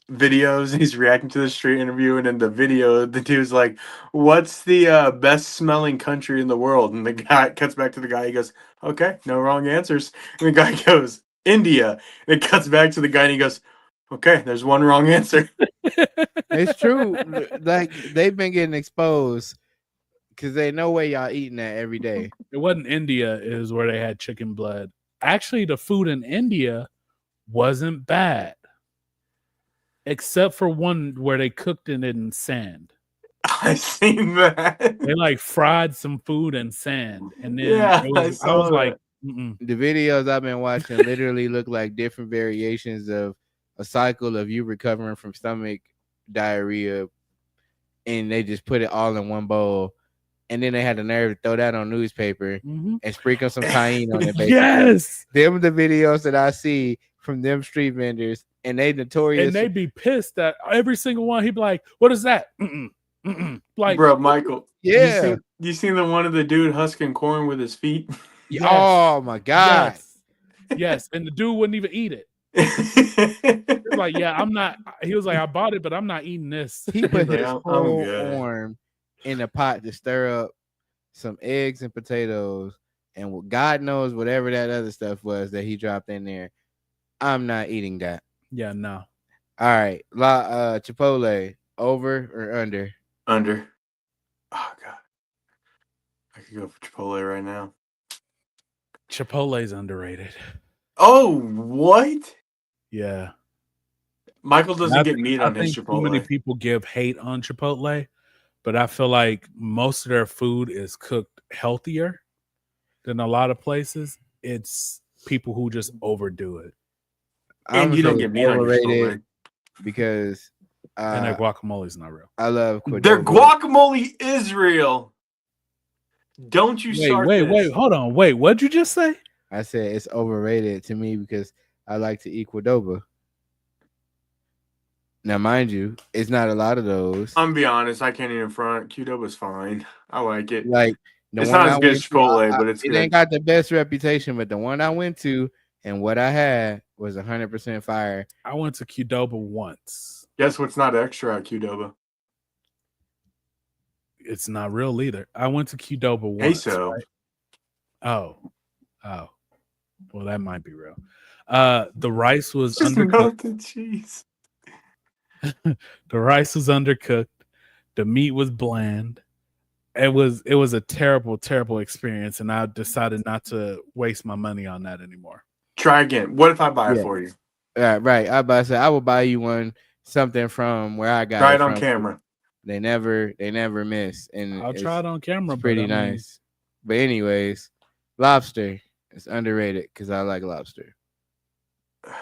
videos. He's reacting to the street interview, and in the video, the dude's like, "What's the best smelling country in the world?" And the guy cuts back to the guy. He goes, "Okay, no wrong answers." And the guy goes, "India." And it cuts back to the guy, and he goes, "Okay, there's one wrong answer." It's true. Like they've been getting exposed because they know way y'all eating that every day. It wasn't India, is where they had chicken blood. Actually, the food in India wasn't bad. Except for one where they cooked it in sand. I seen that. They like fried some food in sand, and then yeah, I was like, Mm-mm. The videos I've been watching literally look like different variations of a cycle of you recovering from stomach diarrhea, and they just put it all in one bowl, and then they had the nerve to throw that on newspaper Mhm. and sprinkle some tahini on it. Basically. Yes, Them the videos that I see from them street vendors, and they notorious. and they be pissed that every single one. He'd be like, "What is that?" Mm-mm. Mm-mm. Like, Bro, Michael. Yeah. You seen the one of the dude husking corn with his feet? yes, Oh my god. yes, and the dude wouldn't even eat it. He was like, "Yeah, I'm not." He was like, "I bought it, but I'm not eating this." He put Like, his I'm whole good. arm in a pot to stir up some eggs and potatoes, and God knows whatever that other stuff was that he dropped in there. I'm not eating that. Yeah, no. All right, Chipotle, over or under? Under. Oh god. I could go for Chipotle right now. Chipotle's underrated. Oh, what? Yeah. Michael And I doesn't get think- meat I on his think too many Chipotle. people give hate on Chipotle, but I feel like most of their food is cooked healthier than a lot of places. It's people who just overdo it, And you don't get meat on your overrated Chipotle. because and their guacamole's not real. I love Their Qdoba. guacamole is real. Don't you start Wait, this. hold on. Wait, what'd you just say? I said it's overrated to me because I like to eat Qdoba. Now, mind you, it's not a lot of those. I'm gonna be honest, I can't even front. Qdoba's fine. I like it. Like the It's one not I as good went as to, Chipotle, but it's it good. ain't got the best reputation, but the one I went to and what I had was 100% fire. I went to Qdoba once. Guess what's not extra at Qdoba? It's not real either. I went to Qdoba once. Queso. Right? Oh. Well, that might be real. The rice was Just undercooked. melted cheese. The rice was undercooked. The meat was bland. It was a terrible, terrible experience, and I decided not to waste my money on that anymore. Try again. What if I buy it Yeah. for you? Right. I about to say I will buy you one something from where I got Try it it on from. camera. They never miss, and I'll try it on camera. It's pretty but I mean, nice. But anyways, lobster is underrated because I like lobster.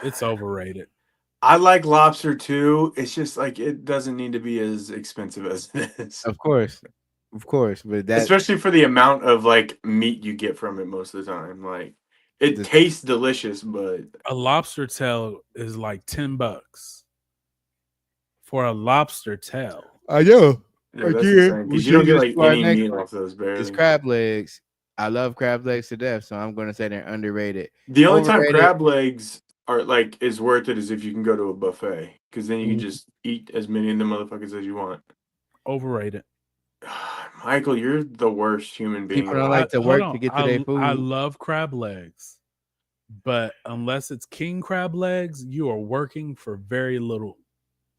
It's overrated. I like lobster too. It's just like it doesn't need to be as expensive as it is. Of course, but that Especially for the amount of like meat you get from it most of the time. Like it tastes delicious, but A lobster tail is like $10 for a lobster tail. I know. yeah, that's insane. Because you don't get like any meat off those barely. It's crab legs. I love crab legs to death, so I'm going to say they're underrated. The only time Overrated. crab legs are like is worth it is if you can go to a buffet because then you can just eat as many of the motherfuckers as you want. Overrated. Michael, you're the worst human being. People don't alive. like to Hold work on. to get to their food. I love crab legs, but unless it's king crab legs, you are working for very little.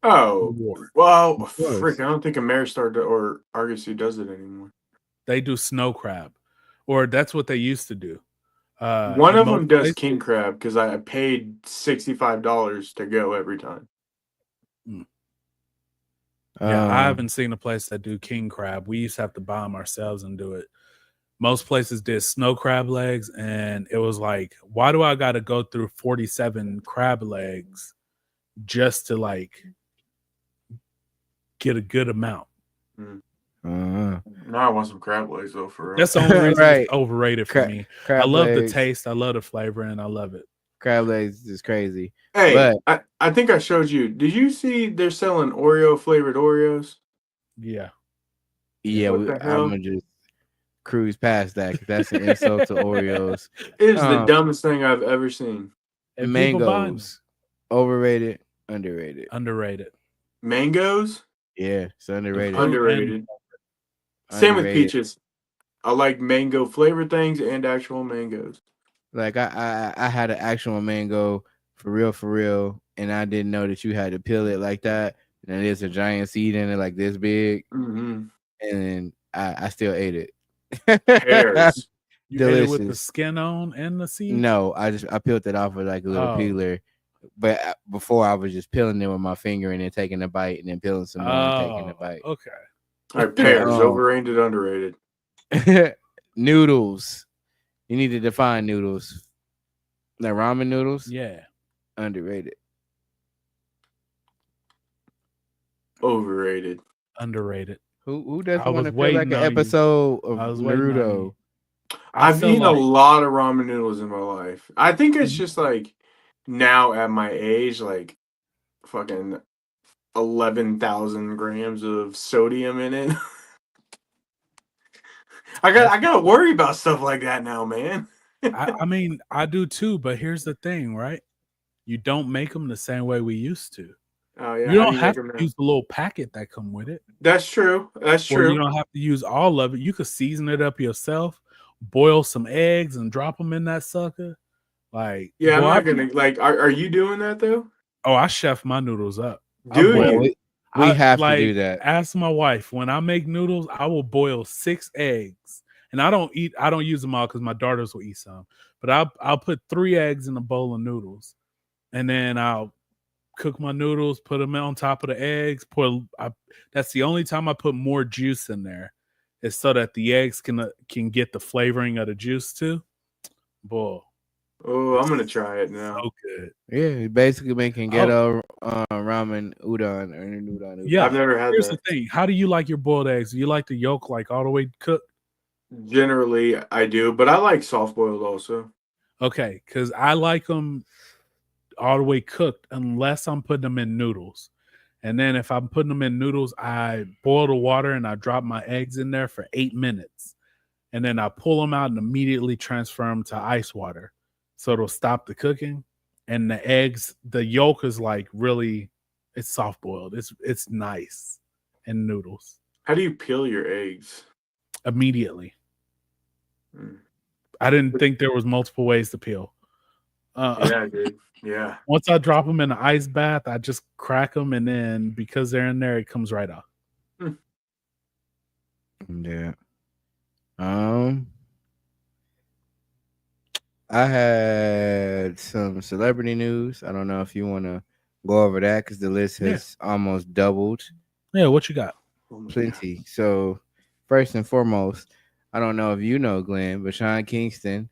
Oh, reward. well, course. frick! I don't think Ameristar or Argosy does it anymore. They do snow crab, or that's what they used to do. One in of most them does places- king crab because I paid $65 to go every time. Yeah, I haven't seen a place that do king crab. We used to have to buy them ourselves and do it. Most places did snow crab legs, and it was like, why do I got to go through 47 crab legs just to like get a good amount? Now I want some crab legs though. For real. That's the only reason Right. it's overrated for me. crab I love legs. the taste, I love the flavor, and I love it. Crab legs is crazy. Hey, But I think I showed you. Did you see they're selling Oreo flavored Oreos? Yeah. yeah, What the hell? I'm gonna just cruise past that because that's an insult to Oreos. It is the Um, dumbest thing I've ever seen. And people buy 'em. Mangoes, overrated, underrated. Underrated. Mangoes, Yeah, it's underrated. underrated. Same with Underrated. peaches. I like mango flavored things and actual mangoes. Like I had an actual mango for real, and I didn't know that you had to peel it like that. And there's a giant seed in it like this big, Mm-hmm. and I still ate it. Pears. You ate it with the Delicious. skin on and the seed? No, I peeled it off with like a little Oh. peeler. But before I was just peeling it with my finger and then taking a bite and then peeling some more and taking a bite. Okay. All right, pears, Oh. overrated, underrated. Noodles. You need to define noodles. Like ramen noodles, Yeah. underrated. Overrated. Underrated. Who I doesn't want was to feel like waiting an on you. episode of I was waiting on Naruto? you. I I've feel eaten a like lot of ramen noodles in my life. I think it's Mhm. just like now at my age, like fucking 11,000 grams of sodium in it. I gotta worry about stuff like that now, man. I mean, I do too, but here's the thing, right? You don't make them the same way we used to. Oh yeah, You how do don't you have make to them now? use the little packet that come with it, That's true. That's or you true. don't have to use all of it. You could season it up yourself, boil some eggs, and drop them in that sucker. Like, Yeah, I'm boy, not gonna like. Are you doing that though? I chef my noodles up. I Do boil- you? We I have to like do that. ask my wife when I make noodles. I will boil 6 eggs, and I don't use them all because my daughters will eat some. But I'll put 3 eggs in a bowl of noodles, and then I'll cook my noodles, put them on top of the eggs. That's the only time I put more juice in there, is so that the eggs can get the flavoring of the juice too. Boy, Oh, I'm gonna try it now. so good. Yeah, basically making ghetto ramen udon or udon. Yeah, I've never had here's that. the thing. How do you like your boiled eggs? Do you like the yolk like all the way cooked? Generally, I do, but I like soft boiled also. Okay, because I like them all the way cooked unless I'm putting them in noodles. And then if I'm putting them in noodles, I boil the water and I drop my eggs in there for 8 minutes. And then I pull them out and immediately transfer them to ice water. So it'll stop the cooking. And the eggs, the yolk is like really, it's soft boiled. It's nice. And noodles How do you peel your eggs? immediately. Mm. I didn't think there was multiple ways to peel. Yeah, dude. Yeah. Once I drop them in an ice bath, I just crack them, and then because they're in there, it comes right off. Yeah. I had some celebrity news. I don't know if you want to go over that because the list has almost doubled. Yeah, what you got? Plenty. So, first and foremost, I don't know if you know Glenn, but Sean Kingston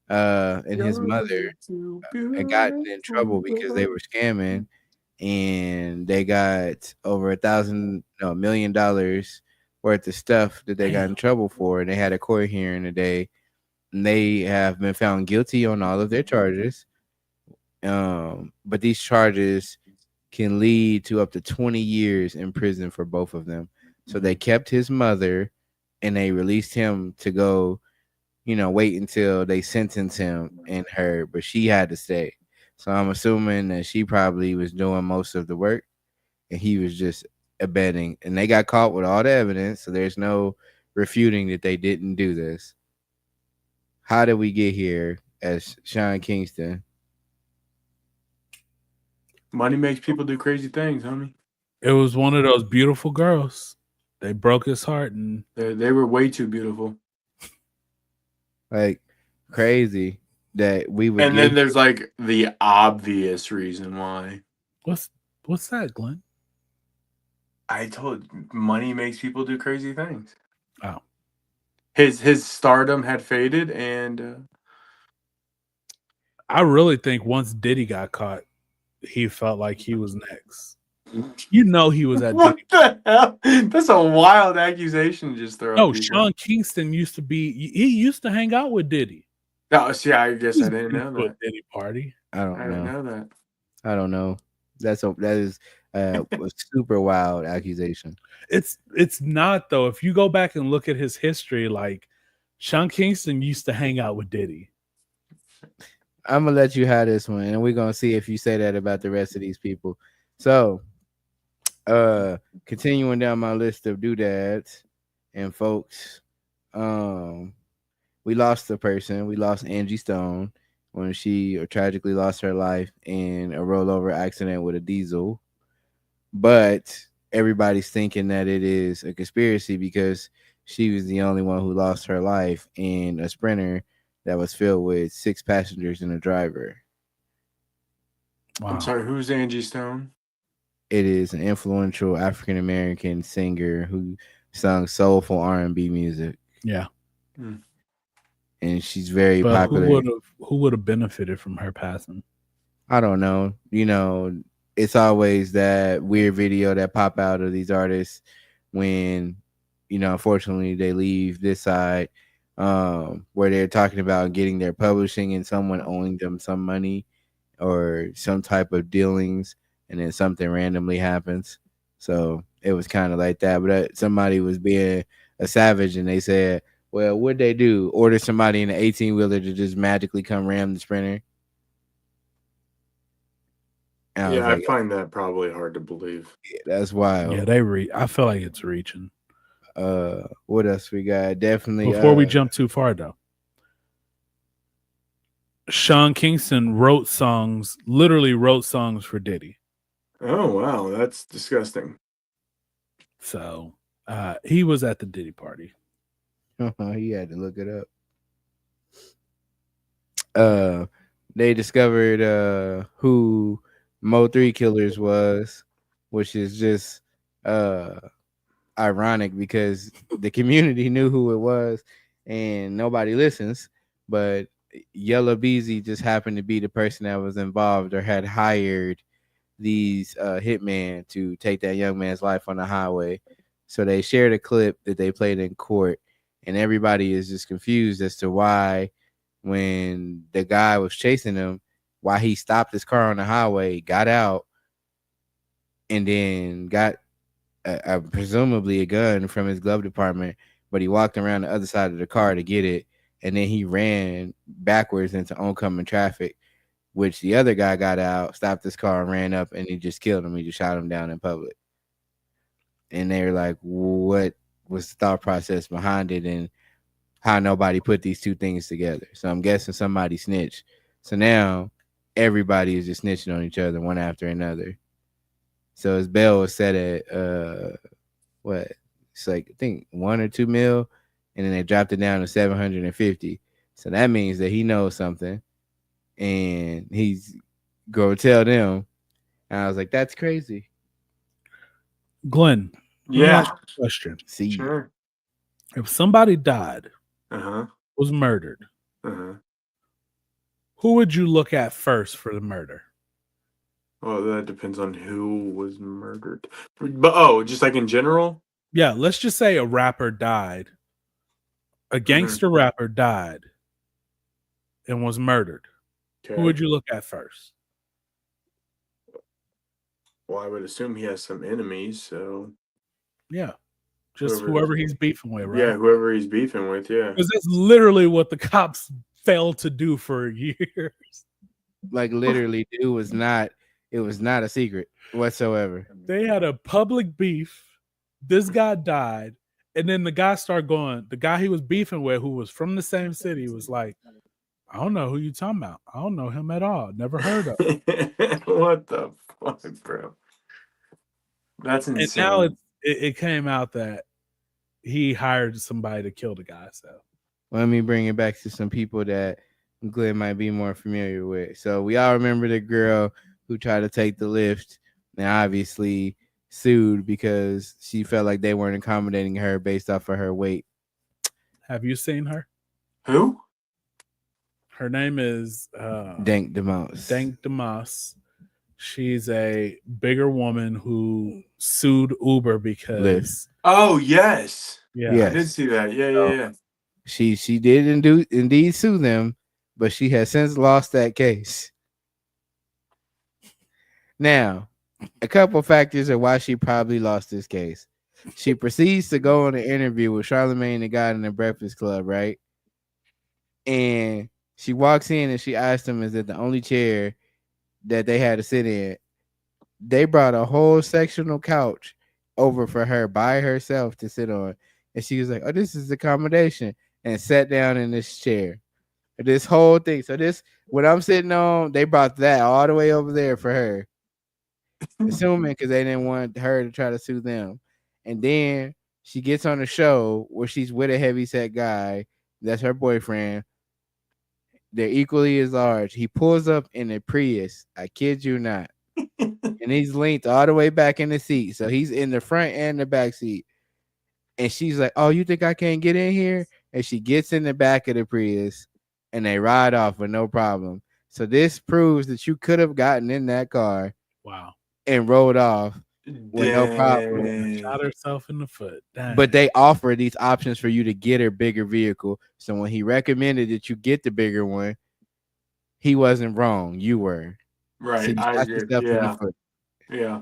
and his mother had gotten in trouble because they were scamming, and they got over $1 million worth of stuff that they got in trouble for. And they had a court hearing today, and they have been found guilty on all of their charges. But these charges can lead to up to 20 years in prison for both of them. So they kept his mother, and they released him to go, wait until they sentence him and her, but she had to stay. So I'm assuming that she probably was doing most of the work and he was just abetting, and they got caught with all the evidence. So there's no refuting that they didn't do this. How did we get here as Sean Kingston? Money makes people do crazy things, homie. It was one of those beautiful girls. They broke his heart, and They were way too beautiful. Like, crazy that we would. And then there's like the obvious reason why. what's that, Glenn? I told you, money makes people do crazy things. Oh. His stardom had faded, and I really think once Diddy got caught, he felt like he was next. He was at what Diddy. the hell? That's a wild accusation. Just throw. No, people. Sean Kingston used to hang out with Diddy. Oh, see, I guess He's I didn't know been to a that. Diddy party. I I don't didn't know. know that. I don't know. That is a super wild accusation. It's not though. If you go back and look at his history, like Sean Kingston used to hang out with Diddy. I'm gonna let you have this one, and we're gonna see if you say that about the rest of these people. So, continuing down my list of doodads and folks, we lost a person. We lost Angie Stone when she tragically lost her life in a rollover accident with a diesel. But everybody's thinking that it is a conspiracy because she was the only one who lost her life in a Sprinter that was filled with 6 passengers and a driver. Wow. I'm sorry, who's Angie Stone? It is an influential African American singer who sung soulful R&B music. Yeah. and she's very But popular. who would have benefited from her passing? I don't know. It's always that weird video that pop out of these artists when, unfortunately they leave this side, where they're talking about getting their publishing and someone owing them some money or some type of dealings, and then something randomly happens. So it was kind of like that. But somebody was being a savage, and they said, well, what'd they do? Order somebody in an 18-wheeler to just magically come ram the Sprinter? And Yeah, was I like, find that probably hard to believe. yeah, that's wild. Yeah, I feel like it's reaching. What else we got? Definitely. Before we jump too far, though, Sean Kingston literally wrote songs for Diddy. Oh wow, that's disgusting. So he was at the Diddy party. he had to look it up. They discovered who Mo3 Killers was, which is just ironic because the community knew who it was and nobody listens, but Yella Beezy just happened to be the person that was involved or had hired these hitmen to take that young man's life on the highway. So they shared a clip that they played in court, and everybody is just confused as to why, when the guy was chasing him, why he stopped his car on the highway, got out, and then got presumably a gun from his glove department, but he walked around the other side of the car to get it, and then he ran backwards into oncoming traffic, which the other guy got out, stopped his car, and ran up, and he just killed him. He just shot him down in public. And they were like, what was the thought process behind it, and how nobody put these two things together? So I'm guessing somebody snitched. So now everybody is just snitching on each other one after another. So his bail was set at what? It's like, I think 1 or 2 mil, and then they dropped it down to 750. So that means that he knows something, and he's gonna tell them. And I was like, that's crazy. Glenn, let me ask you a question. See, Sure. If somebody died, Uh-huh. was murdered, Uh-huh. who would you look at first for the murder? Well, that depends on who was murdered. But just like in general? Yeah, let's just say a rapper died. A gangster rapper died and was murdered. Okay. Who would you look at first? Well, I would assume he has some enemies, so Yeah. Just whoever he's beefing with, right? yeah, whoever he's beefing with, yeah. Because that's literally what the cops failed to do for years. like literally, it was not a secret whatsoever. They had a public beef. This guy died. And then the guy started going, the guy he was beefing with, who was from the same city, was like, I don't know who you talking about. I don't know him at all. Never heard of him. What the fuck, bro? That's insane. And now it came out that he hired somebody to kill the guy. So Let me bring it back to some people that Glenn might be more familiar with. So we all remember the girl who tried to take the lift and obviously sued because she felt like they weren't accommodating her based off of her weight. have you seen her? Who? Her name is Dank Demas. Dank Demas. She's a bigger woman who sued Uber because Oh, yes. yeah, Yes. I did see that. Yeah. She did indeed sue them, but she has since lost that case. Now, a couple factors of why she probably lost this case. She proceeds to go on an interview with Charlamagne the God in the Breakfast Club, right? And she walks in and she asked him, is it the only chair that they had to sit in? They brought a whole sectional couch over for her by herself to sit on. And she was like, oh, this is accommodation. And sat down in this chair. This whole thing. So this, what I'm sitting on, they brought that all the way over there for her. Assuming because they didn't want her to try to sue them. And then she gets on a show where she's with a heavyset guy. That's her boyfriend. They're equally as large. He pulls up in a Prius. I kid you not. And he's linked all the way back in the seat. So he's in the front and the back seat. And she's like, oh, you think I can't get in here? and she gets in the back of the Prius, and they ride off with no problem. So this proves that you could have gotten in that car Wow. and rode off with no problem. Dang. Shot herself in the foot. Dang. But they offer these options for you to get a bigger vehicle. So when he recommended that you get the bigger one, he wasn't wrong. You were. So Right. you I shot agree. yourself in the Yeah. foot. Yeah.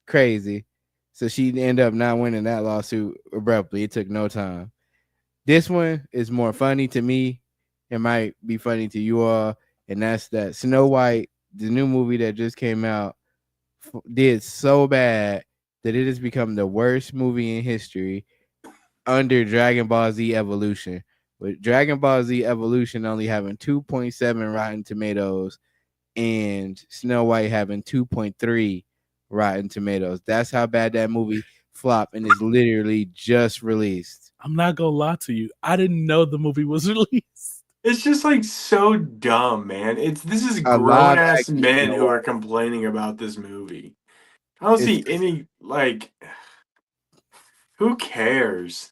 Crazy. So she ended up not winning that lawsuit abruptly. It took no time. This one is more funny to me. It might be funny to you all. And that's that Snow White, the new movie that just came out, did so bad that it has become the worst movie in history under Dragon Ball Z Evolution. With Dragon Ball Z Evolution only having 2.7 Rotten Tomatoes and Snow White having 2.3 Rotten Tomatoes. That's how bad that movie flopped, and it's literally just released. I'm not gonna lie to you. I didn't know the movie was released. It's just like so dumb, man. This is A grown live ass action men Snow who are White. complaining about this movie. I don't see It's- any like. Who cares?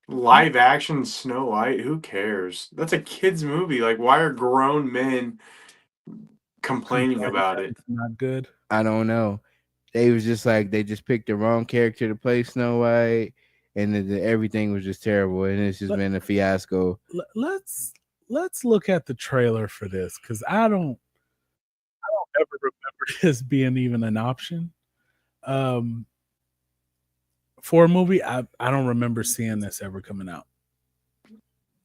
Live action Snow White. Who cares? That's a kids movie. Like, why are grown men complaining about it? It's not good. I don't know. They was just like they just picked the wrong character to play Snow White, and everything was just terrible, and it's just been a fiasco. Let's look at the trailer for this because I don't ever remember this being even an option. For a movie, I don't remember seeing this ever coming out.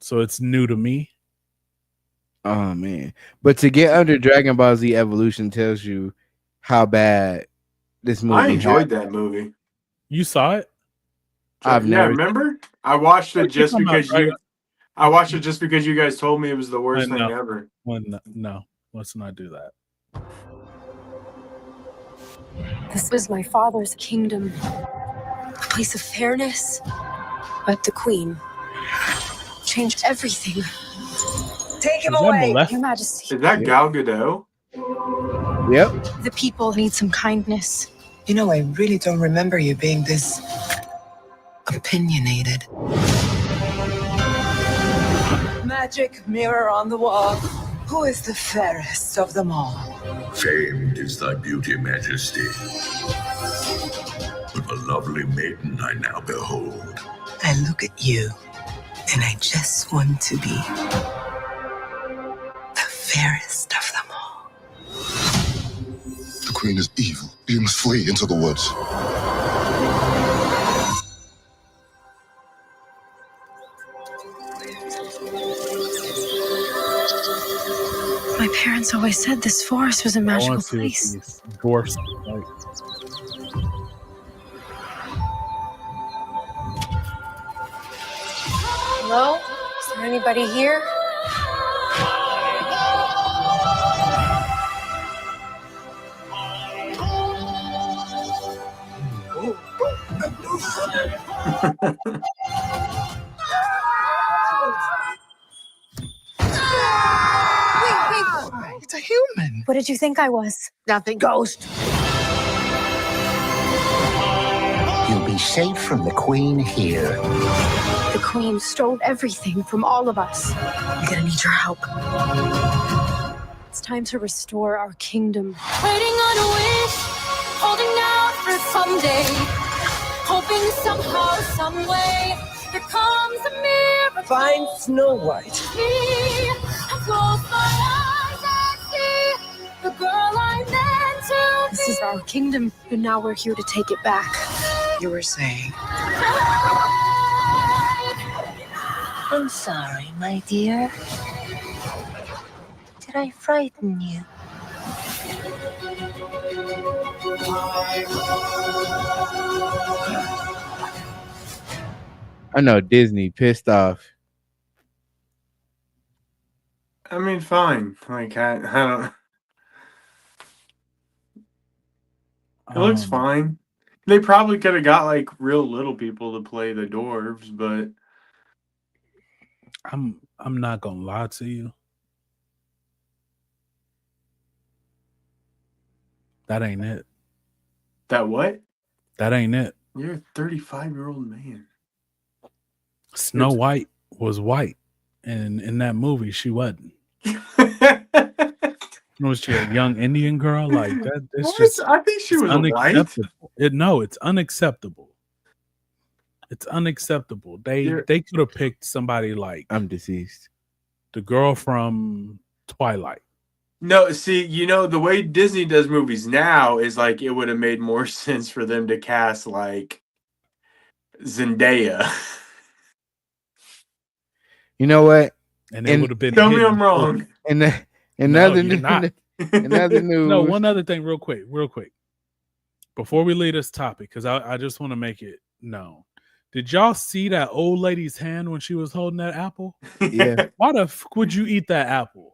So it's new to me. Oh man. But to get under Dragon Ball Z Evolution tells you how bad this movie I enjoyed had. that movie. You saw it? I've Yeah, never remember? I watched it just talking about, because right? I watched it just because you guys told me it was the worst I thing know. ever. No, let's not do that. This was my father's kingdom, a place of fairness. But the queen changed everything. Take him Is that away. molest- Your Majesty, Is that Gal Gadot? Yep. the people need some kindness. You know, I really don't remember you being this opinionated. Magic mirror on the wall. Who is the fairest of them all? Famed is thy beauty, Majesty. But a lovely maiden I now behold. I look at you, and I just want to be the fairest of them all. The queen is evil. You must flee into the woods. My parents always said this forest was a I magical want to see what place. these dwarfs look like. Hello? Is there anybody here? Wait. It's a human. What did you think I was? Nothing. Ghost. You'll be safe from the queen here. The queen stole everything from all of us. We're gonna need your help. It's time to restore our kingdom. Waiting on a wish, holding out for someday, hoping somehow, some way, there comes a miracle. Find Snow White. I close my eyes and see the girl I meant to be. This is our kingdom, and now we're here to take it back. You were saying. I'm sorry, my dear. Did I frighten you? I know Disney pissed off. I mean, fine. Like, I don't. It looks fine. They probably could have got like real little people to play the dwarves, but I'm not gonna lie to you. That ain't it. that what? That ain't it. You're a 35-year-old man. Snow White was white, and in that movie she wasn't. Was she a young Indian girl like that? It's just. I think she was unacceptable. It's unacceptable. It's unacceptable. They could have picked somebody like I'm deceased. The girl from Twilight. No, see, the way Disney does movies now is like it would have made more sense for them to cast like Zendaya. You know what? And it would have been. Tell me I'm wrong. Another news. No, one other thing, real quick. Before we leave this topic, because I just want to make it known. Did y'all see that old lady's hand when she was holding that apple? Yeah. Why the fuck would you eat that apple?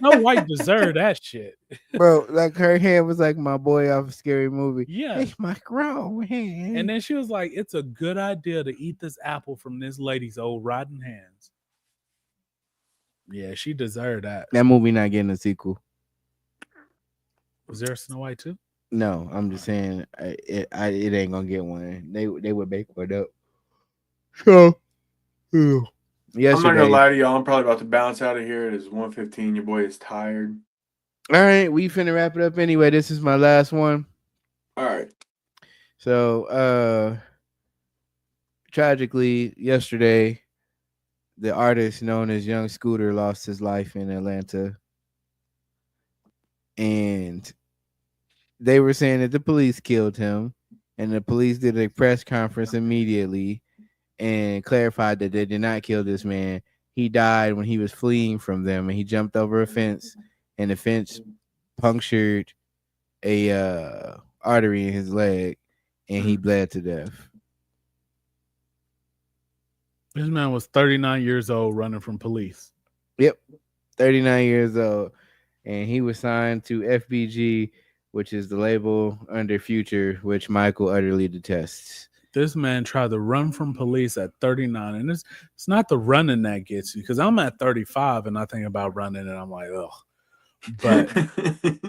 No White deserved that shit. Bro, like her hand was like my boy off a Scary Movie. Yeah. It's my grown hand. And then she was like, it's a good idea to eat this apple from this lady's old rotten hands. Yeah, she deserved that. That movie not getting a sequel. Was there a Snow White too? No, I'm just saying it ain't gonna get one. They would make one up. So, yesterday, I'm not gonna lie to y'all. I'm probably about to bounce out of here. It is 1:15. Your boy is tired. All right, we finna wrap it up anyway. This is my last one. All right. So, tragically, yesterday, the artist known as Young Scooter lost his life in Atlanta. And they were saying that the police killed him. And the police did a press conference immediately and clarified that they did not kill this man. He died when he was fleeing from them. And he jumped over a fence. And the fence punctured a artery in his leg. And he bled to death. This man was 39 years old running from police. Yep. 39 years old. And he was signed to FBG, which is the label under Future, which Michael utterly detests. This man tried to run from police at 39. And it's not the running that gets you, because I'm at 35 and I think about running and I'm like, ugh. But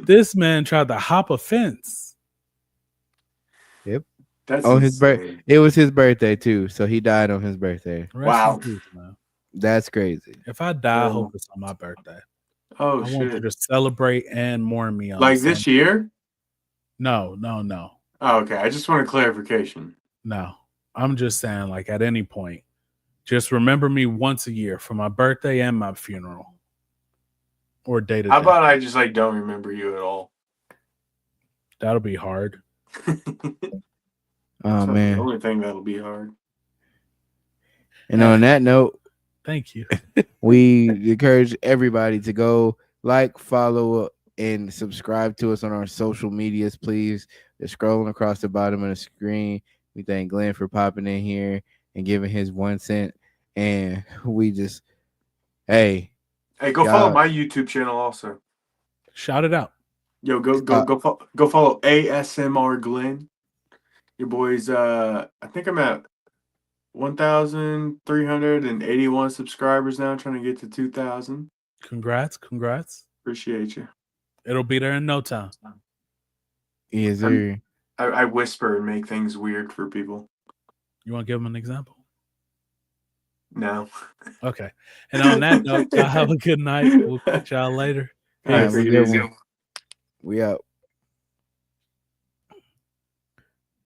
this man tried to hop a fence. Yep. That's his birthday. It was his birthday too, so he died on his birthday. Wow, that's crazy. If I die, I hope it's on my birthday. Oh I shit! want you to celebrate and mourn me on like this year. No. Oh, okay. I just want a clarification. No, I'm just saying, like at any point, just remember me once a year for my birthday and my funeral, or day to day. How about I just like don't remember you at all? That'll be hard. Oh man, the only thing that'll be hard. And on that note, thank you. We encourage everybody to go like, follow, and subscribe to us on our social medias, please. They're scrolling across the bottom of the screen. We thank Glenn for popping in here and giving his 1 cent. And we just, hey, go follow my YouTube channel also. Shout it out. Yo, go follow ASMR Glenn. Your boys, I think I'm at 1,381 subscribers now, trying to get to 2,000. Congrats. Appreciate you. It'll be there in no time. Yes, sir. I whisper and make things weird for people. You want to give them an example? No. Okay. And on that note, y'all have a good night. We'll catch y'all later. All right, we out.